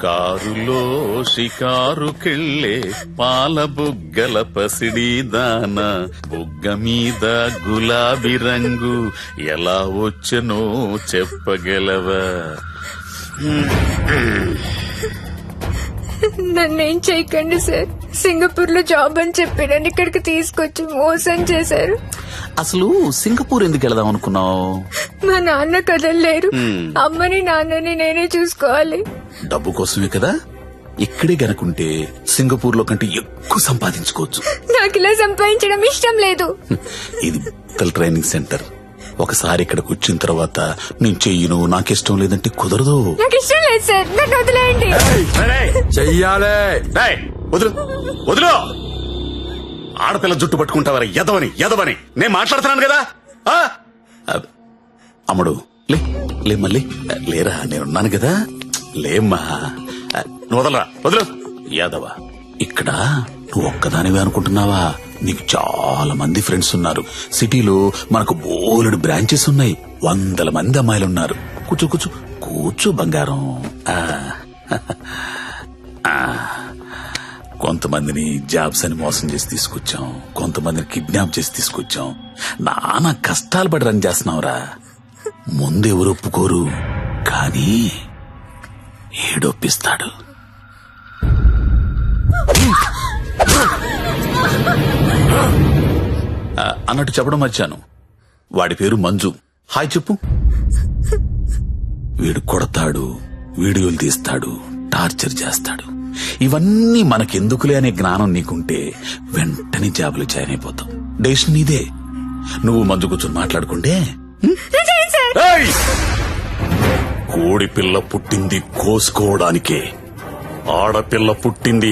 కారులో షికారుకెళ్ళే పాల బుగ్గల పసిడి దాన బుగ్గ మీద గులాబీ రంగు ఎలా వచ్చనో చెప్పగలవా? నన్నేం చేయకండి సార్. సింగపూర్ లో జాబ్ అని చెప్పి నన్ను ఇక్కడికి తీసుకొచ్చి మోసం చేశారు. అసలు సింగపూర్ ఎందుకు వెళదాం అనుకున్నావు? మా నాన్న కదలలేరు. అమ్మని నాన్నని నేనే చూసుకోవాలి. డబ్బు కోసమే కదా. ఇక్కడే గనుకుంటే సింగపూర్ లో కంటే ఎక్కువ సంపాదించుకోవచ్చు. నాకు ఇలా సంపాదించడం ఇష్టం లేదు. ఇది పిల్లల ట్రైనింగ్ సెంటర్. ఒకసారి ఇక్కడికి వచ్చిన తర్వాత నేను చెయ్యను, నాకిష్టం లేదంటే కుదరదు. నాకు ఇష్టం లేదు సార్, నన్ను వదిలేయండి. చెయ్యాలే. వదులు వదులు. ఆడపిల్ల జుట్టు పట్టుకుంటావరా ఎదవని ఎదవని నేను మాట్లాడుతున్నాను కదా. అమ్ముడు లే లే మళ్ళీ లేరా, నేనున్నాను కదా. లేమ్మా, వదలరా వదులు. యాదవా, ఇక్కడ నువ్వు ఒక్కదానివే అనుకుంటున్నావా? నీకు చాలా మంది ఫ్రెండ్స్ ఉన్నారు. సిటీలో మనకు బోలెడు బ్రాంచెస్ ఉన్నాయి. 100 మంది అమ్మాయిలున్నారు. కూర్చో కూర్చో కూర్చో బంగారం. కొంతమందిని జాబ్స్ అని మోసం చేసి తీసుకొచ్చాం, కొంతమందిని కిడ్నాప్ చేసి తీసుకొచ్చాం. నానా కష్టాలు పడి రన్ చేస్తున్నావురా. ముందెవరు ఒప్పుకోరు, కానీ ఏడొప్పిస్తాడు. అన్నట్టు చెప్పడం మర్చాను, వాడి పేరు మంజు. హాయ్ చెప్పు. వీడు కొడతాడు, వీడియోలు తీస్తాడు, టార్చర్ చేస్తాడు. ఇవన్నీ మనకెందుకులే అనే జ్ఞానం నీకుంటే వెంటనే జాబులు జాయిన్ అయిపోతాం. డెసిషన్ నీదే. నువ్వు మంజు కూర్చొని మాట్లాడుకుంటే. కోడి పిల్ల పుట్టింది కోసుకోవడానికే, ఆడపిల్ల పుట్టింది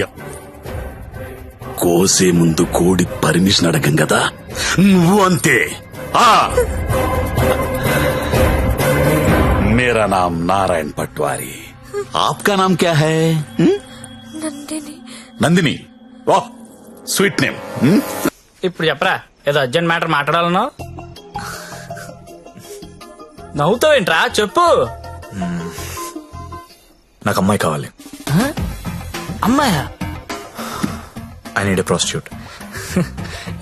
కోసే ముందు కోడి పర్మిషన్ అడగం కదా. నువ్వు అంతే. मेरा नाम नारायण पटवारी, आपका नाम क्या है? నందిని. నందిని. ఓ స్వీట్ నేమ్. ఇప్పుడు చెప్పరా, ఏదో అర్జెంట్ మ్యాటర్ మాట్లాడాలన్నా. నవ్వుతావేంట్రా, చెప్పు. నాకు అమ్మాయి కావాలి. అమ్మాయా? I need a prostitute.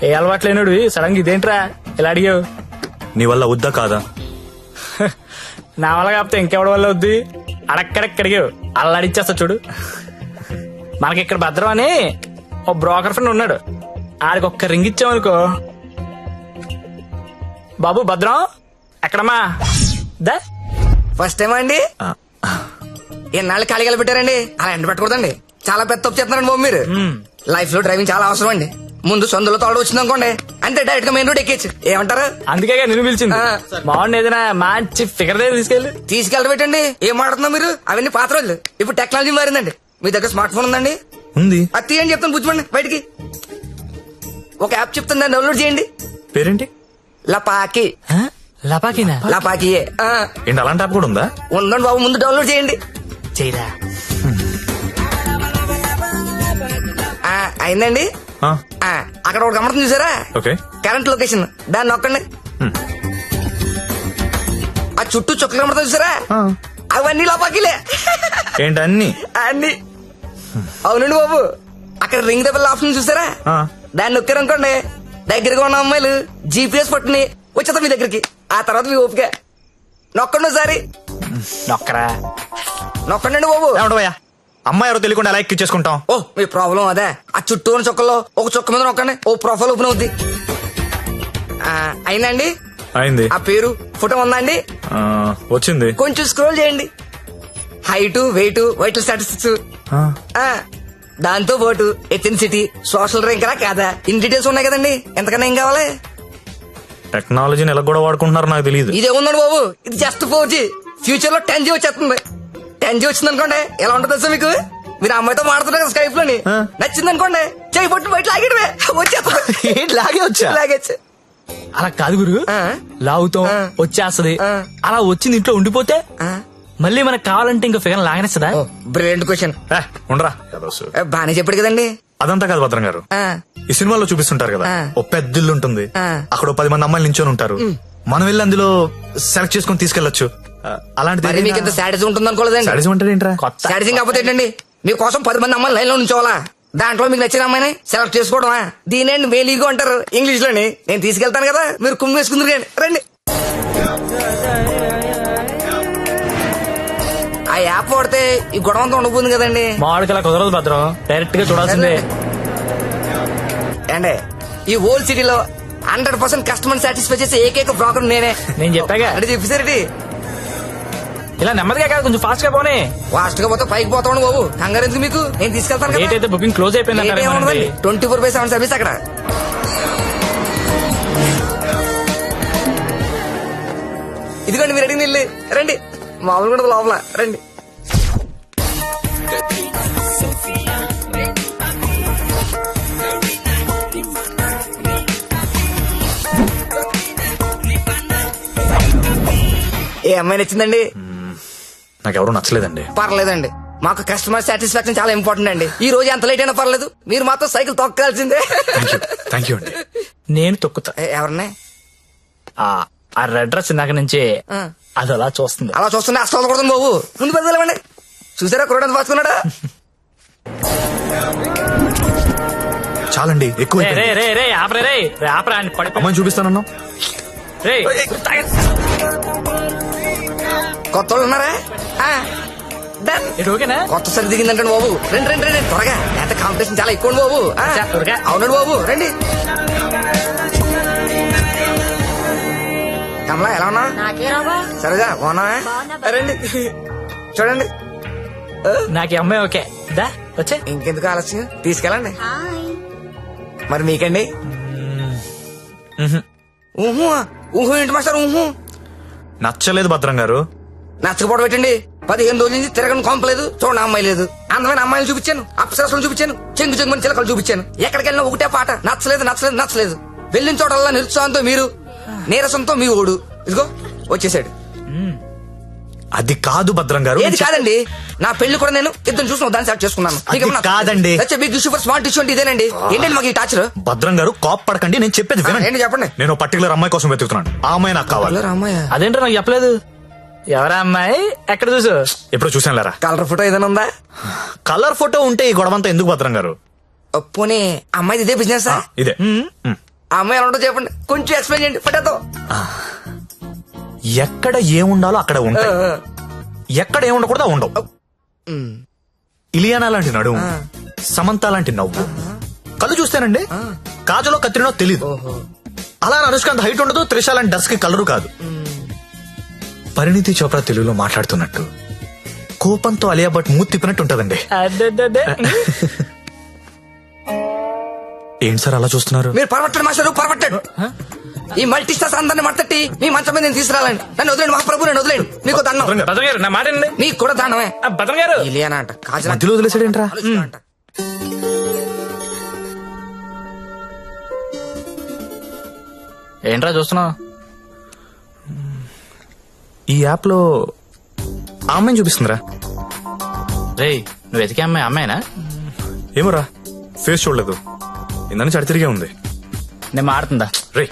ఏ అలవాటు లేనుడు సడన్ గా ఇదేంట్రా ఇలా అడిగావు? నీ వల్ల వద్దా కాదా? నా వల్ల కాకపోతే ఇంకెవడి వల్ల వద్దు. అడక్కడక్కడిగావు, అలా అడిచేస్తా చూడు. మనకి ఇక్కడ భద్రం అని ఓ బ్రోకర్ ఫ్రెండ్ ఉన్నాడు. ఆడికి ఒక్క రింగ్ ఇచ్చామనుకో. బాబు భద్రం ఎక్కడమ్మా? దా. ఫస్ట్ టైం అండి. ఎన్నాళ్ళు ఖాళీగా పెట్టారండి, అలా ఎండ పెట్టకూడదండి. చాలా పెద్ద తప్పు చేస్తున్నారండి బాబు మీరు. లైఫ్ లో డ్రైవింగ్ చాలా అవసరం అండి. ముందు సొందులో తోడు వచ్చింది అనుకోండి, అంటే డైరెక్ట్ గా మెయిన్ రోడ్ ఎక్కేచ్చు. ఏమంటారు? అందుకే నిన్ను పిలిచింది. బాగుంది, ఏదైనా మంచి ఫిగర్ దగ్గర తీసుకెళ్ళబెట్టండి. ఏం మాట్లాడుతున్నా మీరు? అవన్నీ పాత రోజులు. ఇప్పుడు టెక్నాలజీ మారిందండి. మీ దగ్గర స్మార్ట్ ఫోన్ ఉందండి? ఉంది. అది తీయండి చెప్తాను, బుజ్జిపండి బయటికి. ఒక యాప్ చెప్తాను, దాన్ని డౌన్లోడ్ చేయండి. పేరేంటి? లపాకి. లపాకినా? లపాకియే. ఏంటి అలాంటి యాప్ కూడా ఉందా? ఉందండి బాబు, ముందు డౌన్లోడ్ చేయండి. చేయరా. అయిందండి. అక్కడ ఒకటి గమనం చూసారా? ఓకే. కరెంట్ లొకేషన్, దాన్ని నొక్కండి. ఆ చుట్టూ చుక్కలు కమడతా చూసారా? అవన్నీ లోపాకిలే. ఏంటి అన్ని? అన్ని. అవునండి బాబు, అక్కడ రింగ్ ద బెల్ ఆప్షన్ చూసారా? దాన్ని నొక్కారనుకోండి, దగ్గరగా ఉన్న అమ్మాయిలు జీపీఎస్ పట్టుని వచ్చేస్తా మీ దగ్గరికి. ఆ తర్వాత మీ ఓపిక. నొక్కండి ఒకసారి. నొక్కరా. నొక్కండి బాబు. ఏమంటావయ్యా, అమ్మాయి ఎవరో తెలియకుండా ఎలా ఎక్కించేసుకుంటాం? ఓ మీ ప్రాబ్లం అదే. ఆ చుట్టూ ఉన్న చుక్కల్లో ఒక చుక్క మీద నొక్కండి, ఓ ప్రొఫైల్ ఓపెన్ అవుద్ది. అయిందండి? అయింది. ఆ పేరు ఫోటో ఉందా అండి? వచ్చింది. కొంచెం స్క్రోల్ చేయండి. హైట్, వెయిట్, వైటల్ స్టాటిస్టిక్స్, దాంతో పాటు ఎథెన్సిటీ, సోషల్ ర్యాంక్ రా కాదా, ఇన్ డీటెయిల్స్ ఉన్నాయి కదండి. ఎంతకన్నా ఏం కావాలి? టెక్నాలజీని ఎలా కూడా వాడుకుంటున్నారో నాకు తెలియదు. ఇదే ఉందండి బాబు, ఇది జస్ట్ 4G. ఫ్యూచర్ లో 10G వచ్చేస్తుంది. 10G వచ్చింది అనుకోండి, ఎలా ఉంటుంది సార్ మీకు? మీరు అమ్మాయితో మాడుతున్నారు కదా స్కైప్ లోని, నచ్చింది అనుకోండి, చేయి పట్టు బయట లాగేయడమే, వచ్చేస్తుంది. లాగే వచ్చా? లాగేచ్చు. అలా కాదు గురు, లాగుతాం వచ్చేస్తది. అలా వచ్చింది ఇంట్లో ఉండిపోతే మళ్ళీ మనకు కావాలంటే ఇంకా ఫిగర్ లాగనేస్తుందా? Brilliant question. ఉండరా, బానే చెప్పాడు కదండి. అదంతా కాదు భద్రం గారు, ఈ సినిమాలో చూపిస్తుంటారు కదా, ఓ పెద్ద ఇల్లు ఉంటుంది, అక్కడ 10 మంది అమ్మాయిలు నించొని ఉంటారు. మనం వెళ్ళి అందులో సెలెక్ట్ చేసుకుని తీసుకెళ్లొచ్చు. అలాంటిది మీకు ఇంత శాడిజం ఉంటుంది అనుకోలేదండి. సాడిజం అంటే ఏంట్రా? కొత్త శాడిజం కాకపోతే ఏంటండి, మీకోసం 10 మంది అమ్మాయిలు లైన్ లో ఉంచోవాలా, దాంట్లో మీకు నచ్చిన అమ్మాయిని సెలెక్ట్ చేసుకోవడమా? దీనేండి మేలీగో అంటారు ఇంగ్లీష్ లోని. నేను తీసుకెళ్తాను కదా, మీరు కుమ్మి వేసుకుందరు కానీ రండి. ఆ యాప్ వాడితే ఈ గొడవ అంతా ఉండబోతుంది కదండి. మామిడికి అలా కుదరదు భద్రం, డైరెక్ట్ గా చూడాల్సిందే. అండి ఈ ఓల్డ్ సిటీలో 100% కస్టమర్ సాటిస్ఫై చేసే ఏకైక బ్రోకర్ నేనే. నేను చెప్పాగా అంటే చెప్పేసరికి ఇలా నెమ్మదిగా కాదు, కొంచెం ఫాస్ట్ గా పోనీ. ఫాస్ట్ గా పోతే పైకి పోతాను బాబు, కంగారు ఎందుకు మీకు, నేను తీసుకెళ్తాను డేట్ కదా. అయితే బుకింగ్ క్లోజ్ అయిపోయింది 24/7 సర్వీస్ అక్కడ. ఇదిగోండి మీరు అడిగిన ఇల్లు, రండి. మామూలు కూడా లోపల రండి. ఏ అమ్మాయి నచ్చిందండి? నాకెవరూ నచ్చలేదండి. పర్లేదండి, మాకు కస్టమర్ సాటిస్ఫాక్షన్ చాలా ఇంపార్టెంట్ అండి. ఈ రోజు ఎంత లేట్ అయినా పర్లేదు, మీరు మాత్రం సైకిల్ తొక్కాల్సిందే. థ్యాంక్ యూ అండి. నేను తొక్కుతా. ఎవరిని? ఆ రెడ్ డ్రెస్ ఇందాక నుంచి అది అలా చూస్తుంది. అలా చూస్తుంటే అసలు వదలకూడదు బాబు, ముందు పెద్దలేమండి. చూసారా కురడానికి పాసుకున్నాడా? చాలండి, ఎక్కువ రే రే రే రే ఆపరే రే రే ఆపరా అని పడిపో. అమ్మాయిని చూపిస్తానన్నా. రే కొత్త వాళ్ళు ఉన్నారా? Done. ఇది ఓకేనా? కొత్త సరి దిగిందంటే బాబు, రండి రండి రండి త్వరగా, ఎంత కాంపిటీషన్ చాలా ఎక్కువ బాబు. త్వరగా. అవునండి బాబు, రండి. కమలా ఎలా ఉన్నా? సరేగా బాగున్నా? రండి చూడండి. నాకు ఈ అమ్మాయి ఓకే. దా వచ్చే. ఇంకెందుకు ఆలస్యం, తీసుకెళ్ళండి. మరి మీకండి? ఊహు ఊహు ఏంటి మాస్టర్ ఊహు? నచ్చలేదు భద్రం గారు. నచ్చకపోవడం పెట్టండి. 15 రోజుల నుంచి తిరగని కొంపలేదు, చూడండి అమ్మాయి లేదు. అందమైన అమ్మాయిలు చూపించాను, అప్సరసలు చూపించాను, చెంగు చెంగుని చిలకలు చూపించాను. ఎక్కడికి వెళ్ళినా ఒకటే పాట, నచ్చలేదు నచ్చలేదు నచ్చలేదు. వెళ్ళిన చోటల్లా నిరుత్సాహంతో మీరు, నీరసంతో మీ ఓడు. ఇదిగో వచ్చేసాడు. అది కాదు భద్రం గారు. ఏది కాదండి, నా పెళ్లి కూడా నేను ఇద్దరు చూసిన దాన్ని సెలెక్ట్ చేసుకున్నాను. అది కాదండి. Big issue for smart issue అంటే ఇదేనండి. ఏంటండి మాకు ఈ టాచర్? భద్రం గారు కోప్ పడకండి, నేను చెప్పేది వినండి. ఏంటి చెప్పండి. నేను పర్టికులర్ అమ్మాయి కోసం వెతుకుతున్నాను. ఆ అమ్మాయి నాకు కావాలి. అమ్మాయి అదేంటో నాకు చెప్పలేదు. ఎవరా అమ్మాయి? ఎక్కడ చూసు? ఎప్పుడు చూసాను లేరా. కలర్ ఫోటో ఏదైనా ఉందా? కలర్ ఫోటో ఉంటే ఈ గొడవంతా ఎందుకు భద్రం గారు? పోనీ అమ్మాయి ఇదే బిజినెస్? ఇదే. ఆ అమ్మాయి ఎలా ఉంటుందో చెప్పండి, కొంచెం ఎక్స్ప్లెయిన్ చేయండి ఫోటోతో. ఎక్కడ ఏముండాలో అక్కడ ఉంటాయి, ఎక్కడ ఏముండకూడదు ఉండవు. ఇలియానా లాంటి నడుము, సమంత లాంటి నవ్వు, కళ్ళు చూస్తేనండి కాజలో కత్తిరినో తెలీదు. అలా అనుష్కాంత్ హైట్ ఉండదు, త్రిష లాంటి డస్ కి కలరు కాదు. పరిణితి చోప్రా తెలుగులో మాట్లాడుతున్నట్టు, కోపంతో అలియా భట్ మూతి తిప్పినట్టు ఉంటదండి. ఏంటి సార్ అలా చూస్తున్నారు? మీరు పరమట్టండి మాస్టర్, పరమట్టండి. ఈ మల్టీ స్టార్స్ అందరిని మట్టట్టి మీ మంచం మీద నేను తీసుకురాలండి. నన్ను వదిలేండి మహాప్రభు, నన్ను వదిలేండి. మీకు దండం. భద్రం గారు నా మాట వినండి. మీకు కూడా దండమే. భద్రం గారు ఇలియానా అంట, కాజల్ మధ్యలో వదిలేసాడేంట్రా? అంట. ఏంట్రా చూస్తున్నావు? ఈ యాప్ లో ఆ అమ్మాయిని చూపిస్తుందిరా. రే నువ్వు వెతికే అమ్మాయి అమ్మాయినా? ఏమోరా, ఫేస్ చూడలేదు, ఇందని చడి తిరిగే ఉంది. నేను మారుతుందా? రే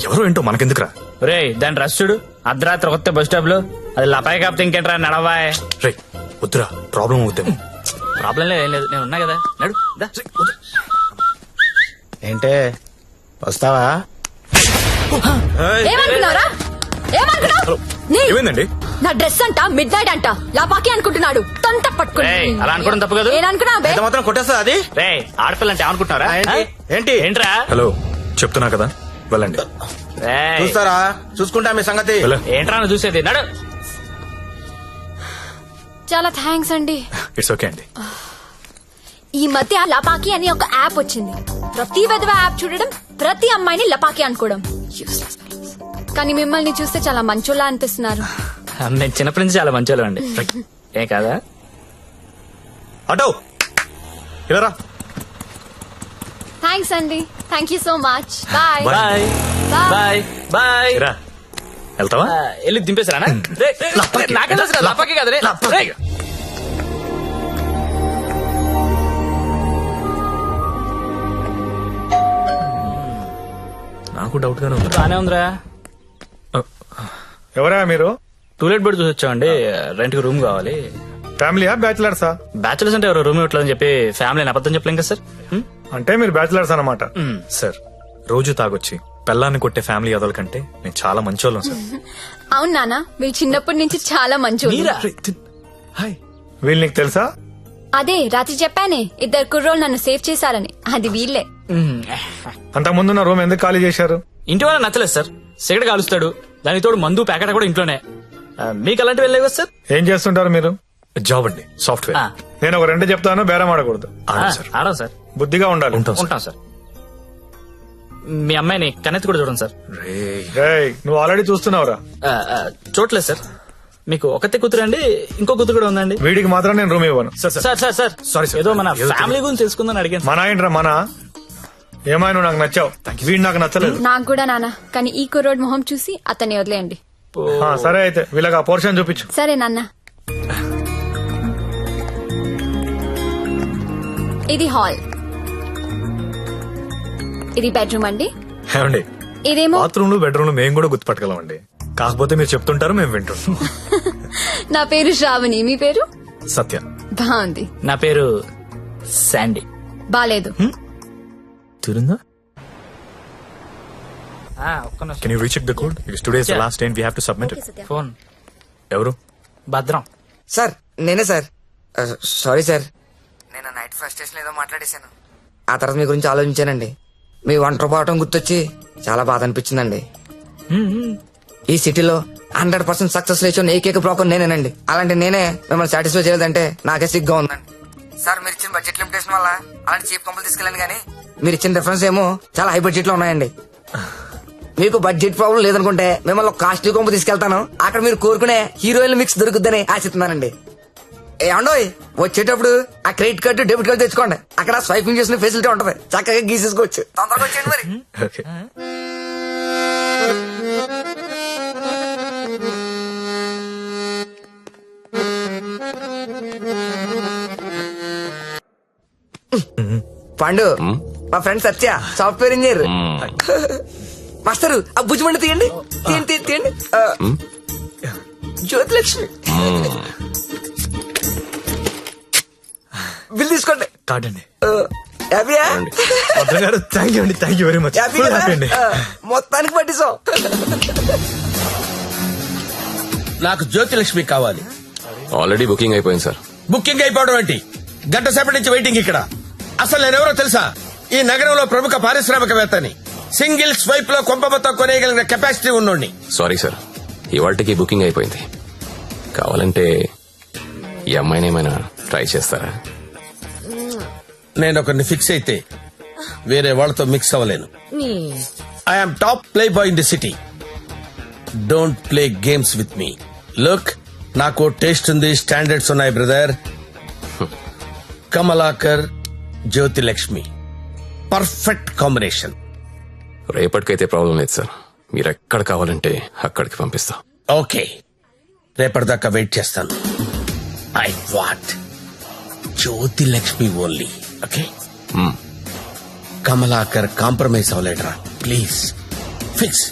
ఎవరో ఏంటో మనకెందుకురా. రే దాని రష్ చూడు, అర్ధరాత్రి కొత్త బస్ స్టాప్ లో. అది లపాయి కాకపోతే ఇంకేంట్రా నడవాయ్. రే వద్దురా, ప్రాబ్లం అవుతాము. ప్రాబ్లం లేదు, ఏం లేదు, నేను ఉన్నా కదా. నడు దా. ఏంటే వస్తావా? ఏమనుకున్నారా? ఏమనుకున్నావు? ఏమైందండి? నా డ్రెస్ అంట మిడ్ నైట్ అంట లాపాకి అనుకుంటున్నాడు. తొంత పట్టుకుని రేయ్, అలా అనుకోవడం తప్పు కాదు. ఏమనుకున్నా ఎంత మాత్రం కొట్టేస్తా అది? రే ఆడపిల్ల అంటే అనుకుంటున్నారా? ఏంటి? ఏంట్రా? హలో చెప్తున్నా కదా, వెళ్ళండి. రేయ్, చూస్తారా? చూసుకుంటా మీ సంగతి. వెళ్ళ. ఏంట్రా నువ్వు చూసేది? నడు. చాలా థ్యాంక్స్ అండి. ఇట్స్ ఓకే అండి. ఈ మధ్య లపాకి అని ఒక యాప్ వచ్చింది. ప్రతి విధవ యాప్ చూడడం, ప్రతి అమ్మాయిని లపాకి అనుకోవడం. Useless fellows. కానీ మిమ్మల్ని చూస్తే చాలా మంచోళ్ళ అనిపిస్తున్నారు. నేను చిన్నప్పటి నుంచి చాలా మంచోళ్ళు అండి. ఏ కాదా? అటో ఇలా థ్యాంక్స్ అండి. Thank you so much. Bye bye bye bye. రా. వెళ్తావా? వెళ్ళి దింపేసారా? నాకే తెలుసు కదా, లపాకి కదా. రేయ్. నాకు డౌట్ గానే ఉంది. బానే ఉందిరా. ఎవరా మీరు? టూలెట్ బెడ్ చూసి వచ్చామండి. రెంట్ కి రూమ్ కావాలి. ఫ్యామిలీయా బ్యాచిలర్సా? బ్యాచులర్స్ అంటే ఎవరు రూమ్ ఇవ్వట్లేదని చెప్పి ఫ్యామిలీ అబద్ధం చెప్పలేం కదా సార్. అంటే మీరు బ్యాచిలర్స్ అన్నమాట. సార్ రోజు తాగొచ్చి పెళ్ళాన్ని కొట్టే ఫ్యామిలీ అదల కంటే నేను చాలా మంచోళ్ళం సార్. అవును నాన్న, మీరు చిన్నప్పటి నుంచి చాలా మంచి మీరా? హాయ్. వీళ్ళు నీకు తెలుసా? అదే రాత్రి చెప్పానే, 2 కుర్రోళ్ళు నన్ను సేవ్ చేశారని. అది వీళ్ళే. అంతకు ముందున్న రూమ్ ఎందుకు ఖాళీ చేశారు? ఇంటి వాళ్ళ నచ్చలేదు సార్. సిగరెట్ కాలుస్తాడు, దానికి తోడు మందు ప్యాకెట్ కూడా ఇంట్లోనే. మీకు అలాంటివి వెళ్ళలేవు కదా సార్. ఏం చేస్తుంటారు మీరు? జాబ్ అండి, సాఫ్ట్వేర్. నేను ఒక 2 చెప్తాను, బేరం ఆడకూడదు. సార్ ఆడం సార్. బుద్ధిగా ఉండాలి. ఉంటాం సార్. మీ అమ్మాయిని కన్నెత్తి కూడా చూడండి సార్. రేయ్, నువ్వు ఆల్రెడీ చూస్తున్నావురా. చూడలేదు సార్. మీకు ఒకతే కూతురు అండి, ఇంకో కూతురు కూడా ఉందండి. వీడికి మాత్రం నేను రూమ్ ఇవ్వను. Sir sir sir Sorry, sir. ఏదో మన ఏదో ఫ్యామిలీ గురించి తెలుసుకుందని అడిగాను. మన ఏంట్రా మన? ఏమైనా నాకు నచ్చావు, వీడు నాకు నచ్చలేదు. నాకు కూడా నాన్న, కానీ ఈ కుర్రోడ్ మొహం చూసి అతన్ని వదిలేయండి. సరే అయితే వీళ్ళకి ఆ పోర్షన్ చూపించు. సరే నాన్న. ఇది హాల్, ఇది బెడ్రూమ్ అండి. ఏమండి, ఇదేమో బాత్రూమ్ లో బెడ్రూమ్ లో మేము కూడా గుర్తుపట్టగలమండి. కాకపోతే మీరు చెప్తుంటారు, మేము వింటుంటాం. నా పేరు శ్రావణి, మీ పేరు? సత్య. బాగుంది. నా పేరు శాండీ. బాలేదు. తిరుందా? ఒక్క నిమిషం. Can you recheck the code? It's today's the last day we have to submit it. Phone. ఎవరు? భద్రం. సార్ నేనే సార్. సారీ సార్, నేను నైట్ ఫస్ట్ స్టేషన్ ఏదో మాట్లాడేశాను. ఆ తర్వాత మీ గురించి ఆలోచించానండి. మీ ఒంటరి పోవటం గుర్తొచ్చి చాలా బాధ అనిపించిందండి. ఈ సిటీలో 100% సక్సెస్ రేషియో ఏకైక బ్రోకర్ నేనేనండి. అలాంటి నేనే మిమ్మల్ని సాటిస్ఫై చేయలేదంటే నాకే సిగ్గా ఉందండి. సార్ మీరు ఇచ్చిన బడ్జెట్ లిమిటేషన్ వల్ల అలాంటి చీప్ కంపెనీ తీసుకెళ్ళండి, కానీ మీరు ఇచ్చిన రిఫరెన్స్ ఏమో చాలా హై బడ్జెట్ లో ఉన్నాయండి. మీకు బడ్జెట్ ప్రాబ్లం లేదనుకుంటే మిమ్మల్ని ఒక కాస్ట్లీ కొంపు తీసుకెళ్తాను. అక్కడ మీరు కోరుకునే హీరోయిన్ మిక్స్ దొరుకుద్దని ఆశిస్తున్నానండి. ఏమండోయ్, వచ్చేటప్పుడు ఆ క్రెడిట్ కార్డు డెబిట్ కార్డు తెచ్చుకోండి. అక్కడ స్వైపింగ్ చేసిన ఫెసిలిటీ ఉంటది, చక్కగా గీసేసుకోవచ్చు. తొందరగా వచ్చేయండి మరి. ఓకే. పండు, మా ఫ్రెండ్ సత్య, సాఫ్ట్వేర్ ఇంజనీర్. మాస్టరు ఆ భుజమండి తీయండి, తీయండి తీయండి. జ్యోతిలక్ష్మి బిల్ తీసుకోండి. కార్డ్ అండి. హ్యాపీయా? భద్రం గారు, థ్యాంక్ యూ అండి, thank you very much. Happy కదా? అండి. మొత్తానికి పట్టిస్తాం. నాకు జ్యోతిలక్ష్మి కావాలి. ఆల్రెడీ బుకింగ్ అయిపోయింది సార్. బుకింగ్ అయిపోవడం ఏంటి? గంట సేపటి నుంచి వెయిటింగ్ ఇక్కడ. అసలు నేనెవరో తెలుసా? ఈ నగరంలో ప్రముఖ పారిశ్రామికవేత్తని. సింగిల్ స్వైప్ లో కొంప మొత్తం కొనేయగలిగిన కెపాసిటీ ఉన్నోడిని. సారీ సార్, ఇవాళకి బుకింగ్ అయిపోయింది. కావాలంటే ఈ అమ్మాయిని ఏమైనా ట్రై చేస్తారా? నేను ఒకరిని ఫిక్స్ అయితే వేరే వాళ్ళతో మిక్స్ అవ్వలేను. I'm top playboy in the city. Don't play games with me. Look, నాకు టేస్ట్ ఉంది, స్టాండర్డ్స్ ఉన్నాయి brother. Kamalakar, Jyothilakshmi, perfect combination. రేపటికైతే ప్రాబ్లం లేదు సార్, మీరు ఎక్కడ కావాలంటే అక్కడికి పంపిస్తా. ఓకే, రేపటిదాకా వెయిట్ చేస్తాను. I want Jyothilakshmi only. Okay, Kamalakar compromise అవ్వలేడరా ప్లీజ్. ఫిక్స్.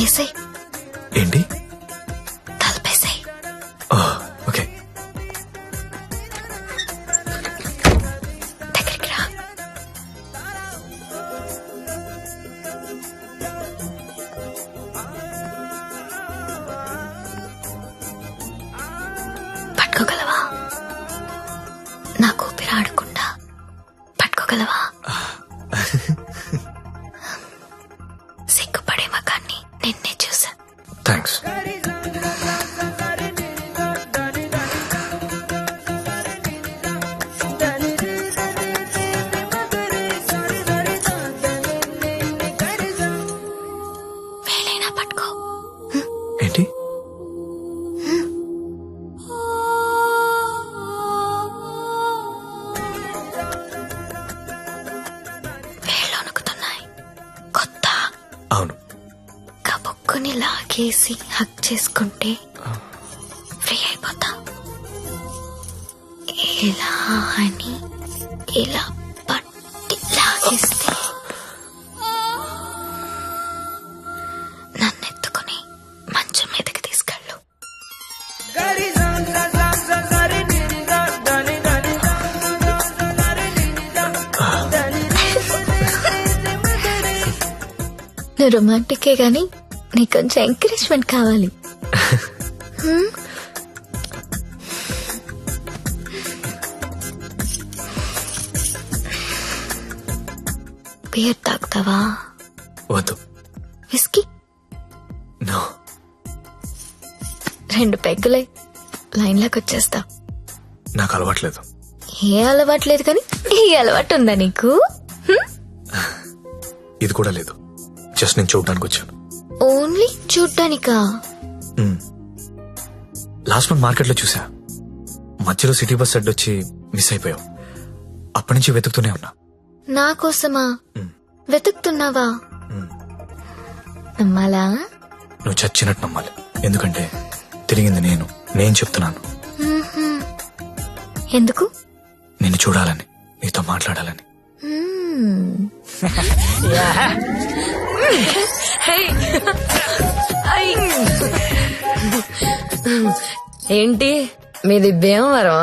ఏసై, ఏంటి? తలపేసై. ఓకే. దగ్గరికి రా. పట్టుకోగలవా? నాకు ఊపిరి ఆడకుండా పట్టుకోగలవా? సిగ్గుపడే మగాన్ని నిన్నే చూసా. థ్యాంక్స్. వేలైనా పట్టుకో. ఏంటి? వేళ్ళు వణుకుతున్నాయి. కొత్త అవును. కబుక్కుని లాగేసి హక్ చేసుకుంటే ఫ్రీ అయిపోతా. ఇలా అని ఇలా పట్టి లాగేస్తే నన్నెత్తుకుని మంచం మీదకి తీసుకెళ్ళు. నువ్వు రొమాంటికే గాని నీకు కొంచెం ఎంకరేజ్మెంట్ కావాలి. బియర్ తాగుతావా? వద్దు. విస్కీ? నో. 2 పెగ్గులై లైన్లోకి వచ్చేస్తా. నాకు అలవాట్లేదు. ఏ అలవాట్లేదు కానీ ఈ అలవాటు ఉందా నీకు? ఇది కూడా లేదు. జస్ట్ నేను చూడడానికి వచ్చాను. ఓన్లీ చూడ్డానికా? లాస్ట్ మంత్ మార్కెట్ లో చూసా. మధ్యలో సిటీ బస్ అడ్డొచ్చి మిస్ అయిపోయావు. అప్పటి నుంచి వెతుకుతూనే ఉన్నా. నా కోసమా వెతుకుతున్నావా? నమ్మాలా? నువ్వు చచ్చినట్టు నమ్మాలి. ఎందుకంటే తిరిగింది నేను చెప్తున్నాను. ఎందుకు? నిన్ను చూడాలని, నీతో మాట్లాడాలని. ఏంటి మీది భీమవరం?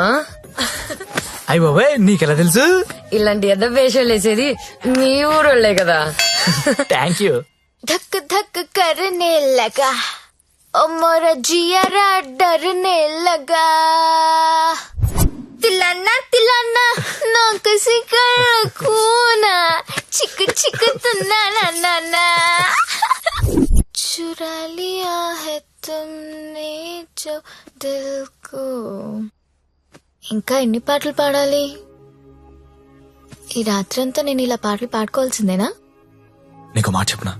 అయ్య బాబాయ్ నీకెలా తెలుసు? ఇలాంటి ఎద్ద వేషాలు వేసేది మీ ఊరోళ్లే కదా. Thank you. धक धक करने लगा ओ मोरा जियारा डरने लगा तिलाना तिलाना ना किसी कूना चिक चिक तुना ना ना ना चुरा लिया है तुमने जो दिल को. ఇంకా ఎన్ని పాటలు పాడాలి? ఈ రాత్రంతా నేను ఇలా పాటలు పాడుకోవాల్సిందేనా? నీకు మాట చెప్పనా?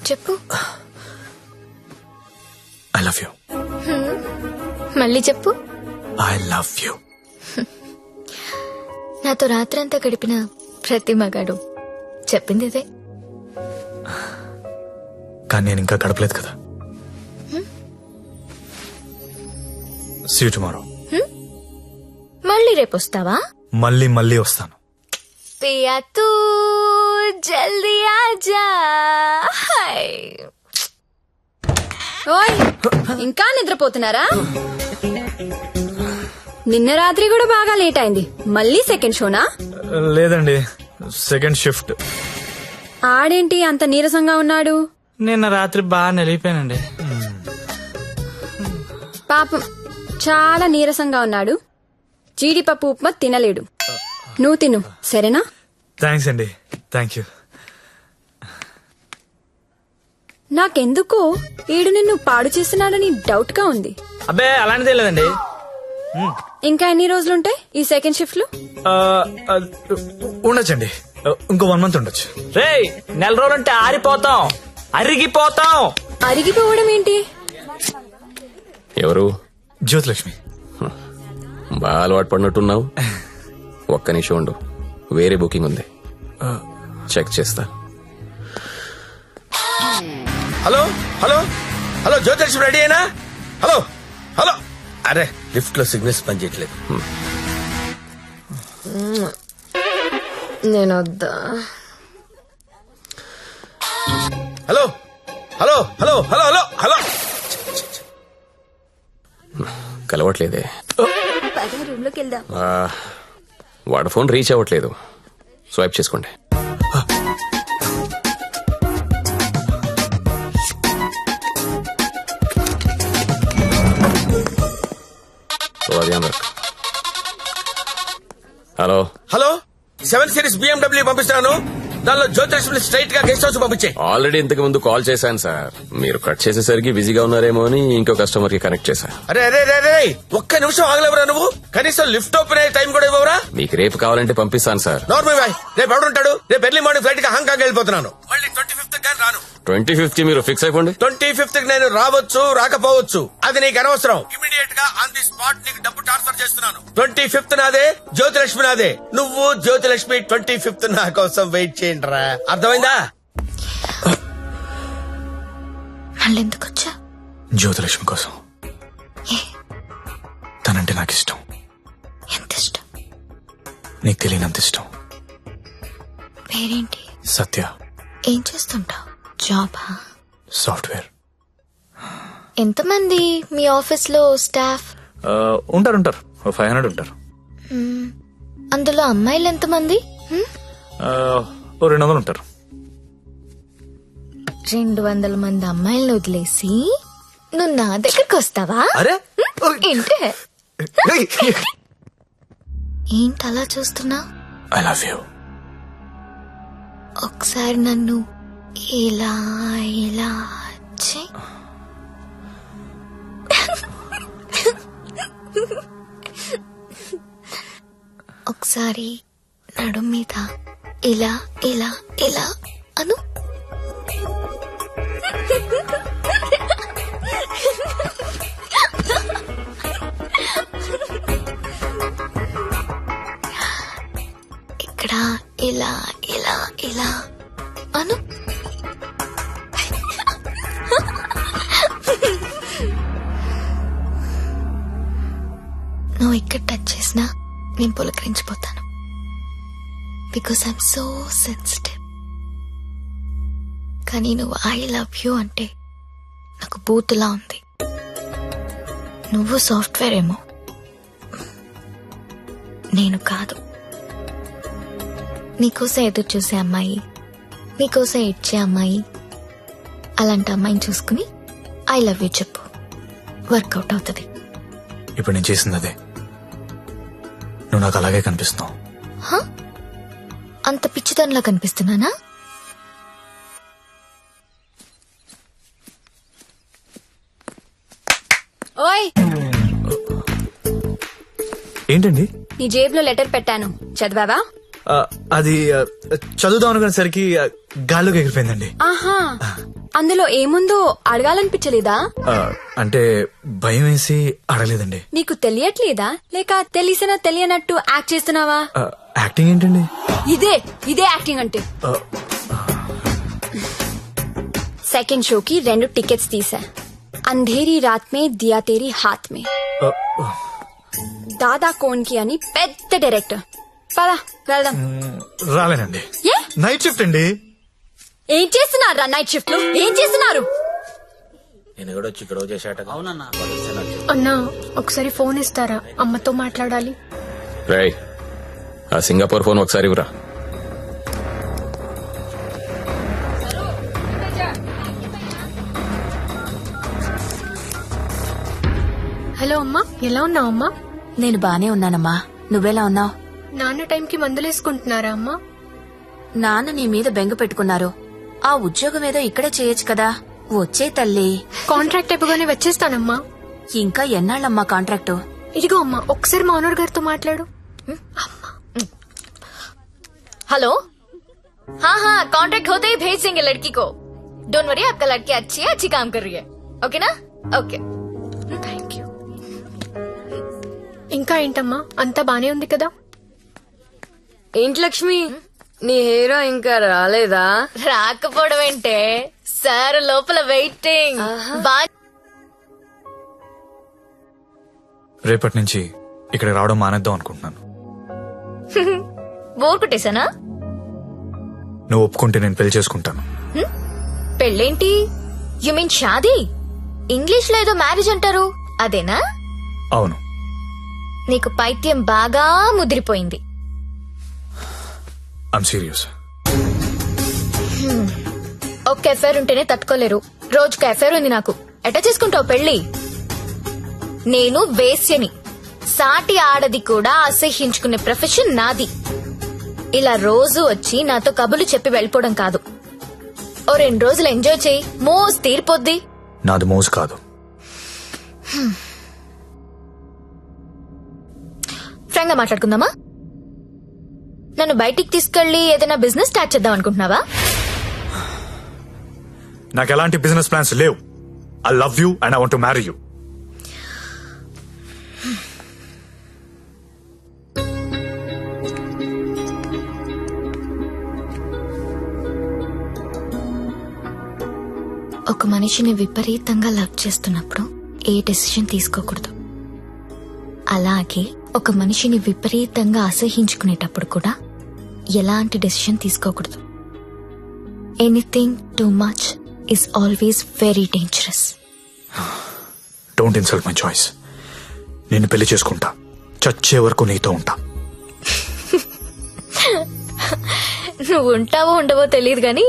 చెప్పు. I love you. మళ్ళీ చెప్పు. I love you. నాతో రాత్రంతా గడిపిన ప్రతి మగాడు చెప్పింది ఇదే. కానీ నేను ఇంకా గడపలేదు కదా. See you tomorrow. మళ్ళీ రేపు వస్తావా? మళ్ళీ వస్తాను. పియా తూ జల్దీ ఆజా. ఓయ్ ఇంకా నిద్రపోతున్నారా? నిన్న రాత్రి కూడా బాగా లేట్ అయింది. మళ్ళీ సెకండ్ షోనా? లేదండి, సెకండ్ షిఫ్ట్. ఆడేంటి అంత నీరసంగా ఉన్నాడు? నిన్న రాత్రి బాగా నలిగిపోయానండి. పాపం చాలా నీరసంగా ఉన్నాడు. జీడిపప్పు ఉప్మా తినలేడు. నువ్వు తిను సరేనా? థ్యాంక్స్ అండి. Thank you. నాకెందుకో ఈడు నిన్ను పాడు చేస్తున్నాడని డౌట్ గా ఉంది. అబ్బే అలాంటిదే లేదండి. ఇంకా ఎన్ని రోజులుంటాయి ఈ సెకండ్ షిఫ్ట్ లో? ఉండొచ్చండి, ఇంకో 1 month ఉండొచ్చు. రేయ్ 4 రోజులుంటే ఆరిపోతాం, అరిగిపోతాం. అరిగిపోవడం ఏంటి? ఎవరు? జ్యోతిలక్ష్మి. బాగా అలవాటు పడినట్టున్నావు. ఒక్క నిమిషం ఉండు, వేరే బుకింగ్ ఉంది, చెక్ చేస్తా. Hello hello hello Jyothilakshmi ready అయినా? Hello hello. అరే లిఫ్ట్ లో సిగ్నల్స్ పనిచేయట్లేదు. నేను వద్దా? Hello hello hello hello hello hello. కలవట్లేదే. రూమ్ లోకి వెళ్దాం. వాడు ఫోన్ రీచ్ అవ్వట్లేదు. స్వైప్ చేసుకోండి. హలో హలో 7 Series BMW పంపిస్తున్నాను. దానిలో జ్యోతిలక్ష్మి స్ట్రైట్ గా గెస్ట్ హౌస్ పంపించే. ఆల్రెడీ ఇంతకు ముందు కాల్ చేశాను సార్. మీరు కట్ చేసేసరికి బిజీగా ఉన్నారేమో అని ఇంకో కస్టమర్ కి కనెక్ట్ చేశా. అరే అరే అరే ఒక్క నిమిషం ఆగలేవరా నువ్వు? కనీసం లిఫ్ట్ ఓపెన్ అయ్యే టైం కూడా ఇవ్వరా? మీకు రేపు కావాలంటే పంపిస్తాను సార్. నార్మల్ బాయ్, రేపు ఎవడుంటాడు? రేపు ఎర్లీ మార్నింగ్ ఫ్లైట్ గా హాంకాంగ్ వెళ్ళిపోతున్నాను. మళ్ళీ 25th కానీ రాను. 25th మీరు ఫిక్స్ అయిపోండి. 25th నేను రావచ్చు రాకపోవచ్చు, అది నీకు అనవసరం. ఇమీడియట్ గా ఆన్ ది స్పాట్ నీకు డబ్బు ట్రాన్స్ఫర్ చేస్తున్నాను. 25th నాదే, జ్యోతిలక్ష్మి నాదే. నువ్వు జ్యోతిలక్ష్మి 25th నా కోసం వెయిట్ చేయండి రా. అర్థమైందా? మళ్ళెందుకు వచ్చా? జ్యోతిలక్ష్మి కోసం. తనంటే నాకు ఇష్టం. ఎంత ఇష్టం? నీకు తెలియనంత ఇష్టం. పేరేంటి? సత్య. ఏం చేస్తుంటావు? జాబా? సాఫ్ట్వేర్. ఎంతమంది మీ ఆఫీస్ లో స్టాఫ్? ఉంటారు 500 ఉంటారు. అందులో అమ్మాయిలు ఎంతమంది? 200 ఉంటారు. 200 మంది అమ్మాయిలను వదిలేసి నువ్వు నా దగ్గరకు వస్తావా? అరే ఏంటే ఏంటి అలా చూస్తున్నా? I love you. ఒకసారి నన్ను ఇలా ఇలా చెయ్. ఒకసారి నడుం మీద ఇలా ఇలా ఇలా అను. ఇక్కడ ఇలా ఇలా ఇలా అను. నువ్వు ఇక్కడ టచ్ చేసినా నేను పులకరించిపోతాను. Because I'm so sensitive. కానీ నువ్వు ఐ లవ్ యూ అంటే నాకు బూతులా ఉంది. నువ్వు సాఫ్ట్వేర్ ఏమో, నేను కాదు. నీకోసం ఎదురు చూసే అమ్మాయి, నీకోసం ఇచ్చే అమ్మాయి, అలాంటి అమ్మాయిని చూసుకుని ఐ లవ్ యూ చెప్పు, వర్కౌట్ అవుతుంది. ఇప్పుడు నేను చేసింది అదే. నువ్వు నాకు అలాగే కనిపిస్తున్నావు. అంత పిచ్చితనంలా కనిపిస్తున్నానా? ఓయ్, ఏంటండి? నీ జేబులో లెటర్ పెట్టాను, చదివావా? అది చదువుదాం అనుకునేసరికి గాల్లోకి ఎగిరిపోయిందండి. ఆహా, అందులో ఏముందో అడగాలనిపించలేదా? అంటే భయం వేసి అడగలేదండి. నీకు తెలియట్లేదా, లేక తెలిసినా తెలియనట్టు యాక్ట్ చేస్తున్నావా? యాక్టింగ్ ఏంటండి? ఇదే యాక్టింగ్ అంటే. సెకండ్ షోకి 2 టికెట్స్ తీసా. అంధేరీ రాత్ మే దియా తేరీ హాత్ మే. దాదా కోన్కి అని పెద్ద డైరెక్టర్. పదా వెళ్దాం. రాలేనండి, నైట్ షిఫ్ట్ అండి. ఏం చేస్తున్నారా నైట్ షిఫ్ట్ లో? ఏం చేస్తున్నారు? అన్నా ఒకసారి ఫోన్ ఇస్తారా? అమ్మతో మాట్లాడాలి. రేయ్, ఆ సింగపూర్ ఫోన్ ఒకసారి ఇవ్వరా. హలో అమ్మా, ఎలా ఉన్నావు అమ్మా? నేను బానే ఉన్నానమ్మా, నువ్వెలా ఉన్నావు? నాన్న టైంకి మందులేసుకుంటున్నారా అమ్మా? నాన్న నీ మీద బెంగ పెట్టుకున్నారు. ఆ ఉద్యోగం ఏదో ఇక్కడే చేయొచ్చు కదా. వచ్చే తల్లి. కాంట్రాక్ట్ అయిపోగానే వచ్చేస్తానమ్మా. ఇంకా ఎన్నాళ్ళమ్మా కాంట్రాక్టు? ఇదిగో అమ్మా, ఒకసారి మా ఓనర్ గారితో మాట్లాడు. हेलो, हाँ हाँ कॉन्ट्रैक्ट होते ही भेज देंगे लड़की को. डोंट वरी, आपका लड़की अच्छी काम कर रही है. ओके ना? Okay, thank you. ఇంకా ఏంటమ్మా, అంతా బానే ఉంది కదా? ఏంటి లక్ష్మి, నీ హీరో ఇంకా రాలేదా? రాకపోవడం ఏంటే, సార్ లోపల వెయిటింగ్. రేపటి నుంచి ఇక్కడ రావడం మానేద్దాం అనుకుంటున్నాను. బోర్ కొట్టేశానా? నువ్వు ఒప్పుకుంటే నేను పెళ్లి చేసుకుంటాను. పెళ్ళేంటి? You mean shaadi? ఇంగ్లీష్ లో ఏదో మ్యారేజ్ అంటారు, అదేనా? అవును. నీకు పైత్యం బాగా ముదిరిపోయింది. I'm serious. ఒక్క ఎఫైర్ ఉంటేనే తట్టుకోలేరు, రోజుకు ఎఫైర్ ఉంది నాకు. ఎట్టా చేసుకుంటావు పెళ్లి? నేను వేశ్యని, సాటి ఆడది కూడా అసహ్యించుకునే ప్రొఫెషన్ నాది. ఇలా రోజు వచ్చి నాతో కబులు చెప్పి వెళ్ళిపోవడం కాదు. ఓ 2 రోజులు ఎంజాయ్ చేయి, మోస్ తీరిపోద్ది. నాది మోజు కాదు. ఫ్రాంక్ గా మాట్లాడుకుందామా? నన్ను బయటికి తీసుకెళ్లి ఏదైనా బిజినెస్ స్టార్ట్ చేద్దాం అనుకుంటున్నావా? నాకు ఎలాంటి బిజినెస్ ప్లాన్స్ లేవు. I love you and I want to marry you. ఒక మనిషిని విపరీతంగా లవ్ చేస్తున్నప్పుడు ఏ డెసిషన్ తీసుకోకూడదు. అలాగే ఒక మనిషిని విపరీతంగా అసహించుకునేటప్పుడు కూడా ఎలాంటి డెసిషన్ తీసుకోకూడదు. Anything too much is always very dangerous. Don't insult my choice. నేను పెళ్లి చేసుకుంటా, చచ్చే వరకు నీతో ఉంటా. నువ్వు ఉంటావో ఉండవో తెలియదు గాని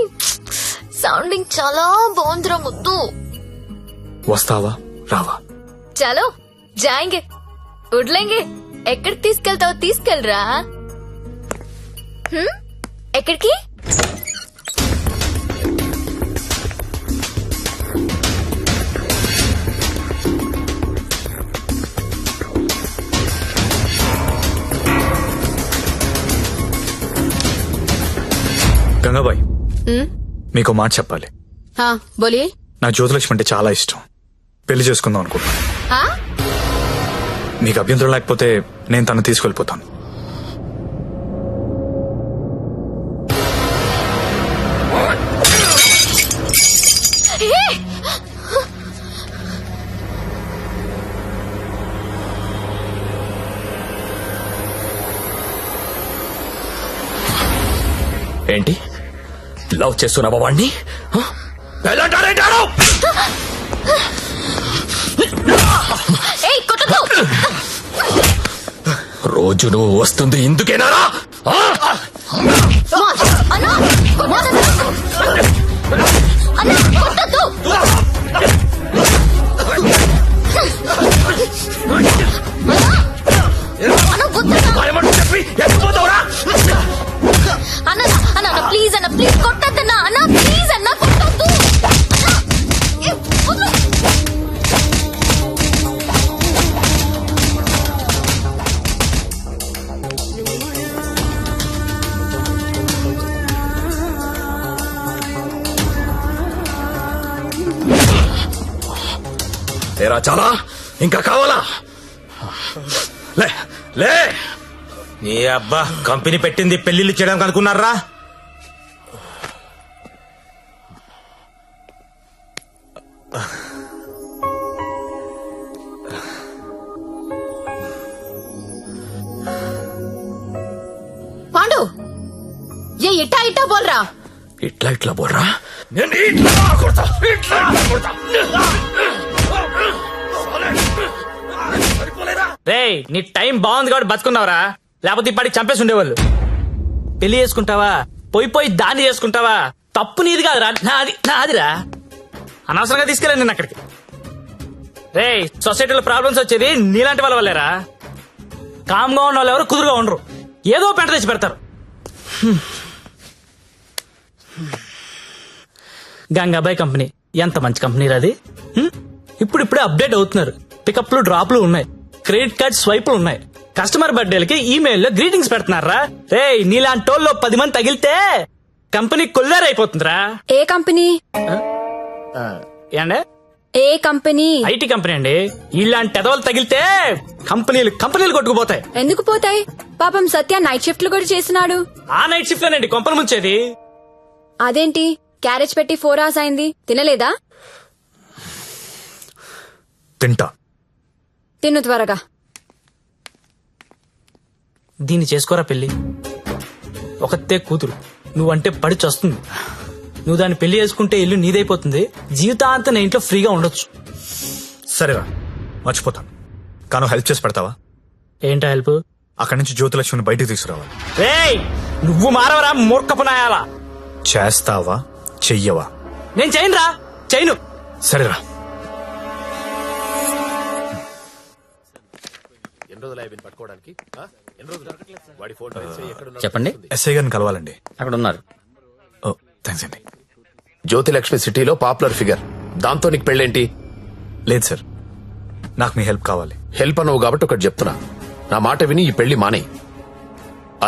సౌండింగ్ చాలా బాగుందిరా ముద్దు. వస్తావా రావా? చలో జాయింగే ఉడ్లేంగే. ఎక్కడికి తీసుకెళ్తావో తీసుకెళ్ళరా. ఎక్కడికి? గంగాబాయ్, మీకు మాట చెప్పాలి. हाँ बोलिए. నాకు జ్యోతిలక్ష్మి అంటే చాలా ఇష్టం. పెళ్లి చేసుకుందాం అనుకుంటున్నా. हाँ మీకు అభ్యంతరం లేకపోతే నేను తను తీసుకెళ్లిపోతాను. ఏంటి లవ్ చేస్తున్నావా వాణ్ణి? వెళ్ళంటారేంటారు? ఏయ్, కొట్టకు. రోజు నువ్వు వస్తుంది ఇందుకేనారా? అన్నా, కొట్టొద్దు. అన్నా, కొట్టొద్దు. అన్నా, వద్దన్నా. చెప్పి ఎత్తిపోతావురా? అన్న అన్న ప్లీజ్ అన్న, ప్లీజ్ కొట్టద్దన్నా. అన్న ప్లీజ్ అన్న, కొట్టొద్దు. అన్నా, ఏ, వద్దు. ఏరా చాలా ఇంకా కావాలా? లే లే. ఏ అబ్బా, కంపెనీ పెట్టింది పెళ్లిళ్ళు చేయడానికి అనుకున్నారా? पांडु ये इट्टा इट्टा बोल रहा. ఇట్లా ఇట్లా బోర్రా? నేను ఇట్లా కొడతా, ఇట్లా కొడతా. రేయ్, నీ టైం బాగుంది కాబట్టి బతుకున్నావురా, లేకపోతే ఇప్పటికి చంపేసి ఉండేవాళ్ళు. పెళ్లి చేసుకుంటావా, పోయి పోయి దాన్ని చేసుకుంటావా? తప్పు నీది కాదురా, నాదిరా. అనవసరంగా తీసుకెళ్ళాను నేను అక్కడికి. రేయ్, సొసైటీలో ప్రాబ్లమ్స్ వచ్చేది నీలాంటి వాళ్ళ వల్లేరా. కామ్గా ఉన్న వాళ్ళు ఎవరు కుదురుగా ఉండరు, ఏదో పెంట తెచ్చి పెడతారు. గంగాబాయ్ కంపెనీ ఎంత మంచి కంపెనీ రాది. ఇప్పుడిప్పుడే అప్డేట్ అవుతున్నారు. పికప్లు డ్రాప్లు ఉన్నాయి, క్రెడిట్ కార్డ్ స్వైపులు ఉన్నాయి. కస్టమర్ బర్త్డేలకి ఈమెయిల్లో గ్రీటింగ్స్ పెడుతున్నారా. రేయ్, నీలాంటి టోల్లో 10 మంది తగిలితే కంపెనీ కొల్లారైపోతుందిరా. ఏ కంపెనీ? ఏండే? ఏ కంపెనీ? ఐటీ కంపెనీ అండి. ఇలాంటి ఎదవలు తగిలితే కంపెనీలు కొట్టుకుపోతాయి. ఎందుకు పోతాయి? పాపం సత్య నైట్ షిఫ్ట్లు కూడా చేస్తున్నాడు. ఆ నైట్ షిఫ్ట్ లోనండి కొంపలు ముంచేది. అదేంటి క్యారేజ్ పెట్టి 4 hours అయింది, తినలేదా? తింటా. తిను త్వరగా. దీన్ని చేసుకోరా పెళ్లి. ఒకతే కూతురు, నువ్వంటే పడి చస్తుంది. నువ్వు దాన్ని పెళ్లి చేసుకుంటే ఇల్లు నీదైపోతుంది. జీవితాంతం నేను ఇంట్లో ఫ్రీగా ఉండొచ్చు. సరేరా, మర్చిపోతాను. కాను హెల్ప్ చేసి పెడతావా? ఏంటా హెల్ప్? అక్కడి నుంచి జ్యోతిలక్ష్మిని బయటికి తీసుకురావాలి. రేయ్, నువ్వు మారవరా మూర్ఖపునాయాలా. చేస్తావా చెయ్యవా? నేను చేయనురా, చేయను. సరేరా. చెప్పండి. ఎస్ఐ గారిని కలవాలండి. అక్కడ ఉన్నారు. ఓ థ్యాంక్స్ అండి. జ్యోతిలక్ష్మి సిటీలో పాపులర్ ఫిగర్, దాంతో నీకు పెళ్ళేంటి? లేదు సార్, నాకు మీ హెల్ప్ కావాలి. హెల్ప్ అనవు కాబట్టి ఒకటి చెప్తున్నా, నా మాట విని ఈ పెళ్లి మానే.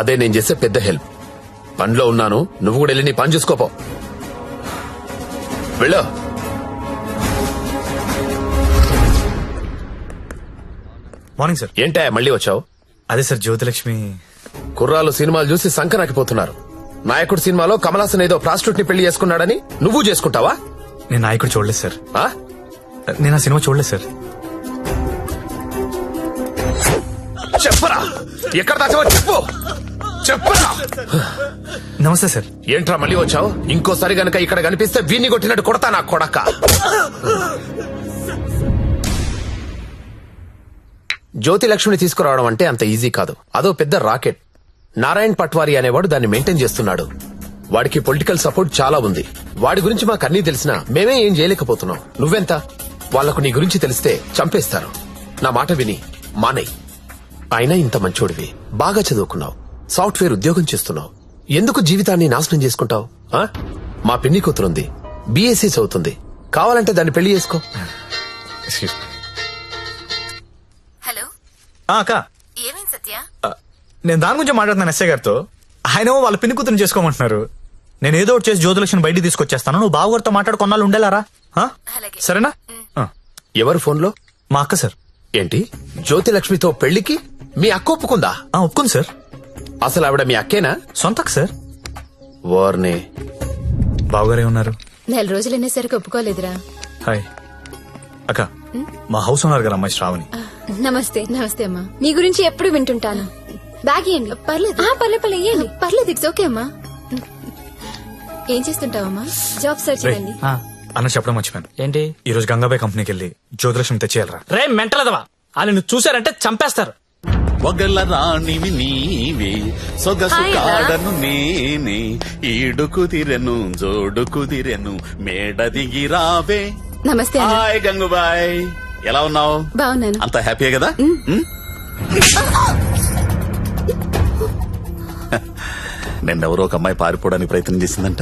అదే నేను చేసే పెద్ద హెల్ప్. పనిలో ఉన్నాను, నువ్వు కూడా వెళ్ళి నీ పని చూసుకోపో. వెళ్ళు. Morning sir. ఏంటా మళ్ళీ వచ్చావు? అదే సార్, జ్యోతిలక్ష్మి కుర్రాలు సినిమాలు చూసి సంకనాకిపోతున్నారు. నాయకుడు సినిమాలో కమలాసన్ ఏదో ప్రాస్టిట్యూట్ ని పెళ్లి చేసుకున్నాడని నువ్వు చేసుకుంటావా? నేను నాయకుడు చూడలేదు సార్. ఆ? నేను ఆ సినిమా చూడలేదు సార్. చెప్పరా ఎక్కడ దాచావో చెప్పు చెప్పరా. నమస్తే సార్. ఏంట్రా మళ్ళీ వచ్చావు? ఇంకోసారి గనక ఇక్కడ కనిపిస్తే వీణ్ణి కొట్టినట్టు కొడతా నా కొడక. జ్యోతి లక్ష్మిని తీసుకురావడం అంటే అంత ఈజీ కాదు. అదో పెద్ద రాకెట్. నారాయణ్ పట్వారీ అనేవాడు దాన్ని మెయింటైన్ చేస్తున్నాడు. వాడికి పొలిటికల్ సపోర్ట్ చాలా ఉంది. వాడి గురించి మాకు అన్నీ తెలిసినా మేమే ఏం చేయలేకపోతున్నాం. నువ్వెంత? వాళ్లకు నీ గురించి తెలిస్తే చంపేస్తారు. నా మాట విని మానేయ్. అయినా ఇంత మంచోడివి, బాగా చదువుకున్నావు, సాఫ్ట్వేర్ ఉద్యోగం చేస్తున్నావు, ఎందుకు జీవితాన్ని నాశనం చేసుకుంటావు? మా పిన్ని కూతురుంది, బీఎస్సీ చదువుతుంది, కావాలంటే దాన్ని పెళ్లి చేసుకో. హలో అక్క, ఏమైంది సత్య? నేను దాని గురించి మాట్లాడుతున్నాను ఎస్ఐ గారితో. ఆయన వాళ్ళ పిన్ని కూతురు చేసుకోమంటున్నారు. నేను ఏదో ఒకటి చేసి జ్యోతిలక్ష్మి బయటికి తీసుకొచ్చేస్తాను. నువ్వు బావగారితో మాట్లాడు, కొన్నాళ్ళు ఉండేలారా? అలాగే. సరేనా? ఎవరు ఫోన్లో? మా అక్క సార్. ఏంటి, జ్యోతి లక్ష్మితో పెళ్లికి మీ అక్క ఒప్పుకుందా? ఒప్పుకుంది సార్. అసలు ఆవిడ మీ అక్కేనా? సొంత అక్క సార్. వార్నే. బావగారే ఉన్నారు. 4 రోజులు అనేసరికి ఒప్పుకోలేదురా. హాయ్ అక్క, మా హౌస్ ఓనర్ గారు అమ్మాయి శ్రావణి. నమస్తే. నమస్తే అమ్మా. మీ గురించి ఎప్పుడు వింటుంటాను. బ్యాగ్ ఇవ్వండి. పర్లేదు పర్లేదు ఇవ్వండి. పర్లేదు, ఇట్స్ ఓకే అమ్మా. ఏం చేస్తుంటావమ్మా? జాబ్ సర్చ్ రేయ్, చేయండి. అన్న చెప్పడం మర్చిపోయాను. ఏంటి? ఈ రోజు గంగాబాయ్ కంపెనీకి వెళ్ళి జ్యోతిలక్ష్మి తెచ్చేయాలరా. రే మెంటలదవా, వాళ్ళు నువ్వు చూసారంటే చంపేస్తారు. ఒగల రాణివి నీవే, సొగసు కాడను నేనే, ఈడు కుదిరెను జోడు కుదిరెను, మేడ దిగి రావే. నమస్తే. హాయ్ గంగుబాయ్, ఎలా ఉన్నావు? బాగున్నాను. అంత హ్యాపీయే కదా? నిన్నెవరో ఒక అమ్మాయి పారిపోవడానికి ప్రయత్నం చేసిందంట.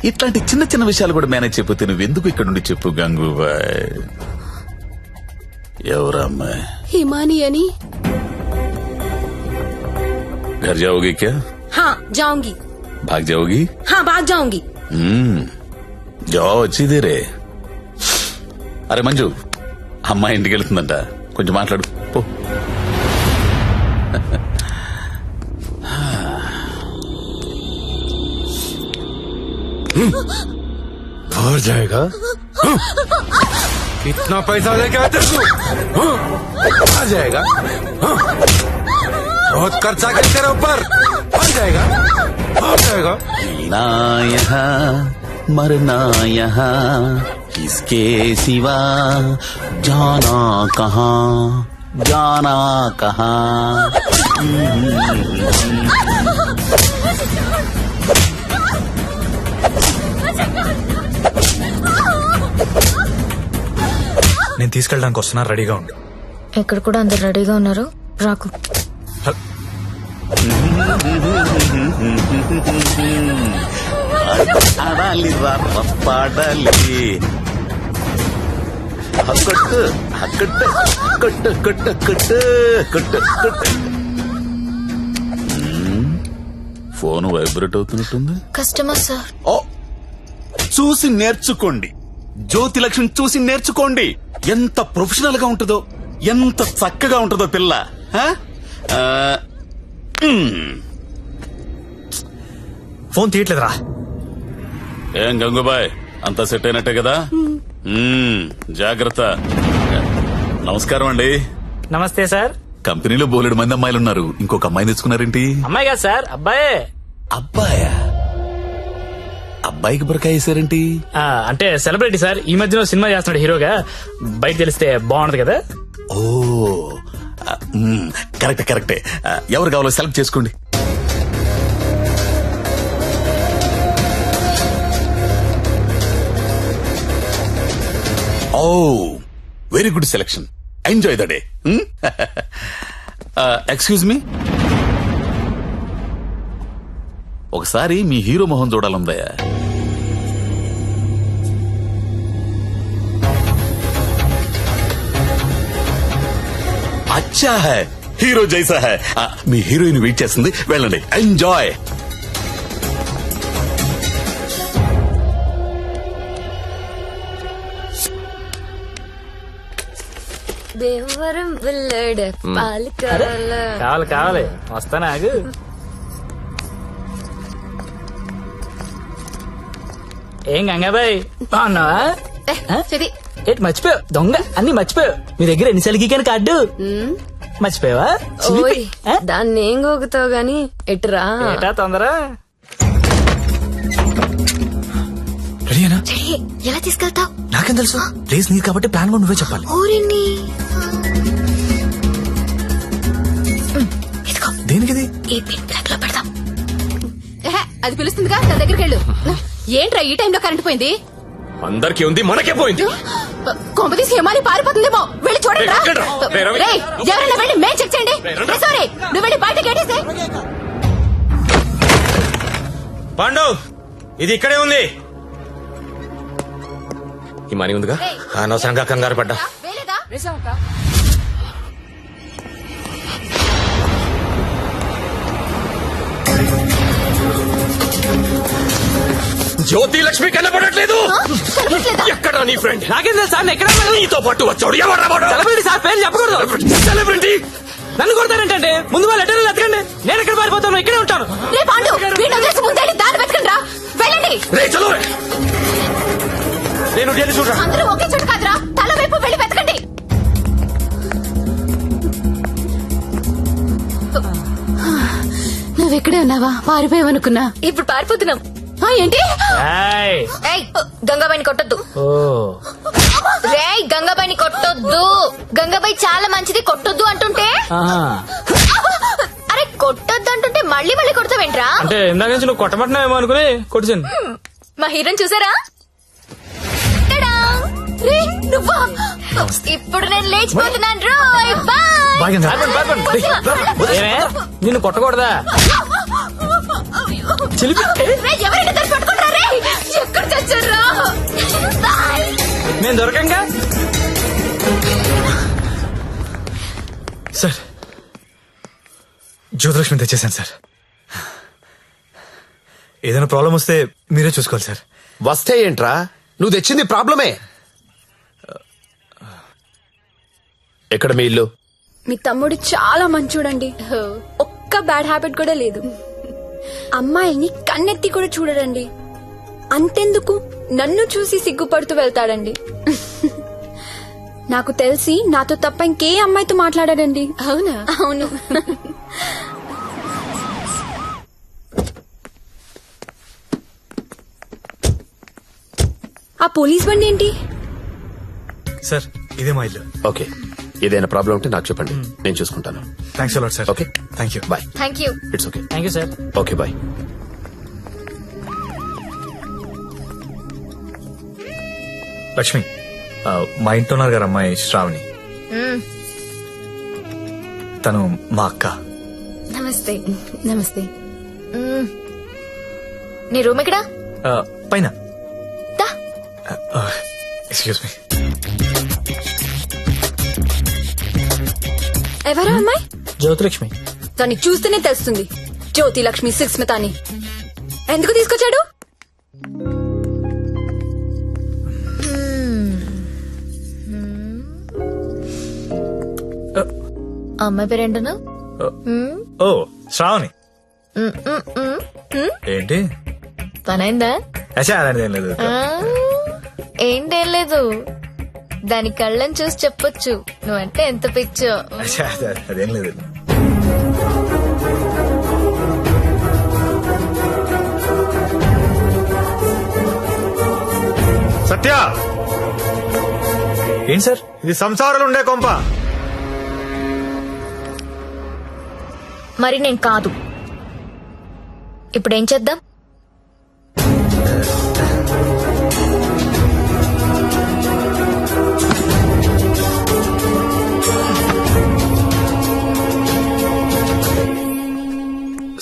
ఇట్లాంటి చిన్న చిన్న విషయాలు కూడా మేనేజ్ చెప్పితే నువ్వెందుకు ఇక్కడ నుండి చెప్పు గంగూబాయ్. ఎవరా అమ్మాయి? హిమాని అని. घर जाओगी क्या? हाँ जाऊंगी. भाग जाओगी? हाँ भाग जाऊंगी. जाओ अच्छी देरे. అరే మంజు, అమ్మాయి ఇంటికి వెళ్తుందంట, కొంచెం మాట్లాడు పో. और जाएगा? कितना पैसा लेके आते तू? आ जाएगा? बहुत खर्चा कर तेरे ऊपर. आ जाएगा? आ जाएगा? जीना यहाँ मरना यहाँ, किसके सिवा जाना कहाँ, जाना कहाँ. నేను తీసుకెళ్ళడానికి వస్తున్నా, రెడీగా ఉండు. ఇక్కడ కూడా అందరు రెడీగా ఉన్నారు, రాకు. ఆడాలి పాడాలి, కొట్టు కొట్టు కొట్టు కొట్టు కొట్టు కొట్టు కొట్టు. ఫోన్ వైబ్రేట్ అవుతున్నట్టుంది. Customer sir. ఓ, చూసి నేర్చుకోండి, జ్యోతి లక్ష్మి చూసి నేర్చుకోండి. ఎంత ప్రొఫెషనల్ గా ఉంటుందో, ఎంత చక్కగా ఉంటుందో పిల్ల. ఫోన్ తీయట్లేదురా. ఏం గంగుబాయ్, అంతా సెట్ అయినట్టే కదా? జాగ్రత్త. నమస్కారం అండి. నమస్తే సార్. కంపెనీలో బోలెడు మంది అమ్మాయిలు ఉన్నారు, ఇంకొక అమ్మాయిని తెచ్చుకున్నారేంటి? అమ్మాయి కాదు సార్, అబ్బాయే. అబ్బాయా? అబ్బాయికి బురకాయ వేసారేంటి? అంటే సెలబ్రిటీ సార్, ఈ మధ్యలో సినిమా చేస్తున్నాడు హీరోగా, బయట తెలిస్తే బాగుండదు కదా. ఓ కరెక్టే కరెక్టే. ఎవరు కావాలో సెలెక్ట్ చేసుకోండి. Oh very good selection, enjoy the day. Excuse me, ఒకసారి మీ హీరో మొహం చూడాలందయ్యా. అచ్చా హై, హీరో జైసా హై. మీ హీరోయిన్ వెయిట్ చేస్తుంది, వెళ్ళండి, ఎంజాయ్. దేవరం వెళ్ళాడు పాలు కావాలా? కావాలి కావాలి, వస్తానా ఆగు. ఏం గంగాబాయ్ బాగున్నావా? ఏంటి మర్చిపోయావు? దొంగ అన్ని మర్చిపోయావు. మీ దగ్గర ఎన్నిసార్లు గీకాను కార్డు? మర్చిపోయావా ఓయ్ దాన్ని ఏం గోగుతావు గాని ఎటురా ఏటా తొందర రెడీనా? చెడి, ఎలా తీసుకెళ్తావు? నాకేం తెలుసు ప్లేస్ నీది కాబట్టి ప్లాన్ కూడా నువ్వే చెప్పాలి. ఊరిని దేనికిది? ఈ పిన్ బ్లాక్ లో పెడదాం. అది పిలుస్తుందిగా నా దగ్గరికి వెళ్ళు. ఏంట్రా ఈ టైంలో కరెంట్ పోయింది? అందరికీ ఉంది, మనకే పోయింది. కొంపతీసి హిమాలి పారిపోతుందేమో వెళ్ళి చూడండి. రేయ్, ఎక్కడ్రా? రేయ్, రవి. ఎవరైనా వెళ్ళి మేం చెక్ చేయండి. సారీ నువ్వు వెళ్ళి బయట గేటేసే. పాండు ఇది ఇక్కడే ఉంది. ఈ మనీ ఉందిగా. అనవసరంగా కంగారు పడ్డా. వేలేదా? జ్యోతి లక్ష్మి కనపడట్లేదు. ఎక్కడ నీ ఫ్రెండ్? నాకేం తెలుసు సార్, ఎక్కడ నీతో పాటు వచ్చాడు ఎవడ్రా వాడు? సెలబ్రిటీ సార్, పేరు చెప్పకూడదు. సెలబ్రిటీ. నన్ను కొడతారేంటంటే? ముందు వాళ్ళు లెటర్లు ఎత్తకండి, నేను ఎక్కడ పారిపోతాను, ఇక్కడే ఉంటాను. రే పాండు వీడిని వదిలేసి ముందే దారి వెతకండి రా. వెళ్ళండి. రే చలో రే. నేను వెళ్ళి చూడరా. అందరూ ఒకే చోట కాదురా, తల వైపు వెళ్ళి వెతకండి. నువ్వెక్కడే ఉన్నావా? పారిపోయావనుకున్నా. ఇప్పుడు పారిపోతున్నాం. ఏంటి? ఏయ్. ఏయ్, గంగాబాయిని కొట్టొద్దు. ఓ రేయ్, గంగాబాయిని కొట్టొద్దు. గంగాబాయి చాలా మంచిది, కొట్టొద్దు అంటుంటే. ఆహా. అరే కొట్టొద్దు అంటుంటే మళ్ళీ మళ్ళీ కొడతావేంట్రా? అంటే ఇందాక నుంచి నువ్వు కొట్టబట్టినావేమో అనుకుని కొట్టించాను. మా హీరోని చూసారా? టడా! రేయ్, నువ్వా? ఇప్పుడు నేను లేచిపోతున్నాను రోయ్. బాయ్. బాయ్ గంగా. ఏమే నిన్ను కొట్టకూడదా? చిలిపి. రేయ్, ఎవరైనా దాన్ని పట్టుకుంటారా? రేయ్, ఎక్కడ చచ్చారా? బాయ్. నేను దొరకంగా. సార్ జ్యోతిలక్ష్మి తెచ్చేసాను సార్. ఏదైనా ప్రాబ్లం వస్తే మీరే చూసుకోవాలి సార్. వస్తే ఏంట్రా, నువ్వు తెచ్చింది ప్రాబ్లమే. ఎక్కడ మీ ఇల్లు? మీ తమ్ముడు చాలా మంచోడండి. ఒక్క బ్యాడ్ హ్యాబిట్ కూడా లేదు. అమ్మాయిని కన్నెత్తి కూడా చూడడండి. అంతెందుకు నన్ను చూసి సిగ్గుపడుతూ వెళ్తాడండి. నాకు తెలిసి నాతో తప్ప ఇంకే అమ్మాయితో మాట్లాడాడండి. అవునా? అవును. ఆ పోలీస్ బండి ఏంటి? సార్ ఇదే మా ఇల్లు. ఓకే, ఏదైనా ప్రాబ్లం ఉంటే నాకు చెప్పండి, నేను చూసుకుంటాను. Thanks a lot sir. Okay, thank you. Bye. Thank you. It's okay. Thank you sir. Okay bye. Lakshmi, మా ఇంట్లో ఉన్నారు గారు అమ్మాయి శ్రావణి. తను మా అక్క. నమస్తే. నమస్తే. నీ రూమ్ ఎక్కడా? పైన. దా. Excuse me. ఎవరా అమ్మాయి? జ్యోతిలక్ష్మి. దాన్ని చూస్తేనే తెలుస్తుంది, జ్యోతి లక్ష్మి సుస్మిత అని. ఎందుకు తీసుకొచ్చాడు? అమ్మాయి పేరేంటను? ఓ శ్రావణి. ఏంటి? పనైందా? అచ్చా అలాంటిది ఏం లేదు. ఏంటేం లేదు, దాని కళ్ళని చూసి చెప్పొచ్చు నువ్వంటే ఎంత పిచ్చో. అచ్చా అదేం లేదు. సత్య, ఏం సార్ ఇది? సంసారాలు ఉండే కొంప. మరి నేను కాదు. ఇప్పుడు ఏం చేద్దాం?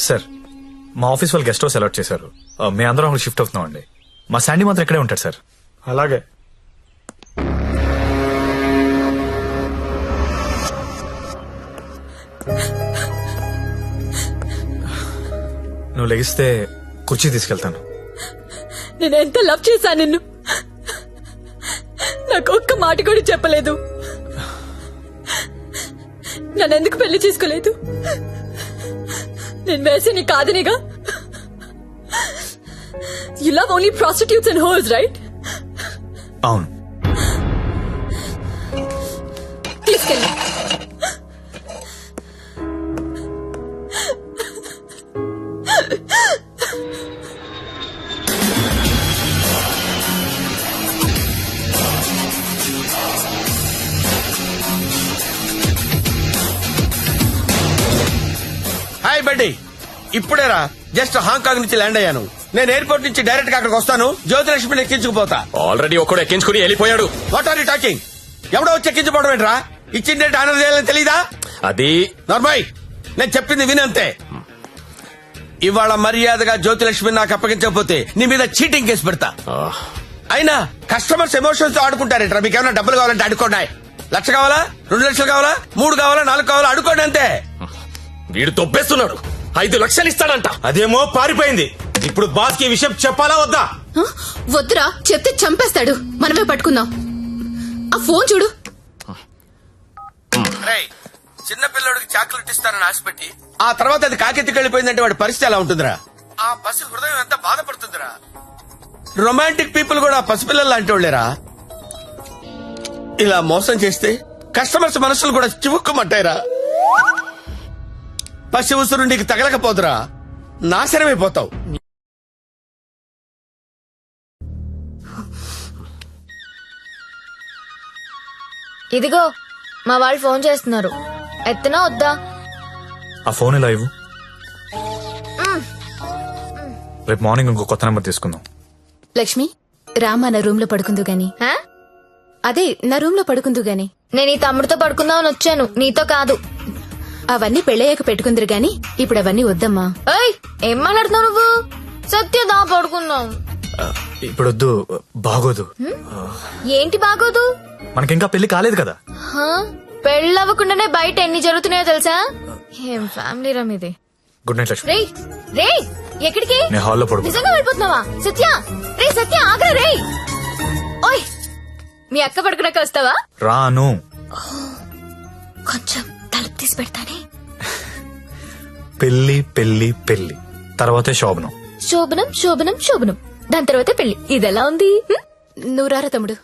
సార్ మా ఆఫీస్ వాళ్ళు గెస్ట్ హౌస్ అలాట్ చేశారు. మీ అందరం అక్కడ షిఫ్ట్ అవుతున్నాం అండి. మా శాండీ మాత్రం ఇక్కడే ఉంటాడు సార్. అలాగే. నువ్వు లెగిస్తే కుర్చీ తీసుకెళ్తాను. నేను ఎంత లవ్ చేశా నిన్ను, నాకు ఒక్క మాట కూడా చెప్పలేదు. నన్నెందుకు పెళ్లి చేసుకోలేదు? నేను వేసేని కాదనిగా. You love only prostitutes and hoes, right? అవును. తీసుకెళ్ళి బెడ్డి ఇప్పుడేరా జస్ట్ హాంకాంగ్ నుంచి ల్యాండ్ అయ్యాను. నేను ఎయిర్పోర్ట్ నుంచి డైరెక్ట్ గా అక్కడికి వస్తాను. జ్యోతిలక్ష్మిని ఎక్కించుకుపోతా. ఆల్రెడీ ఒక్కడు ఎక్కించుకుని వెళ్ళిపోయాడు. What are you talking? ఎవడో వచ్చి ఎక్కించుకోవడం ఏంట్రా? ఇచ్చిన డేట్ ఆనర్ చేయాలని తెలీదా? అది నార్మల్, నేను చెప్పింది వినంతే. ఇవాళ మర్యాదగా జ్యోతిలక్ష్మిని నాకు అప్పగించకపోతే నీ మీద చీటింగ్ కేసు పెడతా. అయినా కస్టమర్స్ ఎమోషన్స్ తో ఆడుకుంటారేంట్రా? మీకు ఏమైనా డబ్బులు కావాలంటే అడుకోండి. 1,00,000 కావాలా, 2 లక్షలు కావాలా, 3 కావాలా, 4 కావాలా, అడుకోండి అంతే. వీడు తొప్పేస్తున్నాడు. 5 లక్షలు ఇస్తాడంట. అదేమో పారిపోయింది. ఇప్పుడు బాస్ కి విషయం చెప్పాలా వద్దా? వద్దురా, చెప్తే చంపేస్తాడు. మనమే పట్టుకుందాం. ఆ ఫోన్ చూడు. చిన్న పిల్లడికి చాక్లెట్ ఇస్తానని ఆశపెట్టి ఆ తర్వాత అది కాకెత్తికి వెళ్ళిపోయిందంటే వాడి పరిస్థితి ఎలా ఉంటుందిరా? ఆ పసి హృదయం ఎంత బాధపడుతుందిరా? రొమాంటిక్ పీపుల్ కూడా పసిపిల్లలు లాంటి వాళ్ళేరా. ఇలా మోసం చేస్తే కస్టమర్స్ మనసులు కూడా చివుక్కుమంటాయిరా. పసి ఉసురు నీకు తగలకపోదురా, నాశనమైపోతావు. ఇదిగో మా వాళ్ళు ఫోన్ చేస్తున్నారు. ఎత్తనా వద్దా? ఆ ఫోన్ ఇలా ఇవ్వు. రేపు మార్నింగ్ ఇంకో కొత్త నెంబర్ తీసుకుందాం. లక్ష్మి, రామా నా రూమ్ లో పడుకుందు గాని. హా? అదే నా రూమ్ లో పడుకుందు గాని. నేను ఈ తమ్ముడితో పడుకుందామని వచ్చాను, నీతో కాదు. అవన్నీ పెళ్ళయ్యాక పెట్టుకుందరు గాని ఇప్పుడు అవన్నీ వద్దమ్మా. ఏయ్, ఏం మాట్లాడుతున్నావు నువ్వు? సత్యదా పడుకుందాం. ఇప్పుడు వద్దు, బాగోదు. ఏంటి బాగోదు? మనకింకా పెళ్లి కాలేదు కదా. హా? పెళ్ళవ్వకుండానే బయట ఎన్ని జరుగుతున్నాయో తెలుసా? ఏం ఫ్యామిలీ రా మీది. Good night Lakshmi. రే రే, ఎక్కడికి? నేను హాల్లో పడుకో. నిజంగా వెళ్ళిపోతున్నావా? సత్య, రే సత్య, ఆగ్రా రే. ఓయ్, మీ అక్క పడుకున్నాక వస్తావా? రాను. కొంచెం తలుపు తీసి పెడతానే. పెళ్లి పెళ్లి పెళ్లి తర్వాతే శోభనం. శోభనం శోభనం శోభనం, దాని తర్వాత పెళ్లి. ఇదెలా ఉంది? నువ్వు రారా తమ్ముడు.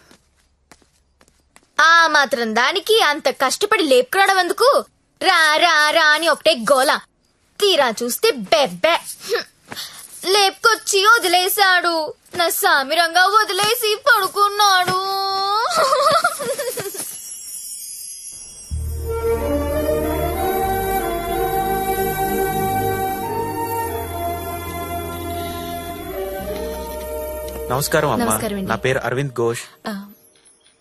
ఆ మాత్రం దానికి అంత కష్టపడి లేపుకురావడం ఎందుకు? రా రా రా అని ఒకటే గోల. తీరా చూస్తే బెబ్బే. లేపుకొచ్చి వదిలేశాడు. నా సామిరంగా వదిలేసి పడుకున్నాడు. నమస్కారం అమ్మా. నమస్కారం అండి. నా పేరు అరవింద్ ఘోష్.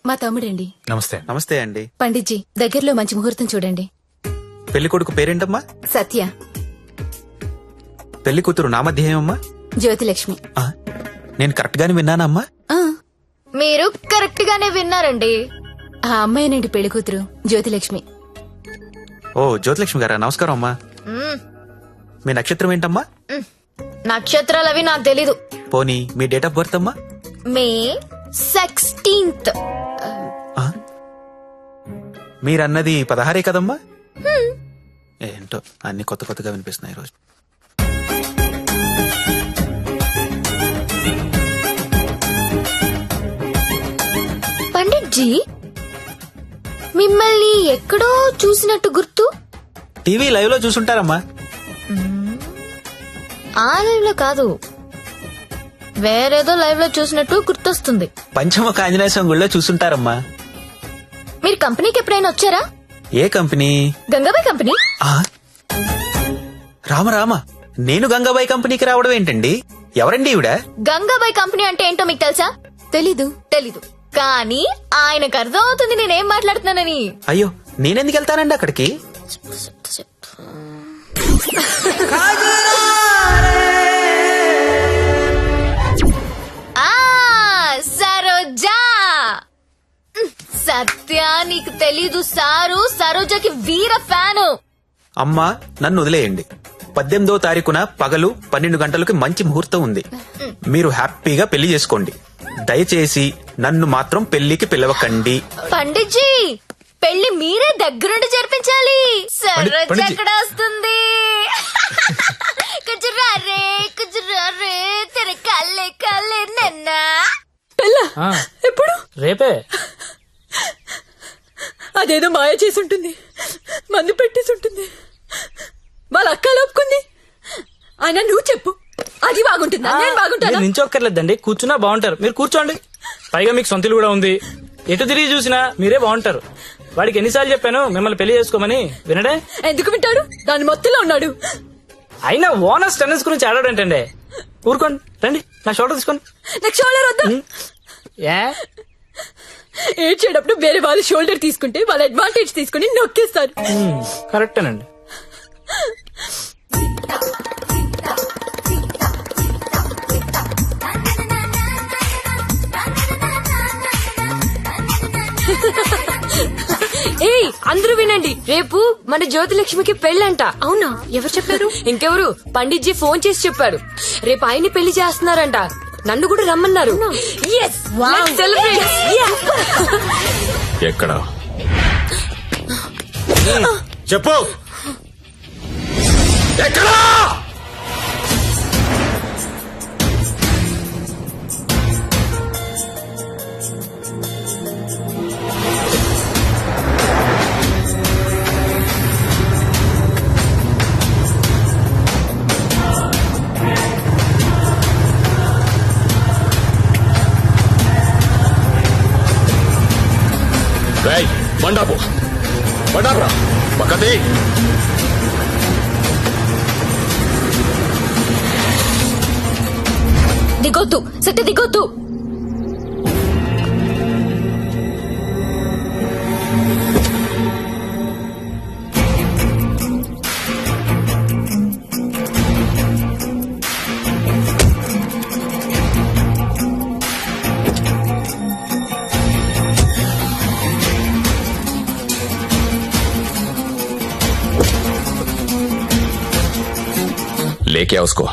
మా తమ్ముడండి. నమస్తే. నమస్తే అండి. పండిట్జీ, దగ్గరలో మంచి ముహూర్తం చూడండి. పెళ్లి కొడుకు పేరేంటమ్మా? సత్య. పెళ్లి కూతురు నామధ్యేయమ్మా? జ్యోతిలక్ష్మి. నేను కరెక్ట్ గానే విన్నానమ్మా? ఆ, మీరు కరెక్ట్ గానే విన్నారండి. ఆ అమ్మాయినండి పెళ్లి కూతురు జ్యోతిలక్ష్మి. ఓ జ్యోతిలక్ష్మి గారా, నమస్కారం అమ్మా. మ్మ్. మీ నక్షత్రం ఏంటమ్మా? నక్షత్రాలు అవి నాకు తెలీదు. పోనీ మీ డేట్ ఆఫ్ బర్త్ అమ్మా? మే 16th. మీరన్నది 16 కదమ్మా? ఏంటో అన్ని కొత్త కొత్తగా వినిపిస్తున్నాయి ఈరోజు. పండిట్జీ, మిమ్మల్ని ఎక్కడో చూసినట్టు గుర్తు. టీవీ లైవ్ లో చూసుంటారమ్మా. ఆ లైవ్ లో కాదు, వేరేదో లైవ్ లో చూసినట్టు గుర్తొస్తుంది. పంచముఖ ఆంజనేయ స్వామి గుళ్ళో చూసుంటారమ్మా. మీరు కంపెనీకి ఎప్పుడైనా వచ్చారా? ఏ కంపెనీ? గంగాబాయ్ కంపెనీ. రామ రామ, నేను గంగాబాయి కంపెనీకి రావడం ఏంటండి? ఎవరండి ఈవిడ? గంగాబాయ్ కంపెనీ అంటే ఏంటో మీకు తెలుసా? తెలీదు. తెలీదు, కానీ ఆయనకు అర్థం అవుతుంది నేనేం మాట్లాడుతున్నానని. అయ్యో, నేనెందుకు వెళ్తానండి అక్కడికి? సరోజా. సత్య, నీకు తెలీదు, సారు సరోజాకి వీర ఫ్యాను. అమ్మా, నన్ను వదిలేయండి. 18వ తారీఖున పగలు 12 గంటలకు మంచి ముహూర్తం ఉంది. మీరు హ్యాపీగా పెళ్లి చేసుకోండి. దయచేసి నన్ను మాత్రం పెళ్లికి పిలవకండి. పండిట్జీ, పెళ్లి మీరే దగ్గరుండి జరిపించాలి. సరోజ ఎక్కడ వస్తుంది? కుజురారే కుజురారే తెర కల్లే కల్లే నన్నా. ఎప్పుడు? రేపే. అదేదో మాయ చేసి ఉంటుంది, మందు పెట్టేసి ఉంటుంది. వాళ్ళ అక్క లోపుకుంది. ఆయన నువ్వు చెప్పు, అది బాగుంటుందా? నేను బాగుంటాను. నించొక్కర్లేదండి, కూర్చున్నా బాగుంటారు. మీరు కూర్చోండి. పైగా మీకు సొంతలు కూడా ఉంది. ఎటు తిరిగి చూసినా మీరే బాగుంటారు. వాడికి ఎన్నిసార్లు చెప్పాను మిమ్మల్ని పెళ్లి చేసుకోమని, వినడే? ఎందుకు వింటాడు? దాని మొత్తంలో ఉన్నాడు. అయినా ఓనర్స్ టెన్నిస్ గురించి ఆడాడంటండి. ఊరుకోండి, రండి నా షోల్డర్ తీసుకోండి. నాకు షోల్డర్ వద్దు. ఏ ఏడ్చేటప్పుడు వేరే వాళ్ళ షోల్డర్ తీసుకుంటే వాళ్ళ అడ్వాంటేజ్ తీసుకుని నొక్కేస్తారు. కరెక్టేనండి. ఏయ్ అందరూ వినండి, రేపు మన జ్యోతిలక్ష్మికి పెళ్ళంట. అవునా? ఎవరు చెప్పారు? ఇంకెవరు, పండిట్జీ ఫోన్ చేసి చెప్పారు. రేపు ఆయన్ని పెళ్లి చేస్తున్నారంట. నన్ను కూడా రమ్మన్నారు. Yes, let's celebrate. Yeah. ఎక్కడ చెప్పు. ఎక్కడా? బండాపు బండాపురా పక్కది. దిగొద్దు సత్య, దిగొద్దు. लेके आओ उसको.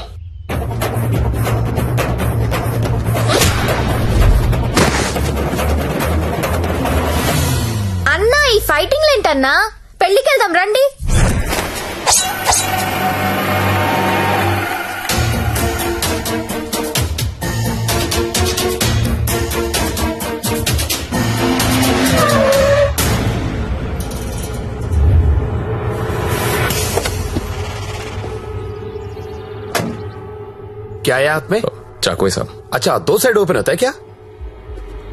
అన్నా ఈ ఫైటింగ్ ఏంటన్నా? పెళ్లికి వెళ్దాం రండి. क्या है हाथ में? चाकू है साहब. अच्छा, 2 साइड ओपन होता है क्या?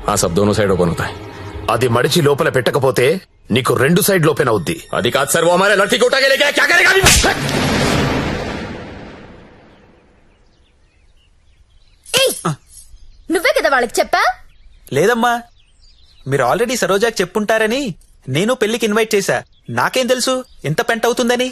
हाँ सब दोनों साइड ओपन होता है. అది మడిచి లోపల పెట్టకపోతే నీకు 2 సైడ్ ఓపెన్ అవుద్ది. అది కాదు సార్, वो हमारे लड़की को उठा के लेके आया, क्या करेगा अभी? నువ్వే కదా వాళ్ళకి చెప్పా. లేదమ్మా, మీరు ఆల్రెడీ సరోజాకి చెప్పుంటారని నేను పెళ్లికి ఇన్వైట్ చేశా. నాకేం తెలుసు ఎంత పెంట్ అవుతుందని.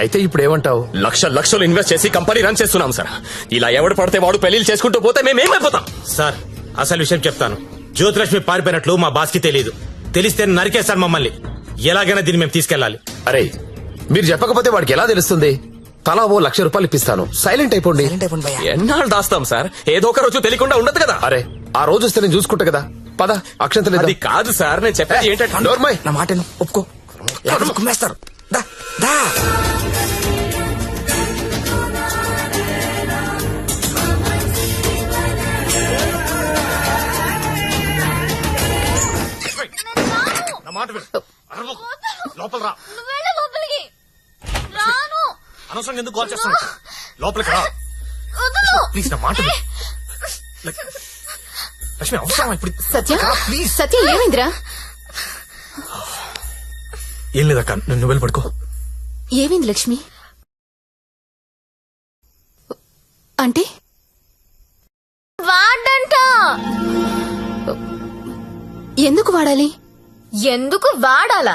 అయితే ఇప్పుడు ఏమంటావు? లక్షలు ఇన్వెస్ట్ చేసి కంపెనీ రన్ చేస్తున్నాం సార్. ఇలా ఎవడు పడితే వాడు పెళ్లిళ్ళు చేసుకుంటూ పోతే మేమేమైపోతాం? సార్ అసలు విషయం చెప్తాను. జ్యోతిలక్ష్మి పారిపోయినట్లు మా బాస్ కి తెలియదు. తెలిస్తే నరికేస్తారు మమ్మల్ని. ఎలాగైనా దీన్ని మేము తీసుకెళ్లాలి. అరే మీరు చెప్పకపోతే వాడికి ఎలా తెలుస్తుంది? తలా ఓ ₹1,00,000 ఇప్పిస్తాను, సైలెంట్ అయిపోండి. ఎన్నాళ్ళు దాస్తాం సార్? ఏదో ఒక రోజు తెలియకుండా ఉండదు కదా. అరే ఆ రోజు వస్తే నేను చూసుకుంటా కదా. పద అక్షంతలు అది కాదు సార్, నేను చెప్పేది ఏంటంటే నోర్మయ్. నా మాట ఒప్పుకో, కుమ్మేస్తారు. దా దా. లోపల రా. లోపలికి రాను. అనవసరంగా ఎందుకు కాల్ చేస్తాను? లోపలికి రా ప్లీజ్, నా మాట విను. లక్ష్మి అవసరం ఇప్పుడు. సత్య, సత్య ఏమైందిరా? ఏం లేదక్క, నువ్వు వెళ్ళి పడుకో. ఏమైంది లక్ష్మి? అంటే వాడంట. ఎందుకు వాడాలి? ఎందుకు వాడాలా?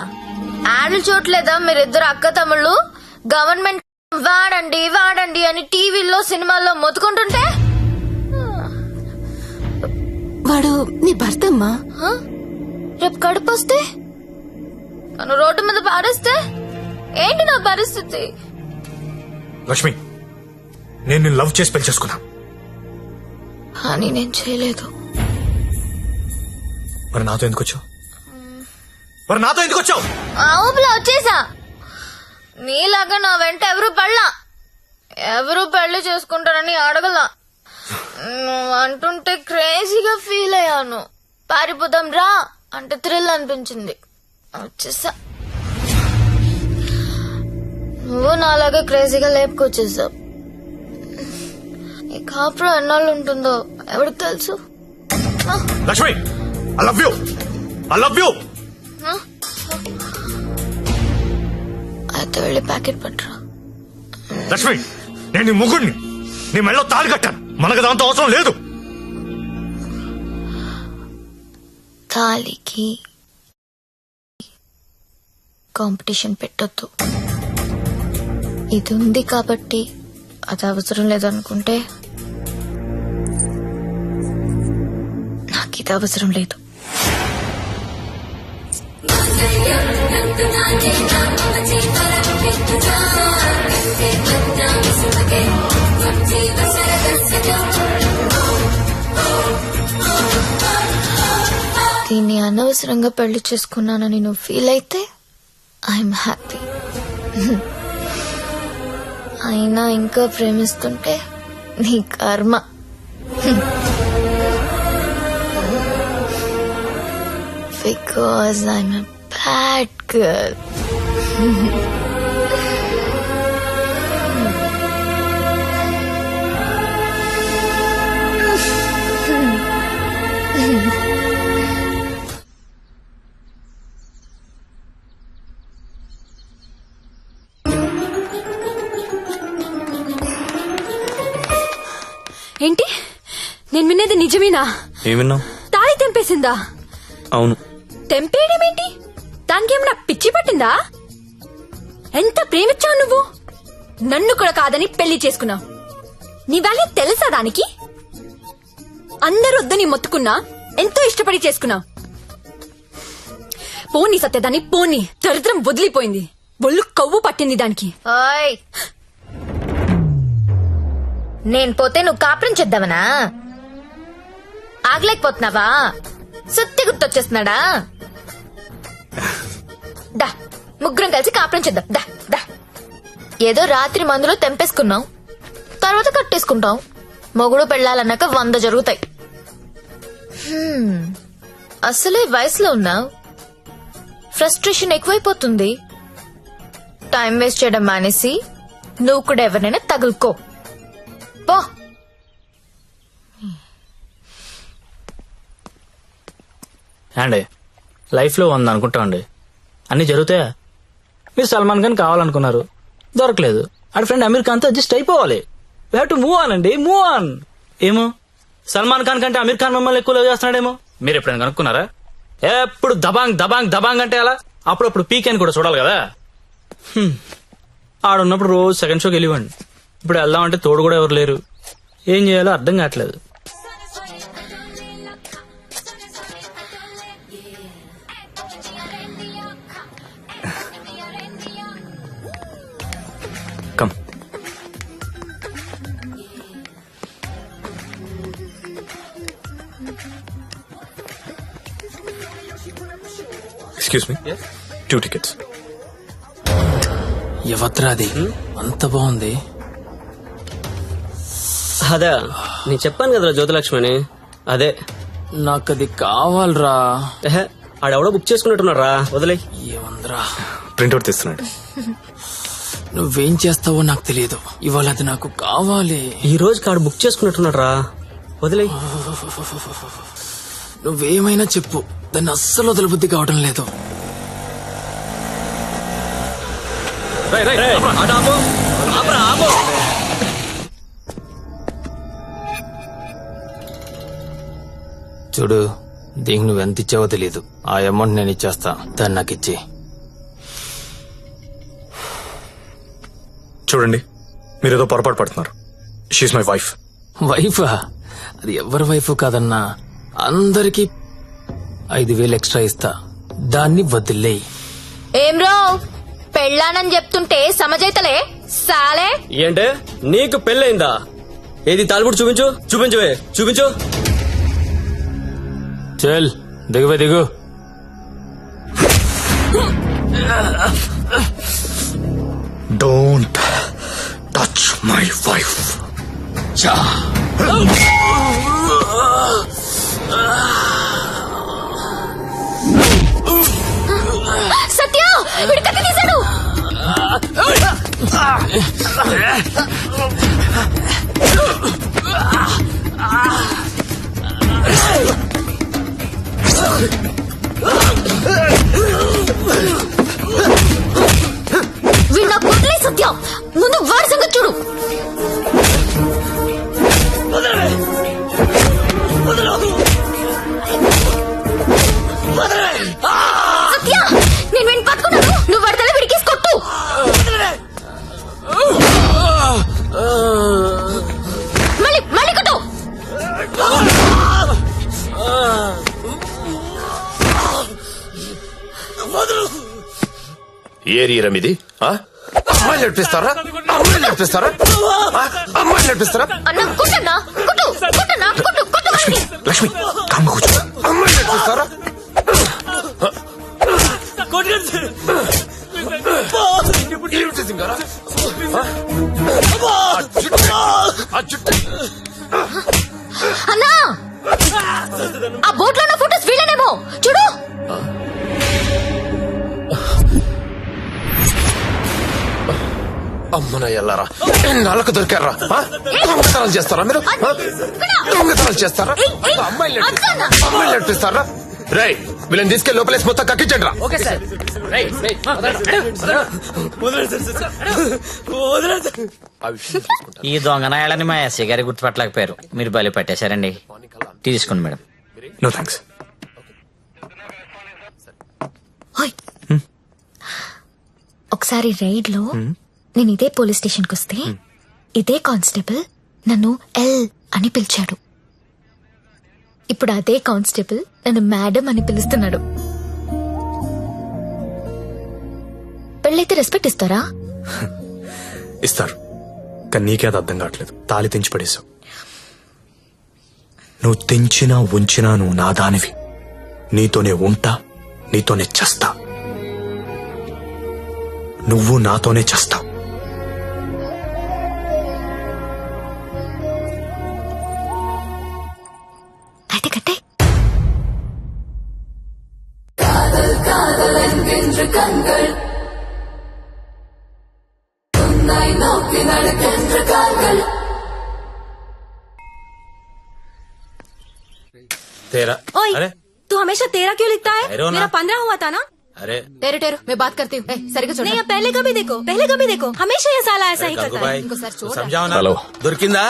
యాడ్లు చూడలేదా మీరిద్దరు అక్క తమ్ముళ్ళు? గవర్నమెంట్ వాడండి వాడండి అని టీవీల్లో సినిమాల్లో మొత్తుకుంటుంటే వాడు నీ భర్త అమ్మా. రేపు కడుపు వస్తే నన్ను రోడ్డు మీద పారేస్తే ఏంటి నా పరిస్థితి? లక్ష్మి, నేను నిన్ను లవ్ చేసి పెళ్లి చేసుకున్నా. అని నేను చేయలేదు. మరి నాతో ఎందుకు వచ్చావు? ఆ ఊపిలో వచ్చేసా. నీలాగా నా వెంట ఎవరు పెళ్లి చేసుకుంటారని అడగలా. నువ్వు అంటుంటే క్రేజీగా ఫీల్ అయ్యాను. పారిపోదాం రా అంటే థ్రిల్ అనిపించింది, వచ్చేసా. నువ్వు నాలాగే క్రేజీగా లేపుకొచ్చేసావు. ఈ కాపురం ఎన్నాళ్ళు ఉంటుందో ఎవరికి తెలుసు? Lakshmi, I love you. అయితే వెళ్ళి ప్యాకెట్ పట్టరా. లక్ష్మి, నేను నీ ముగ్గుడిని, నీ మెళ్ళో తాళి కట్టాను. మనకు దాంతో అవసరం లేదు. తాలికి కాంపిటీషన్ పెట్టొద్దు. ఇది ఉంది కాబట్టి అది అవసరం లేదనుకుంటే నాకు ఇది అవసరం లేదు. దీన్ని అనవసరంగా పెళ్లి చేసుకున్నానని నువ్వు ఫీల్ అయితే ఐఎమ్ హ్యాపీ. అయినా ఇంకా ప్రేమిస్తుంటే నీ కర్మ. Because I'm a bad girl. ఏంటి, నేను వినేది నిజమేనా? ఏమిన్నావు? తాళి తెంపేసిందా? అవును. తెంపేయడమేంటి? దానికేమన్నా పిచ్చి పట్టిందా? ఎంత ప్రేమించావు నువ్వు? నన్ను కూడా కాదని పెళ్లి చేసుకున్నావు. నీ వాల్యూ తెలుసా దానికి? అందరూ వద్దని మొత్తుకున్నా ఎంతో ఇష్టపడి చేసుకున్నావు. పోనీ సత్యదాన్ని, పోనీ. దరిద్రం వదిలిపోయింది. ఒళ్ళు కొవ్వు పట్టింది దానికి. ఓయ్, నేను పోతే నువ్వు కాపురం చేద్దామనా? ఆగలేకపోతున్నావా? సుత్తి గుర్తొచ్చేస్తున్నాడా? దా, ముగ్గురం కలిసి కాపురం చేద్దాం. దా దా. ఏదో రాత్రి మందులో తెంపేసుకున్నాం, తర్వాత కట్టేసుకుంటాం. మొగుడు పెళ్ళాలన్నాక 100 జరుగుతాయి. అసలే వయసులో ఉన్నావు, ఫ్రస్ట్రేషన్ ఎక్కువైపోతుంది. టైం వేస్ట్ చేయడం మానేసి నువ్వు కూడా ఎవరినైనా తగులుకో పో. అండి, లైఫ్ లో అనుకుంటామండి, అన్ని జరుగుతాయా? మీరు సల్మాన్ ఖాన్ కావాలనుకున్నారు, దొరకలేదు. ఆడ ఫ్రెండ్ అమీర్ ఖాన్ తో అడ్జస్ట్ అయిపోవాలి. We have to move on అండి, మూవ్ ఆన్. ఏమో సల్మాన్ ఖాన్ కంటే అమీర్ ఖాన్ మిమ్మల్ని ఎక్కువ లవ్ చేస్తున్నాడేమో. మీరు ఎప్పుడైనా కనుక్కున్నారా? ఎప్పుడు దబాంగ్ దబాంగ్ దబాంగ్ అంటే అలా అప్పుడప్పుడు పీక్ అని కూడా చూడాలి కదా. ఆడున్నప్పుడు రోజు సెకండ్ షోకి వెళ్ళివ్వండి. ఇప్పుడు వెళ్దామంటే తోడు కూడా ఎవరు లేరు. ఏం చేయాలో అర్థం కావట్లేదు. కమ్. Excuse me, 2 tickets. ఎవత్రా అది? అంత బాగుంది. అదే నేను చెప్పాను కదరా జ్యోతిలక్ష్మి అని. అదే నాకది కావాలరా. ఆడెవడో బుక్ చేసుకున్నట్టున్నాడు రా, వదిలే. ఏమందరా? ప్రింట్అవుట్ తీస్తున్నాడు. నువ్వేం చేస్తావో నాకు తెలియదు, ఇవాళ అది నాకు కావాలి. ఈ రోజు కాడు బుక్ చేసుకున్నట్టున్నాడు రా, వదిలే. నువ్వేమైనా చెప్పు, దాన్ని అస్సలు వదలబుద్ధి కావడం లేదు. చూడు, దీనికి నువ్వెంత ఇచ్చావో తెలీదు. ఆ అమౌంట్ నేను ఇచ్చేస్తా, దాన్ని నాకు ఇచ్చి. చూడండి, మీరేదో పొరపాటు పడుతున్నారు. She's my wife. వైఫా? అది ఎవరి వైఫ్ కాదన్నా. అందరికి 5,000 ఎక్స్ట్రా ఇస్తా, దాన్ని వదిలేయి. ఏం రో, పెళ్ళానని చెప్తుంటే సమజైతలే సాలే. ఏంటే నీకు పెళ్ళయిందా? ఏది తాలిబుట్టు చూపించు, చూపించవే, చూపించు. చల్ దిగువే, దిగు. Don't touch my wife. Satya, వీడు కత్తి తీశాడు. వీడు నా ఏరియా మీది అమ్మాయిలు నడిపిస్తారా? అమ్మాయిలు నడిపిస్తారా? అమ్మాయిలు నడిపిస్తారా? అన్న కుట్టన్నా కుట్టు కుట్టన్నా కుట్టు కుట్టు వాడిని. లక్ష్మి కామ్గా కూర్చో. అమ్మాయిలు నడిపిస్తారా? ఏమిటి సింగారా? అన్నా ఆ బోట్ లో ఉన్న ఫోటోస్ వీళ్ళనేమో చూడు. అమ్మన ఎల్లారా నాళ్ళకు దొరికారా? దొంగతనాలు చేస్తారా మీరు? దొంగతనాలు చేస్తారా? అమ్మాయిలు నడిపిస్తారా? రై వీళ్ళని తీసుకెళ్లి లోపలేసి మొత్తం కక్కించండి రా. ఈ దొంగనాయాలని మా ఎస్ఐ గారి గుర్తుపట్టలేకపోయారు. మీరు బలి పట్టేశారండి. తీసుకోండి మేడం. No thanks. ఒకసారి రైడ్ లో నేను ఇదే పోలీస్ స్టేషన్ కి వస్తే ఇదే కానిస్టేబుల్ నన్ను ఎల్ అని పిలిచాడు. ఇప్పుడు అదే కానిస్టేబుల్ నన్ను మేడం అని పిలుస్తున్నాడు. పెళ్ళైతే రెస్పెక్ట్ ఇస్తారా? ఇస్తారు, కానీ నీకే అది అర్థం కావట్లేదు. తాళి తెంచి పడేశావు. నువ్వు తెంచినా ఉంచినా నువ్వు నా దానివి. నీతోనే ఉంటా, నీతోనే చస్తా. నువ్వు నాతోనే చస్తావు. అయితే కట్టే. तेरा ओए, अरे तू हमेशा तेरा क्यों लिखता है? अरे वो ना- मेरा 15 हुआ था ना. अरे टेरो टेरो मैं बात करती हूँ. सरिगा छोड़. नहीं, अब पहले कभी देखो हमेशा ये साला ऐसा ही करता है. भाई ఇంకోసారి చూడు. समझाओ ना. హలో. దొరికిందా?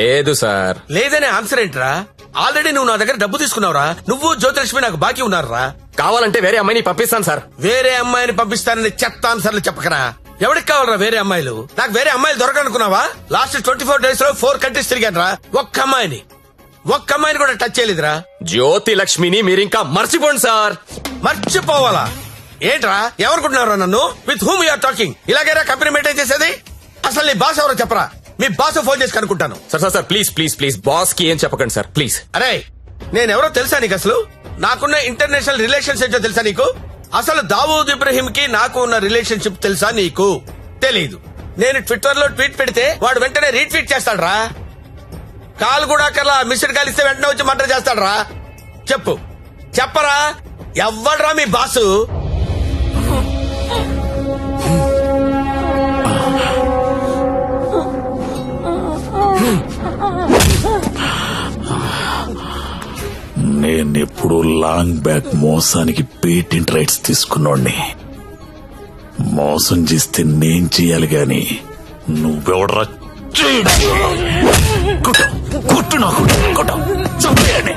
లేదు సార్. లేదనే ఆన్సర్ ఏంట్రా? ఆల్రెడీ నువ్వు నా దగ్గర డబ్బు తీసుకున్నావురా. నువ్వు జ్యోతిలక్ష్మి నాకు బాకీ ఉన్నారా? కావాలంటే వేరే అమ్మాయిని పంపిస్తాను సార్. వేరే అమ్మాయిని పంపిస్తానని చెత్త ఆన్సర్లు చెప్పకరా. ఎవరికి కావాలరా వేరే అమ్మాయిలు? నాకు వేరే అమ్మాయిలు దొరకనుకున్నావా? లాస్ట్ 24 days లో 4 countries తిరిగాను రా. ఒక్క అమ్మాయిని కూడా టచ్ చేయలేదురా. జ్యోతి లక్ష్మిని మీరింకా మర్చిపోండి సార్. మర్చిపోవాలా ఏంట్రా? ఎవరుకుంటున్నారా నన్ను? With whom you are talking? ఇలాగైనా కంపెనీ మెయింటైన్ చేసేది? అసలు నీ బాస్ ఎవరో చెప్పరా. మీ బాస్ ఫోన్ చేసి కనుక్కుంటాను. Sir please please please boss కి ఏం చెప్పకండి సార్ ప్లీజ్. అరే నేనెవరో తెలుసా నీకు? అసలు నాకున్న ఇంటర్నేషనల్ రిలేషన్స్ ఏంటో తెలుసా నీకు? అసలు దావూద్ ఇబ్రహీం కి నాకు ఉన్న రిలేషన్షిప్ తెలుసా నీకు? తెలీదు. నేను ట్విట్టర్ లో ట్వీట్ పెడితే వాడు వెంటనే రీట్వీట్ చేస్తాడు రా. కాల్ కూడా అక్కర్లా, మిస్డ్ కాల్ ఇస్తే వెంటనే వచ్చి మర్డర్ చేస్తాడు రా. చెప్పరా ఎవ్వడ్రా మీ బాసు? నేనెప్పుడు లాంగ్ బ్యాక్ మోసానికి పేటెంట్ రైట్స్ తీసుకున్నోడ్ని. మోసం చేస్తే నేను చెయ్యాలి గాని నువ్వెవడరా? కుట్టు నాకు కుట్టు చంపేయండి.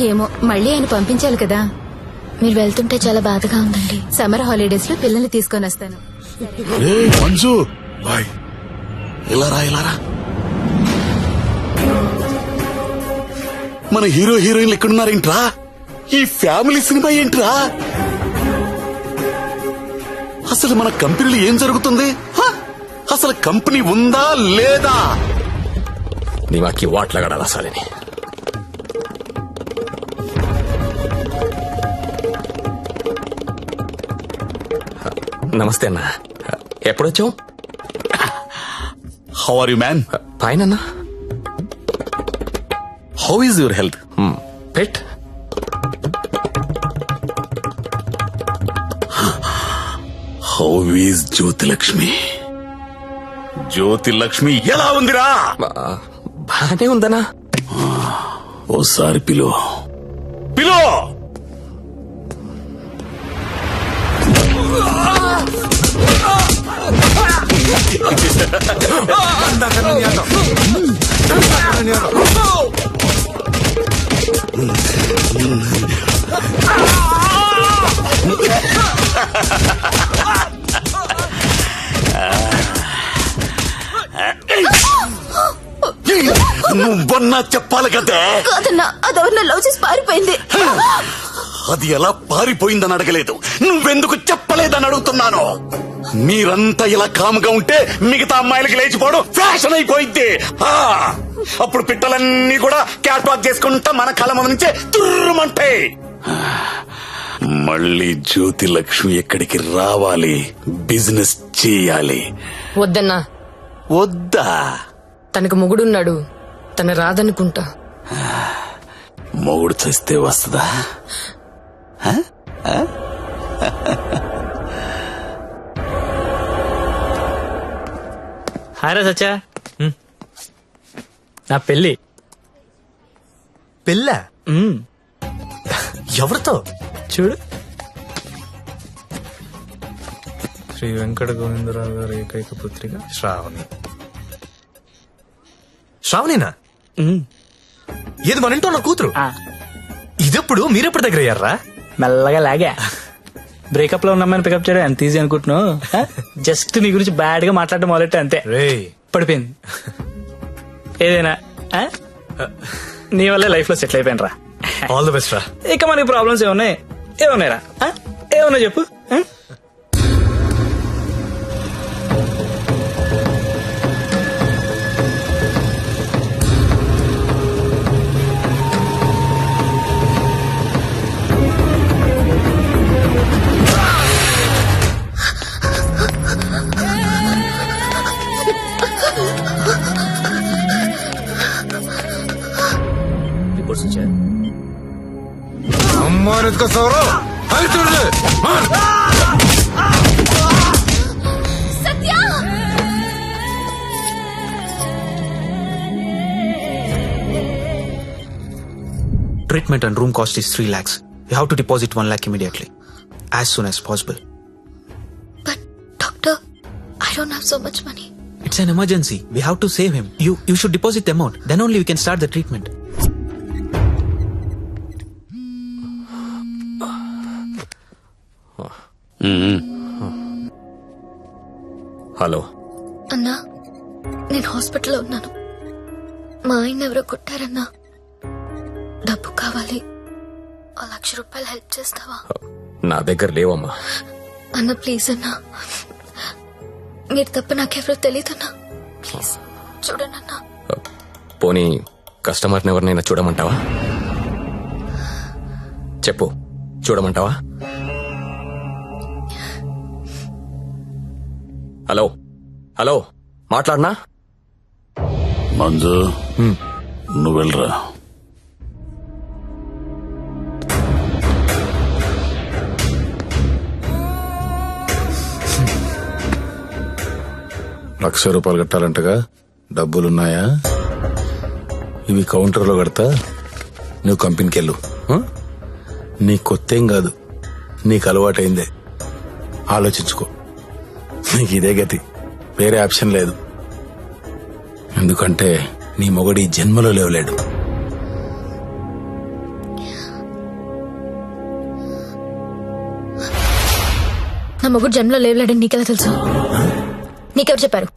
ఏమో మళ్ళీ ఆయన పంపించాలి కదా. మీరు వెళ్తుంటే చాలా బాధగా ఉందండి. సమ్మర్ హాలిడేస్ లో పిల్లల్ని తీసుకొని వస్తాను. మంజు బాయ్ ఇలారా. మన హీరో హీరోయిన్లు ఎక్కడున్నారేంట్రా? ఈ ఫ్యామిలీ సినిమా ఏంట్రా? అసలు మన కంపెనీలో ఏం జరుగుతుంది? అసలు కంపెనీ ఉందా లేదా? దిమాకి వాట్లాగడాలి అసలని. నమస్తే అన్న, ఎప్పుడొచ్చావు? How are you man? Fine అన్న. How is your health? Pet how is Jyothilakshmi? Jyothilakshmi ఎలా ఉందిరా? బానే ఉందనా? ఓసారి పిలో. నువ్వన్నా చెప్పాలి కదే. కాదన్నా, అదెవరినో లవ్ చేసి పారిపోయింది. అది ఎలా పారిపోయిందని అడగలేదు, నువ్వెందుకు చెప్పలేదని అడుగుతున్నాను. మీరంతా ఇలా కాముగా ఉంటే మిగతా అమ్మాయిలకి లేచిపోవడం ఫ్యాషన్ అయిపోయింది. అప్పుడు పిట్టలన్నీ కూడా క్యాట్ వాక్ చేసుకుంటా మన కళ్ళ ముందు నుంచే తుర్రుమంటాయి. మళ్ళీ జ్యోతి లక్ష్మి ఎక్కడికి రావాలి, బిజినెస్ చేయాలి. వద్దన్నా. వద్దా? తనకు మొగుడున్నాడు, తన రాదనుకుంటా. మొగుడు చేస్తే వస్తుందా? హాయ్ సచ్చా, నా పెళ్ళి. పెళ్ళా? ఎవరితో? చూడు, శ్రీ వెంకట గోవిందరావు గారి ఏకైక పుత్రిక శ్రావణి. శ్రావణినా? ఏది మన ఇంట్లో నా కూతురు? ఇదెప్పుడు మీరెప్పుడు దగ్గర అయ్యారా? మెల్లగా లాగా. బ్రేకప్ లో ఉన్నమ్మని పికప్ చేయడం ఎంత ఈజీ అనుకుంటున్నావు? జస్ట్ నీ గురించి బ్యాడ్ గా మాట్లాడడం మొదలెట్టే అంతే, పడిపోయింది. ఏదైనా నీ వల్ల లైఫ్ లో సెటిల్ అయిపోయిన రా. ఆల్ ది బెస్ట్ రా. ఇక మనకి ప్రాబ్లమ్స్ ఏమున్నాయి రా? ఏమన్నా చెప్పు. Treatment and room cost is 3 lakhs. You have to deposit 1 lakh immediately, as soon as possible. But doctor, I don't have so much money. It's an emergency. We have to save him. You should deposit the amount. Then only we can start the treatment. Hello అన్నా, నేను హాస్పిటల్లో ఉన్నాను. మా ఆయన ఎవరో కొట్టారన్నా. డబ్బు కావాలి. 1,00,000 రూపాయలు హెల్ప్ చేస్తావా? నా దగ్గర లేవమ్మా. అన్న ప్లీజ్ అన్నా, మీరు తప్ప నాకెవరో తెలీదన్నా. ప్లీజ్ చూడండి అన్నా. పోనీ కస్టమర్ని ఎవరినైనా చూడమంటావా? చెప్పు, చూడమంటావా? హలో హలో, మాట్లాడనా? మంజు, నువ్వు వెళ్ళరా. ₹1,00,000 కట్టాలంటగా, డబ్బులున్నాయా? ఇవి కౌంటర్లో కడతా, నువ్వు కంపెనీకి వెళ్ళు. నీ కొత్తేం కాదు, నీకు అలవాటైందే. ఆలోచించుకో, నీకు ఇదే గతి, వేరే ఆప్షన్ లేదు. ఎందుకంటే నీ మొగడి జన్మలో లేవలేడు. నా మొగుడు జన్మలో లేవలేడని నీకెలా తెలుసు? నీకెవరు చెప్పారు?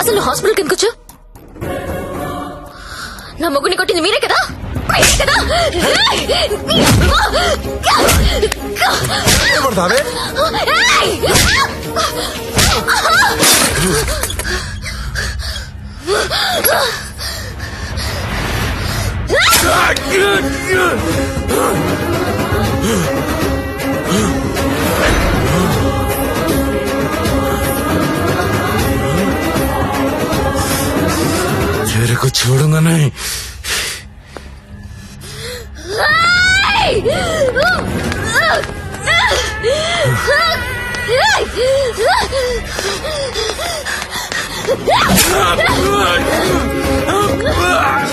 అసలు నువ్వు హాస్పిటల్కి ఎందుకు వచ్చావు? నా మొగుడిని కొట్టింది మీరే కదా? చెరకు చూడంగానే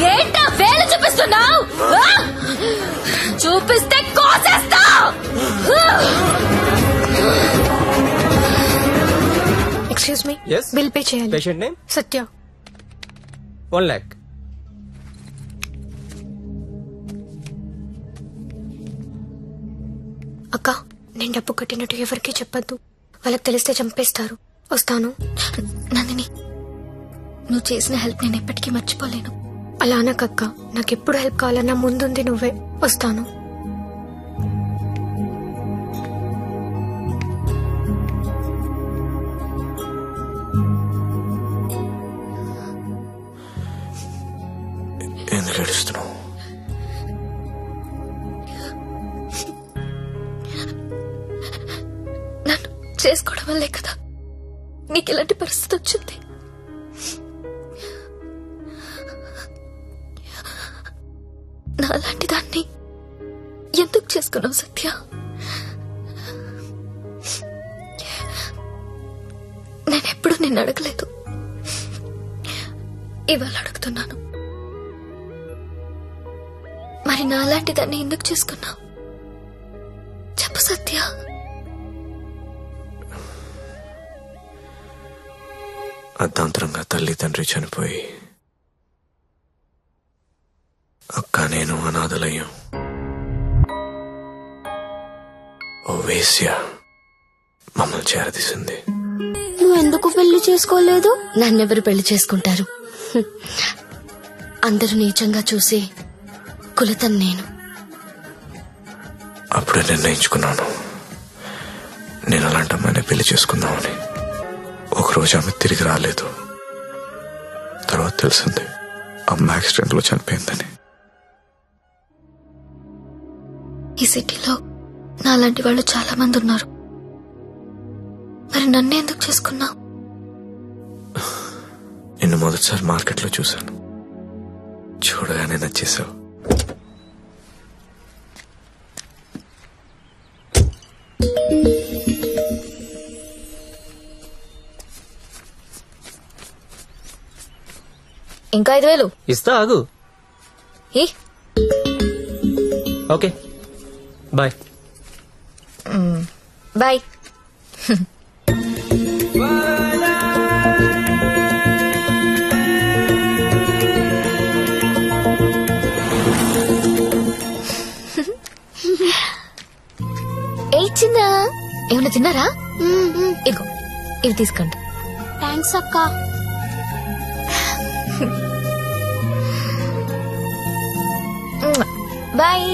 ఏంటా వేలు చూపిస్తున్నావు? చూపిస్తే కోసేస్తా. ఎక్స్క్యూజ్ మీ, బిల్ పే చేయాలి. పేషెంట్ నేమ్ సత్య. 1 lakh. అక్క, నేను డబ్బు కట్టినట్టు ఎవరికీ చెప్పద్దు. వాళ్ళకి తెలిస్తే చంపేస్తారు. వస్తాను. నందిని, నువ్వు చేసిన హెల్ప్ నేను ఎప్పటికీ మర్చిపోలేను. అలా అనకక్క, నాకెప్పుడు హెల్ప్ కావాలన్నా ముందుంది నువ్వే. వస్తాను. ఎందుకు ఏడుస్తున్నావు? నన్ను చేసుకోవడం వల్లే కదా నీకు ఇలాంటి పరిస్థితి వచ్చింది. నాలాంటి దాన్ని ఎందుకు చేసుకున్నావు సత్య? నేనెప్పుడు నిన్ను అడగలేదు, ఇవాళ అడుగుతున్నాను. మరి నాలాంటి దాన్ని ఎందుకు చేసుకున్నావు చెప్పు సత్య. అర్ధాంతరంగా తల్లి తండ్రి చనిపోయి అక్క నేను అనాథలయ్యాం. ఓ వేశ్య మమ్మల్ని చేరదీసింది. నువ్వెందుకు పెళ్లి చేసుకోలేదు? నన్నెవరు పెళ్లి చేసుకుంటారు? అందరూ నీచంగా చూసి కులతం నేను. అప్పుడే నిర్ణయించుకున్నాను నేను అలాంటి అమ్మాయిని పెళ్లి చేసుకుందామని. ఒకరోజు ఆమె తిరిగి రాలేదు. తర్వాత తెలిసింది అమ్మ యాక్సిడెంట్ లో చనిపోయిందని. ఈ సిటీలో నాలాంటి వాళ్ళు చాలా మంది ఉన్నారు. మరి నన్ను ఎందుకు చేసుకున్నావు? నిన్ను మొదటిసారి మార్కెట్లో చూశాను. చూడగానే నచ్చేసావు. ఇంకా 5,000 ఇస్తా, ఆగు. ఏ ఓకే, బాయ్. బాయ్. ఏ చిన్న ఏమన్నా తిన్నారా? ఇదిగో ఇవి తీసుకోండి. థ్యాంక్స్ అక్క. బాయ్.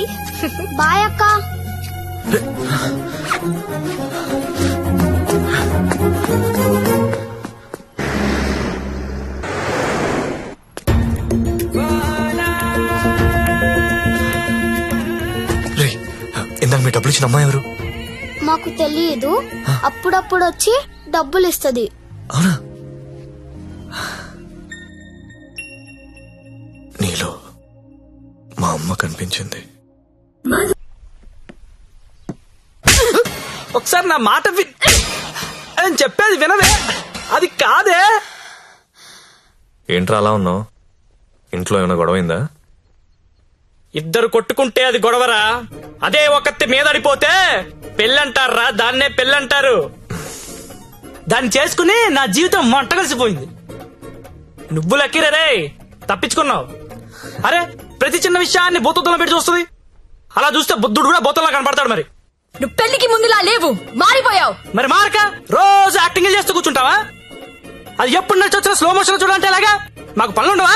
బాయ్ అక్క. ఇందాక మీ డబ్బులు ఇచ్చిన అమ్మాయి ఎవరు? మాకు తెలియదు, అప్పుడప్పుడు వచ్చి డబ్బులు ఇస్తది. అవునా? నీలో మా అమ్మ కనిపించింది. ఒకసారి నా మాట నేను చెప్పేది వినవే. అది కాదే. ఏంట్రా అలా ఉన్నావు? ఇంట్లో ఏమైనా గొడవైందా? ఇద్దరు కొట్టుకుంటే అది గొడవరా? అదే ఒకత్తి మీదడిపోతే పెళ్ళంటారా? దాన్నే పెళ్ళంటారు. దాన్ని చేసుకుని నా జీవితం మంట కలిసిపోయింది. నువ్వు లక్కీరే, తప్పించుకున్నావు. అరే ప్రతి చిన్న విషయాన్ని బోతల్లో పెట్టి చూస్తుంది. అలా చూస్తే బుద్ధుడు కూడా బోతల్లా కనపడతాడు. మరి నువ్వు పెళ్లికి ముందులా లేవు, మారిపోయావు. మరి మారక రోజు యాక్టింగ్ చేస్తూ కూర్చుంటావా? అది ఎప్పుడు నడిచి వచ్చిన స్లో మోషన్ చూడాలంటే ఎలాగా? మాకు పనులుండవా?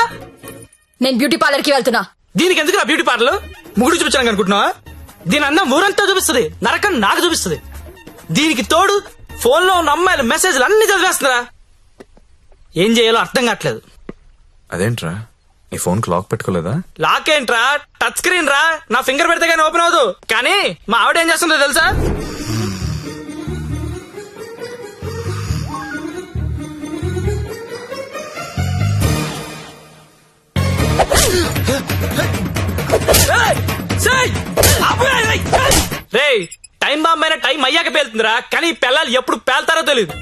నేను బ్యూటీ పార్లర్ కి వెళ్తున్నా. దీనికి ఎందుకు నా బ్యూటీ పార్లర్? ముగుడు చూపించాను అనుకుంటున్నావా? దీని అన్నం ఊరంతా చూపిస్తుంది, నరకం నాకు చూపిస్తుంది. దీనికి తోడు ఫోన్ లో ఉన్న అమ్మాయిల మెసేజ్లు అన్ని చదివేస్తున్నారా? ఏం చేయాలో అర్థం కావట్లేదు. అదేంట్రా నీ ఫోన్ కి లాక్ పెట్టుకోలేదా? లాక్ ఏంట్రా, టచ్ స్క్రీన్ రా. నా ఫింగర్ పెడితే కానీ ఓపెన్ అవ్వదు. కానీ మా ఆవిడ ఏం చేస్తుందో తెలుసా? రే టైం బాంబ్ అయినా టైం అయ్యాక పేలుతుందిరా. కానీ పిల్లలు ఎప్పుడు పేల్తారో తెలియదు.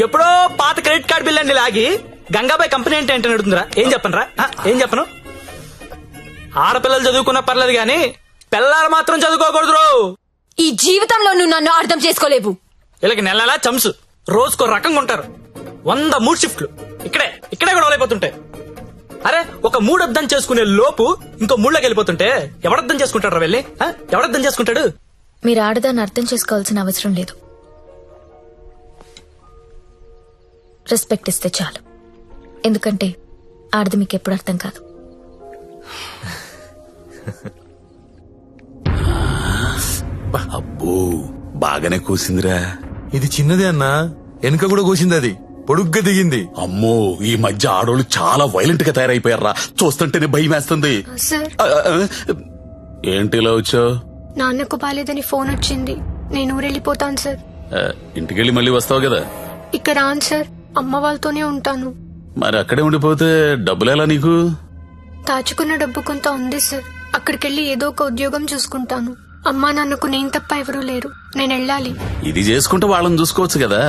ఎప్పుడో పాత క్రెడిట్ కార్డు బిల్ అండి లాగి గంగాబాయ్ కంపెనీ అంటే ఏంటని అడుగుతుందిరా. ఏం చెప్పను రా, ఏం చెప్పను? ఆడపిల్లలు చదువుకున్నా పర్లేదు గాని పిల్లలు మాత్రం చదువుకోకూడదు. ఈ జీవితంలో నువ్వు నన్ను అర్థం చేసుకోలేవు. వీళ్ళకి నెలలా చంసు, రోజుకో రకంగా ఉంటారు. 100 మూడు షిఫ్ట్లు ఇక్కడే గొడవలైపోతుంటాయి. అరే ఒక మూడు అర్థం చేసుకునే లోపు ఇంకో మూడులోకి వెళ్ళిపోతుంటే ఎవడర్థం చేసుకుంటాడు? వెళ్ళి ఎవడర్థం చేసుకుంటాడు? మీరు ఆడదాన్ని అర్థం చేసుకోవాల్సిన అవసరం లేదు. రెస్పెక్ట్ ఇస్తే చాలు. ఎందుకంటే ఆడది మీకు ఎప్పుడు అర్థం కాదు. అబ్బో బాగానే కూసిందిరా. ఇది చిన్నదే అన్నా, వెనుక కూడా కోసింది, అది పొడుగ్గా దిగింది. అమ్మో ఈ మధ్య ఆడోళ్ళు చాలా వైలెంట్ గా తయారైపోయారా, చూస్తుంటేనే భయం వేస్తుంది. సార్ ఏంటి ఇలా వచ్చావు? నాన్నకు బాలేదని ఫోన్ వచ్చింది, నేను ఊరెళ్ళిపోతాను సార్. ఇంటికెళ్ళి మళ్ళీ వస్తావు కదా? ఇక్కడ రాను సార్, అమ్మ వాళ్ళతోనే ఉంటాను. మరి అక్కడే ఉండిపోతే డబ్బులు ఎలా నీకు? దాచుకున్న డబ్బు కొంత ఉంది సార్, అక్కడికెళ్ళి ఏదో ఒక ఉద్యోగం చూసుకుంటాను. అమ్మా నాన్నకు నేను తప్ప ఎవరూ లేరు, నేను వెళ్ళాలి. ఇది చేసుకుంటే వాళ్ళని చూసుకోవచ్చు కదా.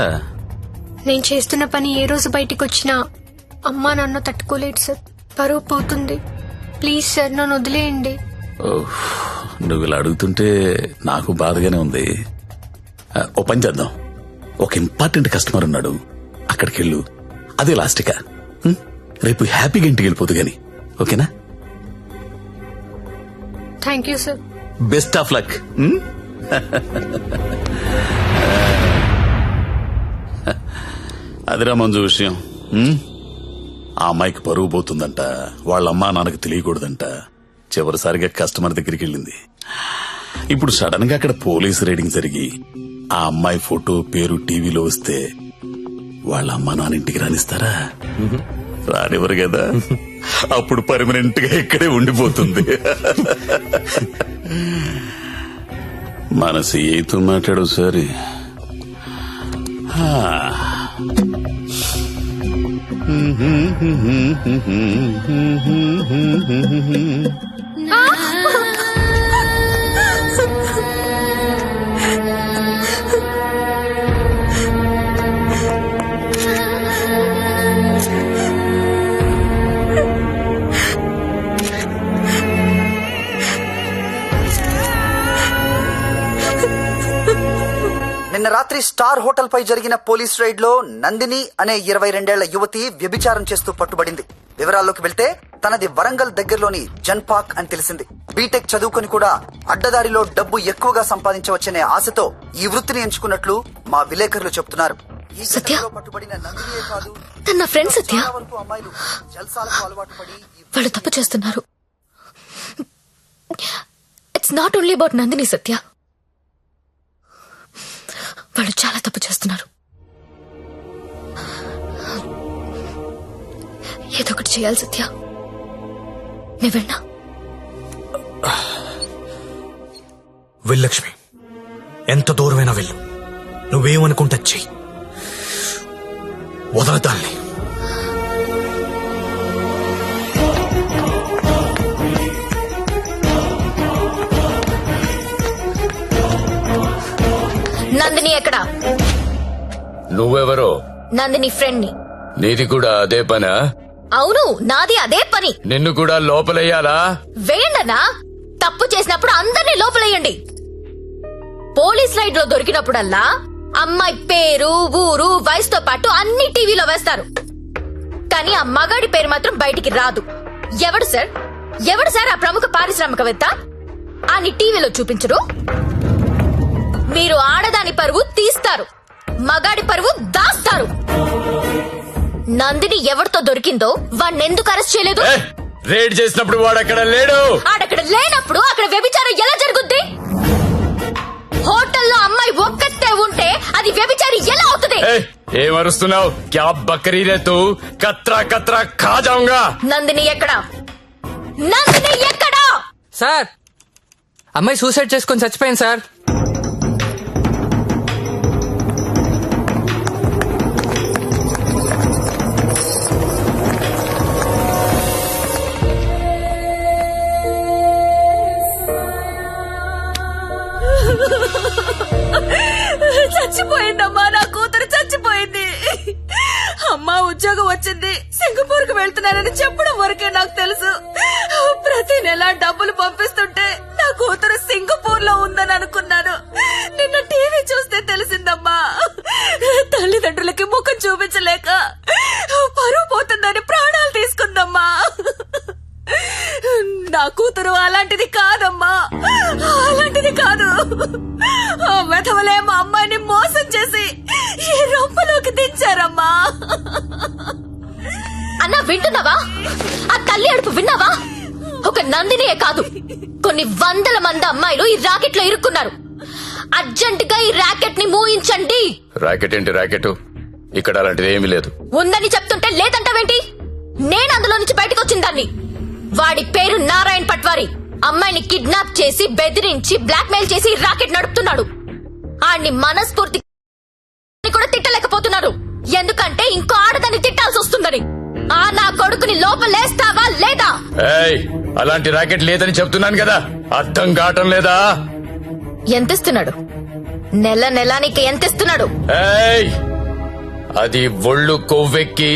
నేను చేస్తున్న పని ఏ రోజు బయటికి వచ్చినా అమ్మా నాన్న తట్టుకోలేడు సార్, పరువు పోతుంది. ప్లీజ్ సార్ నన్ను వదిలేయండి. నువ్వు ఇలా అడుగుతుంటే నాకు బాధగానే ఉంది. ఓ పని చేద్దాం, ఒక ఇంపార్టెంట్ కస్టమర్ ఉన్నాడు, అక్కడికెళ్ళు, అదే లాస్ట్గా. రేపు హ్యాపీగా ఇంటికి వెళ్ళిపోదు గాని, ఓకేనా? Thank you sir. Best of luck. అదిరా మంజు విషయం. ఆ అమ్మాయికి పరువు పోతుందంట, వాళ్ళ అమ్మా నాన్నకు తెలియకూడదంట. చివరిసారిగా కస్టమర్ దగ్గరికి వెళ్ళింది. ఇప్పుడు సడన్ గా అక్కడ పోలీసు రైడింగ్ జరిగి ఆ అమ్మాయి ఫోటో పేరు టీవీలో వస్తే వాళ్ళ అమ్మా నాన్న ఇంటికి రానిస్తారా? రానివ్వరు కదా. అప్పుడు పర్మనెంట్ గా ఇక్కడే ఉండిపోతుంది. మన సీఏతో మాట్లాడు సరే. నిన్న రాత్రి స్టార్ హోటల్ పై జరిగిన పోలీస్ రైడ్ లో నందిని అనే 22 ఏళ్ల యువతి వ్యభిచారం చేస్తూ పట్టుబడింది. వివరాల్లోకి వెళ్తే తనది వరంగల్ దగ్గరలోని జన్పాక్ అని తెలిసింది. బీటెక్ చదువుకొని కూడా అడ్డదారిలో డబ్బు ఎక్కువగా సంపాదించవచ్చనే ఆశతో ఈ వృత్తిని ఎంచుకున్నట్లు మా విలేకరులు చెప్తున్నారు. ఈ ఘటనలో పట్టుబడిన నందినియే కాదు, తన ఫ్రెండ్ సత్య, చాలా వరకు అమ్మాయిలు జల్సాలకు అలవాటు పడి వాళ్ళు తప్పు చేస్తున్నారు. It's not only about Nandini Satya, వాళ్ళు చాలా తప్పు చేస్తున్నారు. ఏదో ఒకటి చేయాలి సత్య, నీ వెళ్ళా. వెళ్ళలక్ష్మి, ఎంత దూరమైనా వెళ్ళు, నువ్వేమనుకుంటా చెయ్యి, వదలదాన్ని. నందిని ఎక్కడా? నువ్వెవరో? నందిని ఫ్రెండ్ ని. నీది కూడా అదే పనా? అవును, నాది అదే పని. నిన్ను కూడా లోపలయ్యాలా? వేయండనా, తప్పు చేసినప్పుడు అందరినీ లోపలేయండి. పోలీస్ రైడ్ లో దొరికినప్పుడల్లా అమ్మాయి పేరు, ఊరు, వయసుతో పాటు అన్ని టీవీలో వేస్తారు, కానీ ఆ మగాడి పేరు మాత్రం బయటికి రాదు. ఎవడు సార్ ఆ ప్రముఖ పారిశ్రామికవేత్త? అని టీవీలో చూపించరు. మీరు ఆడదాని పరువు తీస్తారు, మగాడి పరువు దాస్తారు. నందిని ఎవరితో దొరికిందో వాడిని ఎందుకు అరెస్ట్ చేయలేదు? రేడ్ చేసినప్పుడు వాడు అక్కడ లేడు. ఆడక్కడ లేనప్పుడు అక్కడ వ్యభిచారం ఎలా జరుగుద్ది? హోటల్లో అమ్మాయి ఒక్కతే ఉంటే అది వ్యభిచారి ఎలా అవుతుంది? ఏమరుస్తున్నావు? క్యా బకరీ రే తూ? కత్రా కత్రా ఖా జాऊंगा. నందిని ఎక్కడా? నందిని ఎక్కడా? సార్, అమ్మాయి సూసైడ్ చేసుకొని చచ్చిపోయింది సార్. చచ్చిపోయిందమ్మా, నా కూతురు చచ్చిపోయింది. అమ్మా ఉద్యోగం వచ్చింది, సింగపూర్ కు వెళ్తున్నానని చెప్పడం వరకే నాకు తెలుసు. ప్రతి నెల డబ్బులు పంపిస్తుంటే నా కూతురు సింగపూర్ లో ఉందని అనుకున్నాను. నిన్న టీవీ చూస్తే తెలిసిందమ్మా, తల్లిదండ్రులకి ముఖం చూపించలేక పరువు పోతుందని ప్రాణాలు తీసుకుందమ్మా. నా కూతురు అలాంటిది కాదమ్మా, అలాంటిది కాదు. ఆ వెధవలే మా అమ్మాయిని మోసం చేసి ఈ రొంపలోకి దించారమ్మా. అన్నా వింటున్నావా? ఆ తల్లి అడుపు విన్నావా? ఒక నందినియే కాదు, కొన్ని వందల మంది అమ్మాయిలు ఈ రాకెట్ లో ఇరుక్కున్నారు. అర్జెంట్ గా ఈ రాకెట్ ని మూయించండి. రాకెట్ ఏంటి రాకెట్? ఇక్కడ అలాంటిది ఏమీ లేదు. ఉందని చెప్తుంటే లేదంటావేంటి? నేను అందులో నుంచి బయటకు వచ్చిన దాన్ని. వాడి పేరు నారాయణ్ పట్వారి. అమ్మాయిని కిడ్నాప్ చేసి బెదిరించి బ్లాక్మెయిల్ చేసి రాకెట్ నడుపుతున్నాడు. ఆడిని మనస్ఫూర్తి కూడా తిట్టలేకపోతున్నారు, ఎందుకంటే ఇంకో ఆడదాన్ని తిట్టాల్సి వస్తుందని. ఆ నా కొడుకుని లోపలేస్తావా లేదా? అలాంటి రాకెట్ లేదని చెప్తున్నాను కదా, అర్థం కావటం లేదా? ఎంతిస్తున్నాడు? నెల నెలానికి ఎంతిస్తున్నాడు? అది ఒళ్ళు కొవ్వెక్కి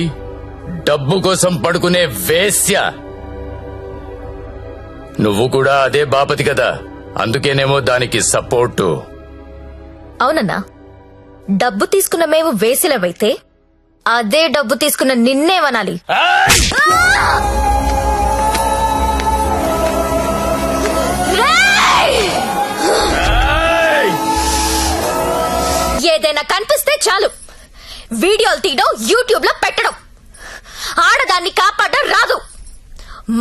డబ్బు కోసం పడుకునే వేశ్య. నువ్వు కూడా అదే బాపతి కదా, అందుకేనేమో దానికి సపోర్టు. అవునన్నా, డబ్బు తీసుకున్న మేము వేసిలవైతే అదే డబ్బు తీసుకున్న నిన్నేమనాలి? ఏదైనా కనిపిస్తే చాలు వీడియోలు తీయడం, యూట్యూబ్ లో పెట్టడం. ఆడదాన్ని కాపాడడం రాదు.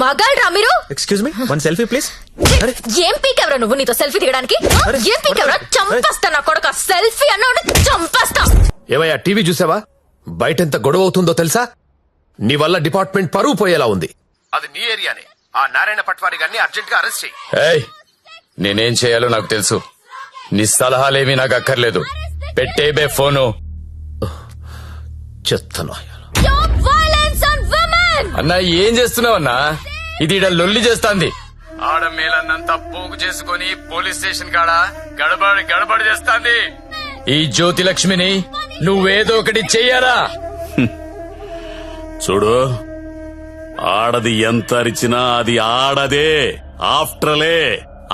మగాళ్ళరా మీరు? Excuse me, one selfie please. ఏం పీకెవరా నువ్వు? నీతో సెల్ఫీ దిగడానికి ఏం పీకెవరా? చంపేస్తా నా కొడుక. సెల్ఫీ అన్నాడు చంపేస్తా. ఏమయ్యా, టీవీ చూసావా? బయటెంత గొడవ అవుతుందో తెలుసా? నీ వల్ల డిపార్ట్మెంట్ పరువు పోయేలా ఉంది. అది నీ ఏరియానే. ఆ నారాయణ పట్వారి గారిని అర్జెంట్ గా అరెస్ట్ చేయి. నేనేం చేయాలో నాకు తెలుసు. నీ సలహాలేమీ నాకు అక్కర్లేదు. పెట్టేబే ఫోను. చెత్తను అన్నా, ఏం చేస్తున్నావన్నా? ఇది ఈడ లొల్లి చేస్తాంది. ఆడ మేలన్నంతా పోగు చేసుకుని పోలీస్ స్టేషన్ కాడ గడబడి చేస్తాంది. ఈ జ్యోతి లక్ష్మిని నువ్వేదో ఒకటి చెయ్యారా? చూడు, ఆడది ఎంత అరిచినా అది ఆడదే, ఆఫ్టరలే.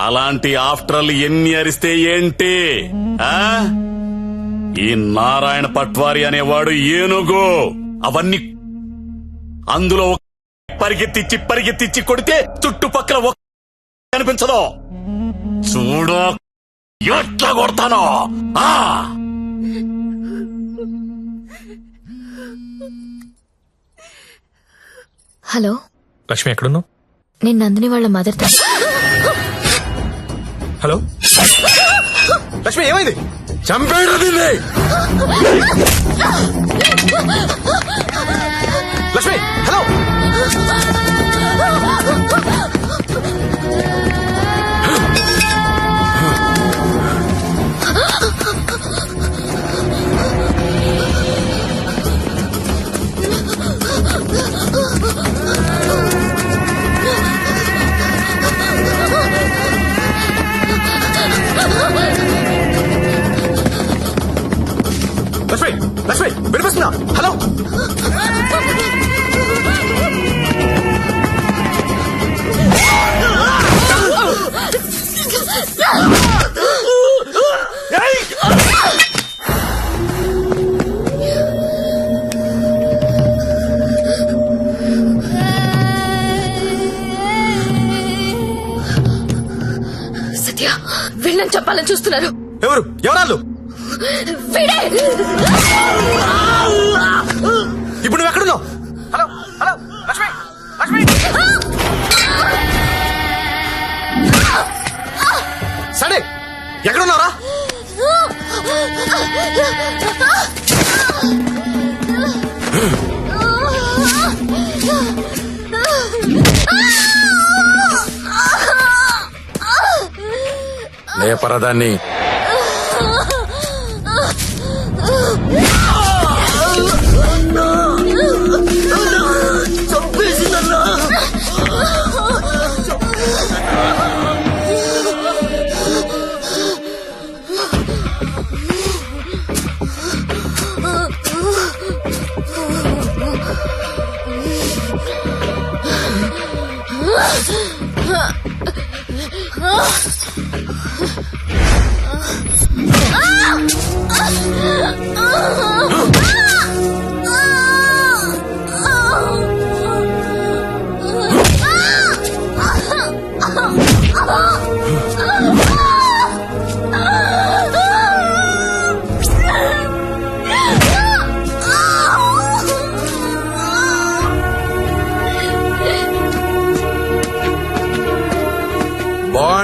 అలాంటి ఆఫ్టర్లు ఎన్ని అరిస్తే ఏంటి? ఈ నారాయణ పట్వారి అనేవాడు ఏనుగు. అవన్నీ అందులో పరిగెత్తిచ్చి కొడితే చుట్టుపక్కల కనిపించదు. చూడు ఎట్లా కొడతానో. హలో లక్ష్మి, ఎక్కడున్నావు? నేను నందిని వాళ్ళ మదర్. హలో లక్ష్మి, ఏమైంది? చంపేడు దీన్ని. లక్ష్మి, హలో. లక్ష్మి, వినిపిస్తుందా? హలో. సత్య, వీళ్ళని చెప్పాలని చూస్తున్నారు. ఎవరాళ్ళు? ఇప్పుడు నువ్వు ఎక్కడున్నావు? Hello hello Lakshmi, Lakshmi. సరే, ఎక్కడున్నారా? లేపరదాన్ని. Ah!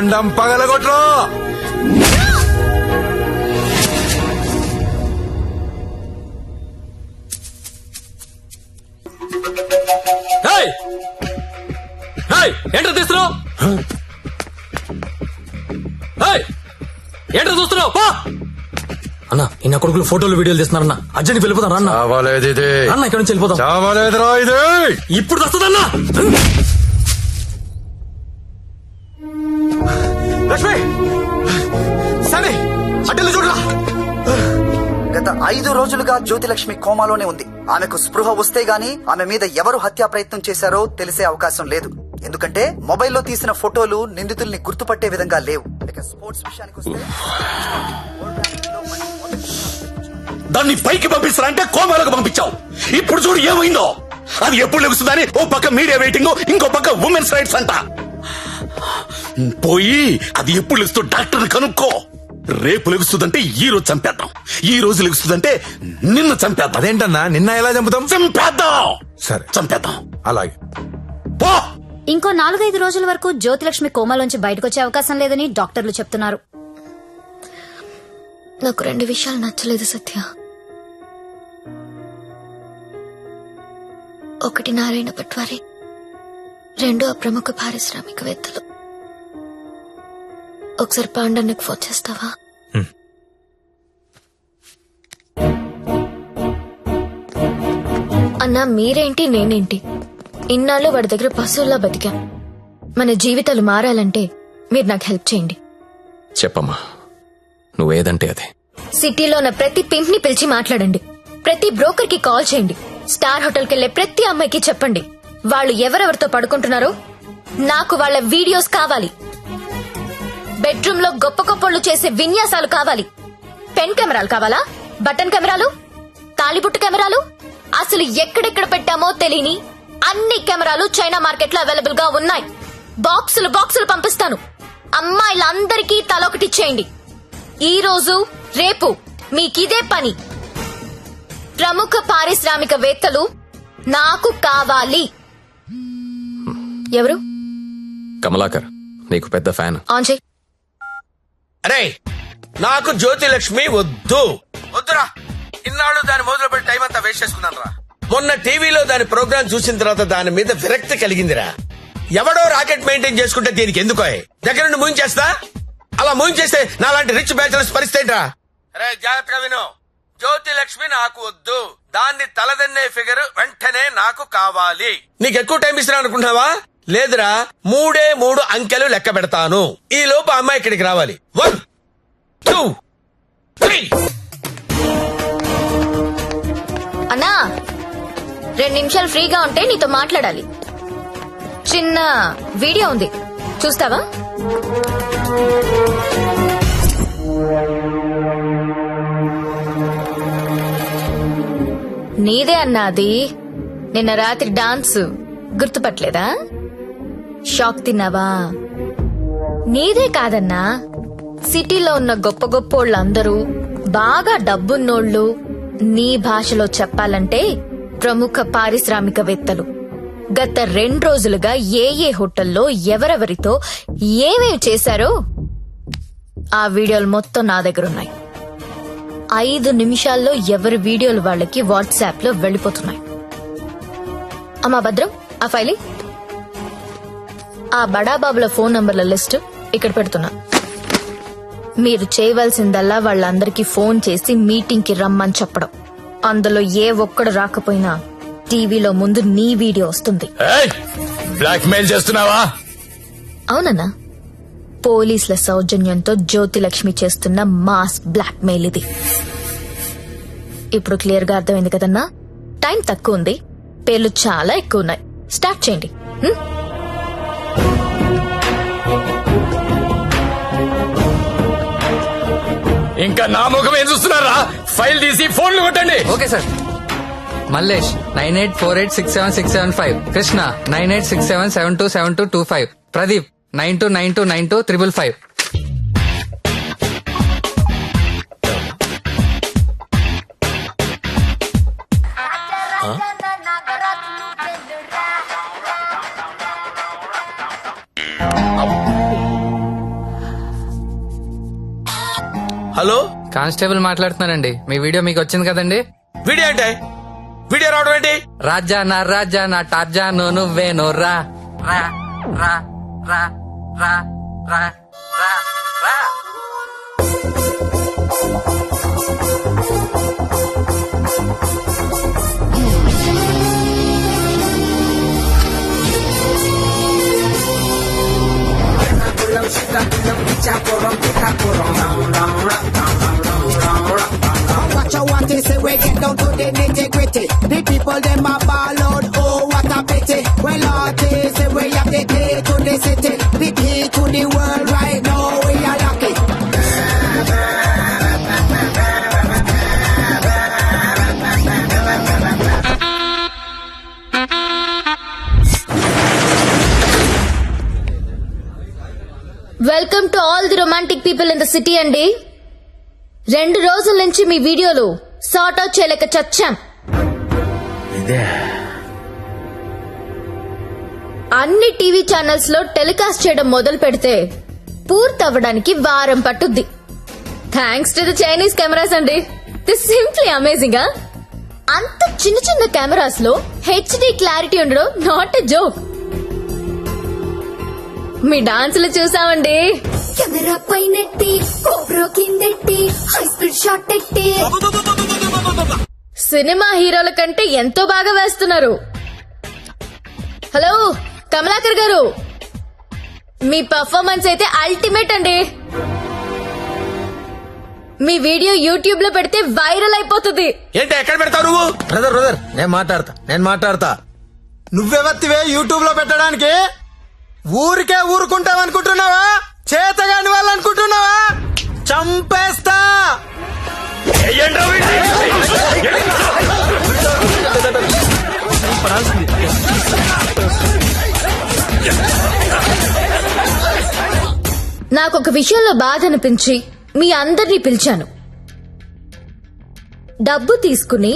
మండం పగలగొట్టు. ఏంటో తీస్తున్నావు? ఏంటో చూస్తున్నావు? అన్న ఇన్న కొడుకులు ఫోటోలు వీడియోలు తీస్తున్నారన్న. అర్జెంట్ వెళ్ళిపోతాను అన్న. అన్న ఇక్కడ నుంచి వెళ్ళిపోతాం. ఇప్పుడు వస్తుందన్నా. లక్ష్మి సరే అడ్డలు చూడరా. గత 5 రోజులుగా జ్యోతిలక్ష్మి కోమాలోనే ఉంది. ఆమెకు స్పృహ వస్తే గానీ ఆమె మీద ఎవరు హత్యా ప్రయత్నం చేశారో తెలిసే అవకాశం లేదు. ఎందుకంటే మొబైల్లో తీసిన ఫోటోలు నిందితుల్ని గుర్తుపట్టే విధంగా లేవు. ఇక స్పోర్ట్స్ విషయానికి వస్తే దాన్ని పైకి పంపిస్తారంటే కోమాలకు పంపించావు. ఇప్పుడు చూడు ఏమైందో. అది ఎప్పుడు లెగుస్తుందని ఓ పక్క మీడియా వెయిటింగ్, ఇంకో పక్క ఉమెన్స్ రైట్స్ అంట. పోయి అది ఎప్పుడు లెగుస్తూ డాక్టర్ని కనుక్కో. రేపు లెగుస్తుందంటే ఈ రోజు చంపేద్దాం, ఈ రోజు లెగుస్తుందంటే నిన్న చంపేద్దాం. అదేంటన్నా నిన్న ఎలా చంపుతాం? చంపేద్దాం. సరే చంపేద్దాం. అలాగే. పో. ఇంకో 4-5 రోజుల వరకు జ్యోతిలక్ష్మి కోమాలోంచి బయటకొచ్చే అవకాశం లేదని డాక్టర్లు చెప్తున్నారు. నాకు 2 విషయాలు నచ్చలేదు సత్య. ఒకటి నారాయణ పట్వారి, 2 ఆ ప్రముఖ పారిశ్రామికవేత్తలు. ఒకసారి పాండన్నకు ఫోన్ చేస్తావా? అన్నా మీరేంటి నేనేంటి, ఇన్నాళ్ళు వాడి దగ్గర పశువుల్లా బతికాం. మన జీవితాలు మారాలంటే మీరు నాకు హెల్ప్ చేయండి. చెప్పమ్మా, నువ్వేదంటే అదే. సిటీలో ఉన్న ప్రతి పింప్ ని పిలిచి మాట్లాడండి. ప్రతి బ్రోకర్ కి కాల్ చేయండి. స్టార్ హోటల్ కెళ్లే ప్రతి అమ్మాయికి చెప్పండి వాళ్ళు ఎవరెవరితో పడుకుంటున్నారో నాకు వాళ్ళ వీడియోస్ కావాలి. బెడ్రూమ్ లో గొప్ప గొప్పళ్ళు చేసే విన్యాసాలు కావాలి. పెన్ కెమెరాలు కావాలా? బటన్ కెమెరాలు, తాళిబుట్టు కెమెరాలు, అసలు ఎక్కడెక్కడ పెట్టామో తెలియని అన్ని కెమెరాలు చైనా మార్కెట్ లో అవైలబుల్ గా ఉన్నాయి. బాక్సులు బాక్సులు పంపిస్తాను. అమ్మాయిలందరికీ తలొకటిచ్చేయండి. ఈ రోజు రేపు మీకిదే పని. ప్రముఖ పారిశ్రామికవేత్తలు నాకు కావాలి. ఎవరు? కమలాకర్, నీకు పెద్ద ఫ్యాన్. ఆన్ చేయి. అరే నాకు జ్యోతిలక్ష్మి వద్దురా. ఇన్నాళ్ళు దాని మొదలు పెట్టి టైం అంతా వేస్ట్ చేసుకున్నాను రా. మొన్న టీవీలో దాని ప్రోగ్రామ్ చూసిన తర్వాత దాని మీద విరక్తి కలిగిందిరా. ఎవడో రాకెట్ మెయింటైన్ చేసుకుంటే దీనికి ఎందుకో దగ్గర నుండి మూయించేస్తా. అలా మూయించేస్తే నాలాంటి రిచ్ బ్యాచులర్స్ పరిస్థితి రా. అరే జాగ్రత్తగా విను, జ్యోతిలక్ష్మి నాకు వద్దు. దాన్ని తలదన్నే ఫిగర్ వెంటనే నాకు కావాలి. నీకు ఎక్కువ టైం ఇస్తున్నా అనుకుంటున్నావా? లేదురా, 3 అంకెలు లెక్క పెడతాను. ఈ లోపు అమ్మాయి ఇక్కడికి రావాలి. 1 2 3. అన్నా 2 నిమిషాలు ఫ్రీగా ఉంటే నీతో మాట్లాడాలి. చిన్న వీడియో ఉంది, చూస్తావా? నీదే అన్నా అది. నిన్న రాత్రి డాన్స్ గుర్తుపట్టలేదా? షాక్ తిన్నావా? నీదే కాదన్నా, సిటీలో ఉన్న గొప్ప గొప్పోళ్ళందరూ బాగా డబ్బున్నోళ్ళు. నీ భాషలో చెప్పాలంటే ప్రముఖ పారిశ్రామికవేత్తలు గత 2 రోజులుగా ఏ హోటల్లో ఎవరెవరితో ఏమేమి చేశారో ఆ వీడియోలు మొత్తం నా దగ్గర ఉన్నాయి. 5 నిమిషాల్లో ఎవరి వీడియోలు వాళ్ళకి వాట్సాప్ లో వెళ్లిపోతున్నాయి. అమ్మా భద్రం, ఆ ఫైలి ఆ బడాబాబుల ఫోన్ నంబర్ల లిస్ట్ ఇక్కడ పెడుతున్నా. మీరు చేయవలసిందల్లా వాళ్ళందరికీ ఫోన్ చేసి మీటింగ్ కి రమ్మని చెప్పడం. అందులో ఏ ఒక్కడు రాకపోయినా టీవీలో ముందు నీ వీడియో వస్తుంది. బ్లాక్ మెయిల్ చేస్తున్నావా? అవునన్నా, పోలీసుల సౌజన్యంతో జ్యోతిలక్ష్మి చేస్తున్న మాస్ బ్లాక్ మెయిల్ ఇది. ఇప్పుడు క్లియర్ గా అర్థమైంది కదన్నా? టైం తక్కువ ఉంది, పేర్లు చాలా ఎక్కువ ఉన్నాయి. స్టార్ట్ చేయండి. ఇంకా నా ముఖం ఏం చూస్తున్నారా? ఫైల్ తీసి ఫోన్లు కొట్టండి. Okay sir. Mallesh 9848676775. Krishna 9867727225. Pradeep 92929255. Hello constable మాట్లాడుతున్నానండి. మీ వీడియో మీకు వచ్చింది కదండి. వీడియో అంటే వీడియో రావడం ఏంటి? రాజా నా టార్జాను నువ్వేను రా రా రా రా రా రా రా రా. What you want is we get down to the nitty gritty. The people them a ball out, oh what a pity. Well artists we have the key to the city, the key to the world right now. We are lucky. Welcome to all the romantic people in the city అండి. 2 రోజుల నుంచి మీ వీడియోలు sort out చేయలేక చచ్చాం. అన్ని TV channels లో telecast చేయడం మొదలు పెడితే పూర్తవ్వడానికి వారం పట్టుద్ది. Thanks to the Chinese cameras అండి. This simply amazing. అంత చిన్న చిన్న కెమెరాస్ లో హెచ్డి క్లారిటీ ఉండడం నాట్ ఎ జోక్. మీ డాన్సులు చూసామండి. కెమెరా పైనెట్టి కోబ్రో కిందెట్టి హై స్పీడ్ షాట్ ఎట్టి సినిమా హీరోల కంటే ఎంతో బాగా వేస్తున్నారు. హలో కమలాకర్ గారు, మీ పర్ఫార్మెన్స్ అయితే అల్టిమేట్ అండి. మీ వీడియో యూట్యూబ్ లో పెడితే వైరల్ అయిపోతుంది. ఏంటి ఎక్కడ పెడతావు నువ్వు? బ్రదర్ నేను మాట్లాడతా. నువ్వెవత్తివే యూట్యూబ్ లో పెట్టడానికి? ఊరికే ఊరుకుంటావనుకుంటున్నావా? చేతగాని వాళ్ళు అనుకుంటున్నావా? చంపేస్తా. నాకొక విషయంలో బాధ అనిపించి మీ అందరినీ పిలిచాను. డబ్బు తీసుకుని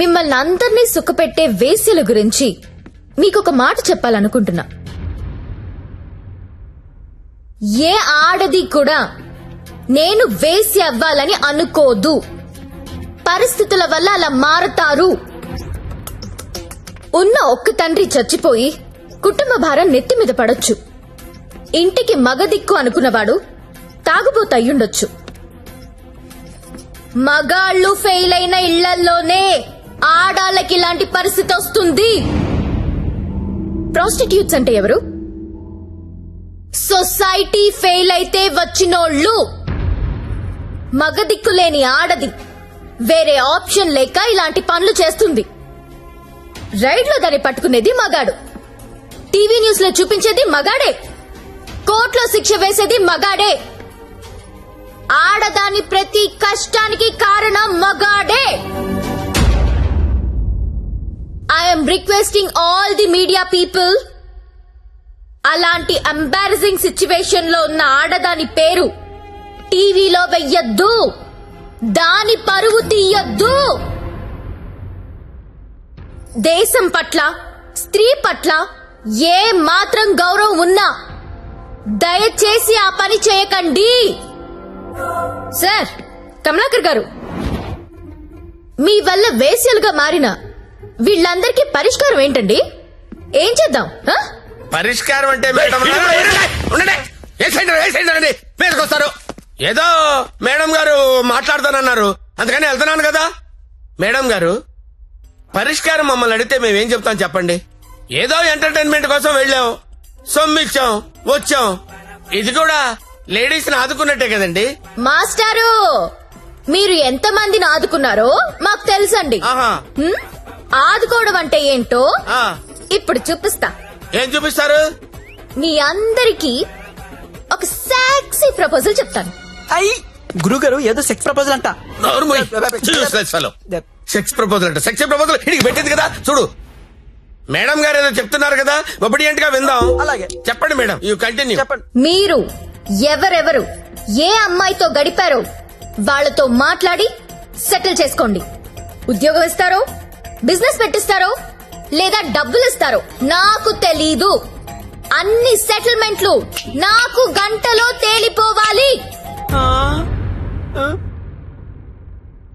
మిమ్మల్ని అందరినీ సుఖపెట్టే వేశ్యల గురించి మీకొక మాట చెప్పాలనుకుంటున్నా. ఏ ఆడది కూడా నేను వేశ్య అవ్వాలని అనుకోదు. పరిస్థితుల వల్ల అలా మారతారు. ఉన్న ఒక్క తండ్రి చచ్చిపోయి కుటుంబ భారం నెత్తి మీద పడొచ్చు. ఇంటికి మగదిక్కు అనుకున్నవాడు తాగుబోతయ్యుండొచ్చు. మగాళ్ళు ఫెయిల్ అయిన ఇళ్లల్లోనే ఆడాళ్ళకి ఇలాంటి పరిస్థితి వస్తుంది. ప్రాస్టిట్యూట్స్ అంటే ఎవరు? సొసైటీ ఫెయిల్ అయితే వచ్చినోళ్ళు. మగదిక్కులేని ఆడది వేరే ఆప్షన్ లేక ఇలాంటి పనులు చేస్తుంది. రైడ్ లో దాన్ని పట్టుకునేది మగాడు, టీవీ న్యూస్ లో చూపించేది మగాడే, కోర్టులో శిక్ష వేసేది మగాడే. ఆడదాని ప్రతి కష్టానికి కారణం మగాడే. I'm requesting all the media people, అలాంటి ఎంబారసింగ్ సిచ్యువేషన్ లో ఉన్న ఆడదాని పేరు టీవీలో వెయ్యొద్దు. దాని పరువు తీయొద్దు. దేశం పట్ల, స్త్రీ పట్ల ఏ మాత్రం గౌరవం ఉన్నా దయచేసి ఆ పని చేయకండి. సార్ కమలాకర్ గారు, మీ వల్ల వేశ్యలుగా మారిన వీళ్ళందరికీ పరిష్కారం ఏంటండి? ఏం చేద్దాం? పరిష్కారం అంటే మేడం మీదకొస్తారు. ఏదో మేడం గారు మాట్లాడతానన్నారు, అందుకని వెళ్తున్నాను కదా. మేడం గారు, పరిష్కారం మమ్మల్ని అడిగితే మేమేం చెప్తాం చెప్పండి? ఏదో ఎంటర్టైన్మెంట్ కోసం వెళ్ళాం, సొమ్మిచ్చాం, వచ్చాం. ఇది కూడా లేడీస్ ని ఆదుకున్నట్టే కదండి. మాస్టారు, మీరు ఎంత మందిని ఆదుకున్నారో మాకు తెలుసండి. ఆదుకోవడం అంటే ఏంటో ఇప్పుడు చూపిస్తా. ఏం చూపిస్తారు? మీ అందరికీ ఒక సెక్సీ ప్రపోజల్ చెప్తాను. గురుగారు ఏదో సెక్స్ ప్రపోజల్ అంట. సెక్స్ ప్రపోజల్ అంట. సెక్స్ ప్రపోజల్ ఇడికి పెట్టింది కదా చూడు. మేడం గారు ఏదో చెప్తున్నారు కదా, ఒబిడియంట్ గా విందాం. అలాగే చెప్పండి మేడం, యూ కంటిన్యూ. మీరు ఎవరెవరు ఏ అమ్మాయితో గడిపారో వాళ్లతో మాట్లాడి సెటిల్ చేసుకోండి. ఉద్యోగం ఇస్తారో, బిజినెస్ పెట్టిస్తారో, లేదా డబ్బులు ఇస్తారో నాకు తెలీదు. అన్ని సెటిల్మెంట్లు నాకు గంటలో తేలిపోవాలి.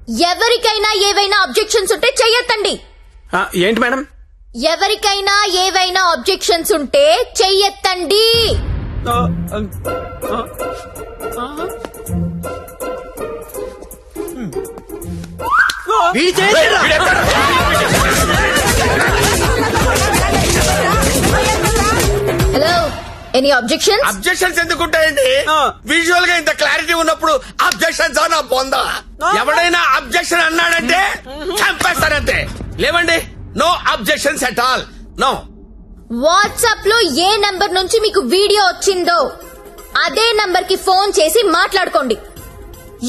ఎవరికైనా ఏవైనా అబ్జెక్షన్స్ ఉంటే చెయ్యొద్దండి. ఏంటి మేడం? ఎవరికైనా ఏవైనా అబ్జెక్షన్స్ ఉంటే చెయ్యొద్దండి. Hello, any objection? అబ్జెక్షన్స్ ఎందుకుంటాయండి? విజువల్ గా ఇంత క్లారిటీ ఉన్నప్పుడు అబ్జెక్షన్స్ నా పొందా. ఎవడైనా అబ్జెక్షన్ అన్నాడంటే చంపేస్తానంతే. లేవండి, no objections at all. No. WhatsApp లో ఏ నంబర్ నుంచి మీకు వీడియో వచ్చిందో అదే నంబర్ కి ఫోన్ చేసి మాట్లాడుకోండి.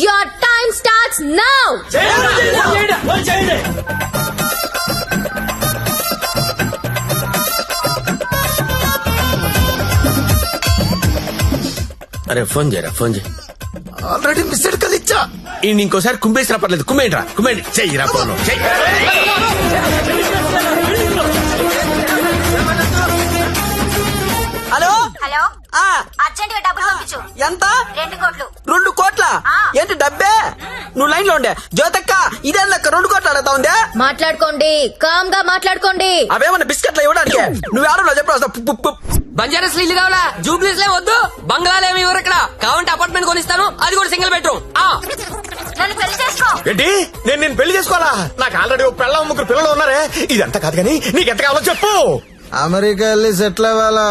Your time starts now. అరే ఫోన్ చేయరా, ఫోన్ చేయి. ఆల్రెడీ మిస్డ్ కాల్ ఇచ్చా. ఇంకోసారి కుంభేసినా పర్లేదు. కుమ్మేంట్రా, కుమ్మేండి. చెయ్యిరా ఫోన్. హలో హలో, అర్జెంట్ గా డబ్బులు పంపించు. ఎంత? 2 కోట్లు. 2 కోట్ల? ఏంటి డబ్బే? నువ్వు లైన్ లో ఉండే జ్యోతక్క, ఇదే లెక్క 2 కోట్లు అడుగుతా ఉందే. మాట్లాడుకోండి, కామ్ గా మాట్లాడుకోండి. అవేమన్నా బిస్కెట్లు ఇవ్వడానికి? నువ్వు ఎవరో చెప్పు. బంజారాస్ ఇల్లు కావాలా? జూబ్లీస్ లే వద్దు. బంగ్లాలు ఏమి ఇవ్వరు ఇక్కడ. కావాలంటే అపార్ట్మెంట్ కొనిస్తాను, అది కూడా సింగిల్ బెడ్రూమ్. నన్ను పెళ్లి చేసుకో. ఏంటి? నేను పెళ్లి చేసుకోవాలా? నాకు ఆల్రెడీ 3 పిల్లలు ఉన్నారే. ఇదంతా కాదు కానీ నీకెంత కావాలో చెప్పు. అమెరికా వెళ్ళి సెటిల్ అవ్వాలా?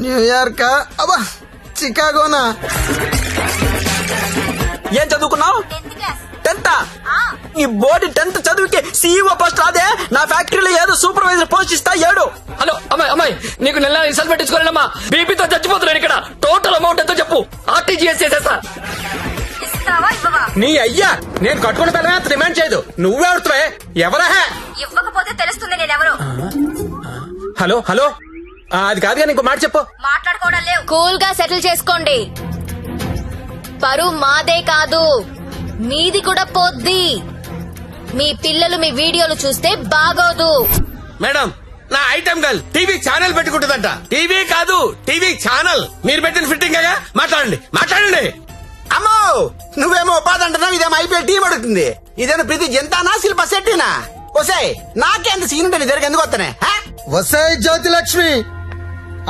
న్యూయార్క్? అబ్బా, చికాగోనా? ఏం చదువుకున్నావు? 10th. ఈ బోర్డు 10th చదువుకి సీఈఓ పోస్ట్ రాదే? నా ఫ్యాక్టరీలో ఏదో సూపర్వైజర్ పోస్ట్ ఇస్తా. 7. హలో అమ్మాయి, నీకు నెల రిసల్ట్ పెట్టించుకోలేనమ్మా. బీపీతో చచ్చిపోతున్నాను ఇక్కడ. టోటల్ అమౌంట్ ఎంతో చెప్పు, ఆర్టీజీఎస్ చేసేస్తా. నీ అయ్యా, నేను కట్టుకున్న పిల్లమే అంత డిమాండ్ చేయదు. నువ్వెవరుతావే? ఎవరా? ఇవ్వకపోతే తెలుస్తుంది నేనెవరు. హలో హలో, అది కాదు కానీ ఇంకో మాట చెప్పు. మాట్లాడుకోవడం లేవు. కూల్ గా సెటిల్ చేసుకోండి. పరువు మాదే కాదు, మీది కూడా పోద్ది. మీ పిల్లలు మీ వీడియోలు చూస్తే బాగోదు. మేడం, నా ఐటమ్ గర్ల్ టీవీ ఛానల్ పెట్టుకుంటుందంట. టీవీ కాదు, టీవీ ఛానల్. మీరు పెట్టిన ఫిట్టింగ్ గా మాట్లాడండి. అమ్మో, నువ్వేమో ఉపాధి అంటున్నావు, ఇదేమో ఐపీఎల్ టీం అడుగుతుంది. ఇదేమో ప్రతి జంతానా శిల్ప శెట్టినా? వసే, నాకేంత సీన్ ఉంటే నీ దగ్గర ఎందుకు వస్తానే? వసే జ్యోతి లక్ష్మి,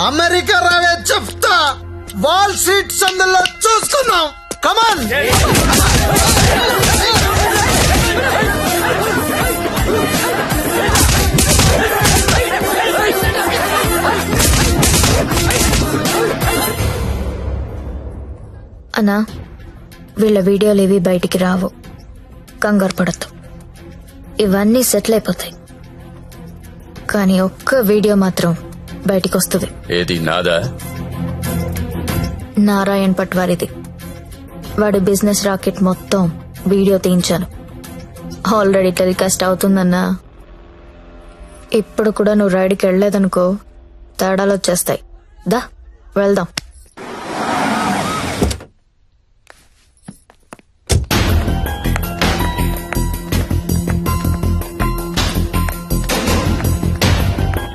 అమెరికా రావే చెప్తా. వాల్ స్ట్రీట్ సందులో చూసుకుందాం. కమాన్. అన్నా, వీళ్ళ వీడియోలేవి బయటికి రావు, కంగారు పడద్దు. ఇవన్నీ సెటిల్ అయిపోతాయి. కానీ ఒక్క వీడియో మాత్రం బయటికి వస్తుంది. ఏది నాదా? నారాయణ్ పట్వారిది. వాడి బిజినెస్ రాకెట్ మొత్తం వీడియో తీయించాను. ఆల్రెడీ టెలికాస్ట్ అవుతుందన్నా. ఇప్పుడు కూడా నువ్వు రైడ్కి వెళ్ళలేదనుకో, తేడాలు వచ్చేస్తాయి. దా వెళ్దాం.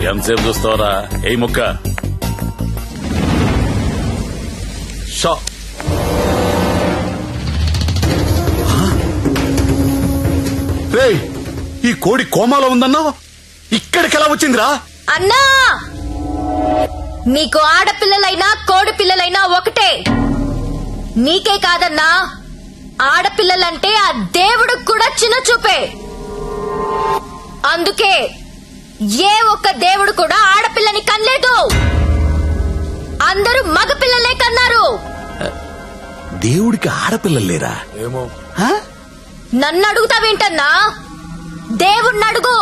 ఎంతసేపు చూస్తావరా? ఏ ముక్క షా. ఈ కోడి కోమాలో ఉందన్నా, ఇక్కడికి ఎలా వచ్చిందిరా? అన్నా, నీకు ఆడపిల్లలైనా కోడి పిల్లలైనా ఒకటే. నీకే కాదన్నా, ఆడపిల్లలంటే ఆ దేవుడికి కూడా చిన్న చూపే. అందుకే ఏ ఒక్క దేవుడు కూడా ఆడపిల్లని కనలేదు. అందరూ మగపిల్లలే కన్నారు. దేవుడికి ఆడపిల్లలు లేరా? ఏమో. నన్ను అడుగుతావేంటన్నా? దేవుణ్ణి అడుగు.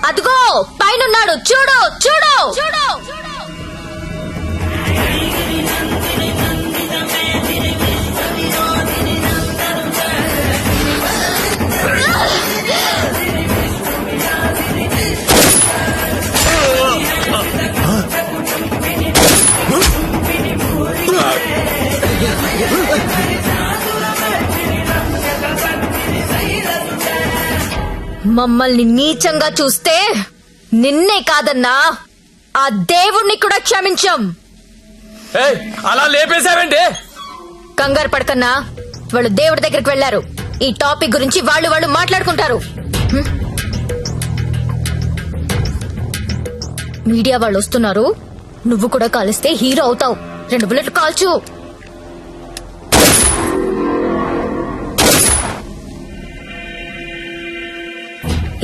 అదిగో పైనున్నాడు, చూడు చూడు చూడు. మమ్మల్ని నీచంగా చూస్తే నిన్నే కాదన్నా, ఆ దేవుణ్ణి కూడా క్షమించం. అలా లేపేశావంటే? కంగారు పడకన్నా, వాళ్ళు దేవుడి దగ్గరికి వెళ్లారు. ఈ టాపిక్ గురించి వాళ్ళు మాట్లాడుకుంటారు. మీడియా వాళ్ళు వస్తున్నారు, నువ్వు కూడా కాలిస్తే హీరో అవుతావు. 2 బుల్లెట్లు కాల్చు.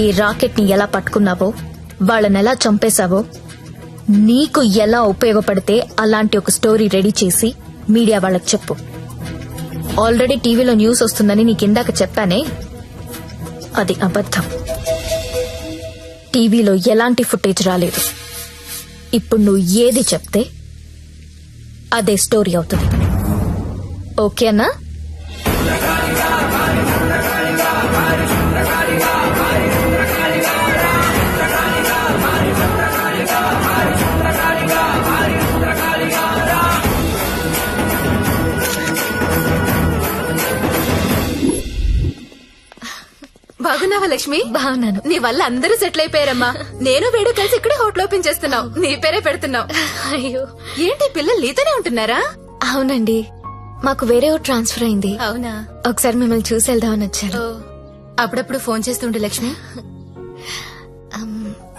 ఈ రాకెట్ ని ఎలా పట్టుకున్నావో, వాళ్ళని ఎలా చంపేశావో, నీకు ఎలా ఉపయోగపడితే అలాంటి ఒక స్టోరీ రెడీ చేసి మీడియా వాళ్ళకి చెప్పు. ఆల్రెడీ టీవీలో న్యూస్ వస్తుందని నీకిందాక చెప్పానే, అది అబద్ధం. టీవీలో ఎలాంటి ఫుటేజ్ రాలేదు. ఇప్పుడు నువ్వు ఏది చెప్తే అదే స్టోరీ అవుతుంది. ఓకేనా? బాగున్నావా లక్ష్మి? బాగున్నాను. నీ వల్ల అందరూ సెటిల్ అయిపోయారమ్మా. నేను వేడు కలిసి ఇక్కడే హోటల్ ఓపెన్ చేస్తున్నావు. నీ పేరే పెడుతున్నావు. అయ్యో, ఏంటి పిల్లలు నీతోనే ఉంటున్నారా? అవునండి, మాకు వేరే ఊరు ట్రాన్స్ఫర్ అయింది. అవునా? ఒకసారి మిమ్మల్ని చూసి వెళ్దామని వచ్చాను. అప్పుడప్పుడు ఫోన్ చేస్తుండే లక్ష్మి.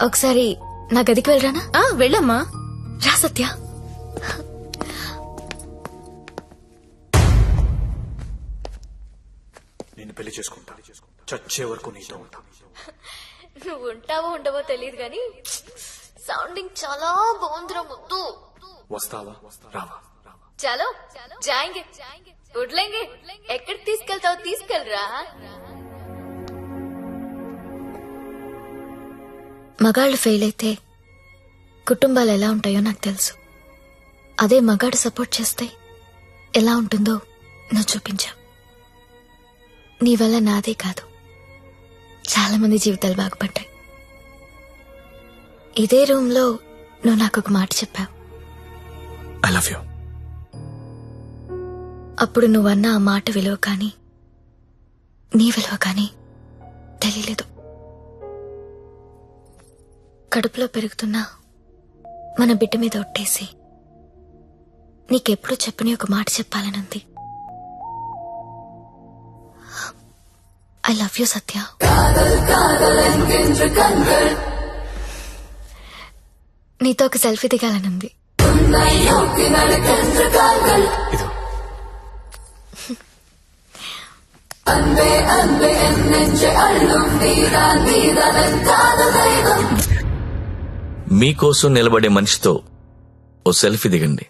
ఒకసారి నా గదికి వెళ్ళరానా? వెళ్ళమ్మా. రా సత్య. నేను పెళ్లి చేసుకుంటా, చచ్చే వరకు నీతో ఉంటా. నువ్వు ఉంటావో ఉండవో తెలియదు గాని సౌండింగ్ చాలా బాగుందిరా ముద్దు. వస్తావా రావా? చలో జాయింగే, వడ్లేంగే. ఎక్కడికి తీసుకెళ్తావు తీసుకెళ్ళరా. మగాళ్ళు ఫెయిల్ అయితే కుటుంబాలు ఎలా ఉంటాయో నాకు తెలుసు. అదే మగాడు సపోర్ట్ చేస్తే ఎలా ఉంటుందో నువ్వు చూపించావు. నీ వల్ల నాదే కాదు, చాలా మంది జీవితాలు బాగుపడ్డాయి. ఇదే రూమ్ లో నువ్వు నాకు ఒక మాట చెప్పావు. I love you. అప్పుడు నువ్వన్న ఆ మాట విలువ కానీ నీ విలువ కానీ తెలియలేదు. కడుపులో పెరుగుతున్నా మన బిడ్డ మీద ఒట్టేసి నీకెప్పుడు చెప్పని ఒక మాట చెప్పాలనుంది. ఐ లవ్ యూ సత్య. నీతో ఒక సెల్ఫీ దిగాలనుంది. మీకోసం నిలబడే మనిషితో ఓ సెల్ఫీ దిగండి.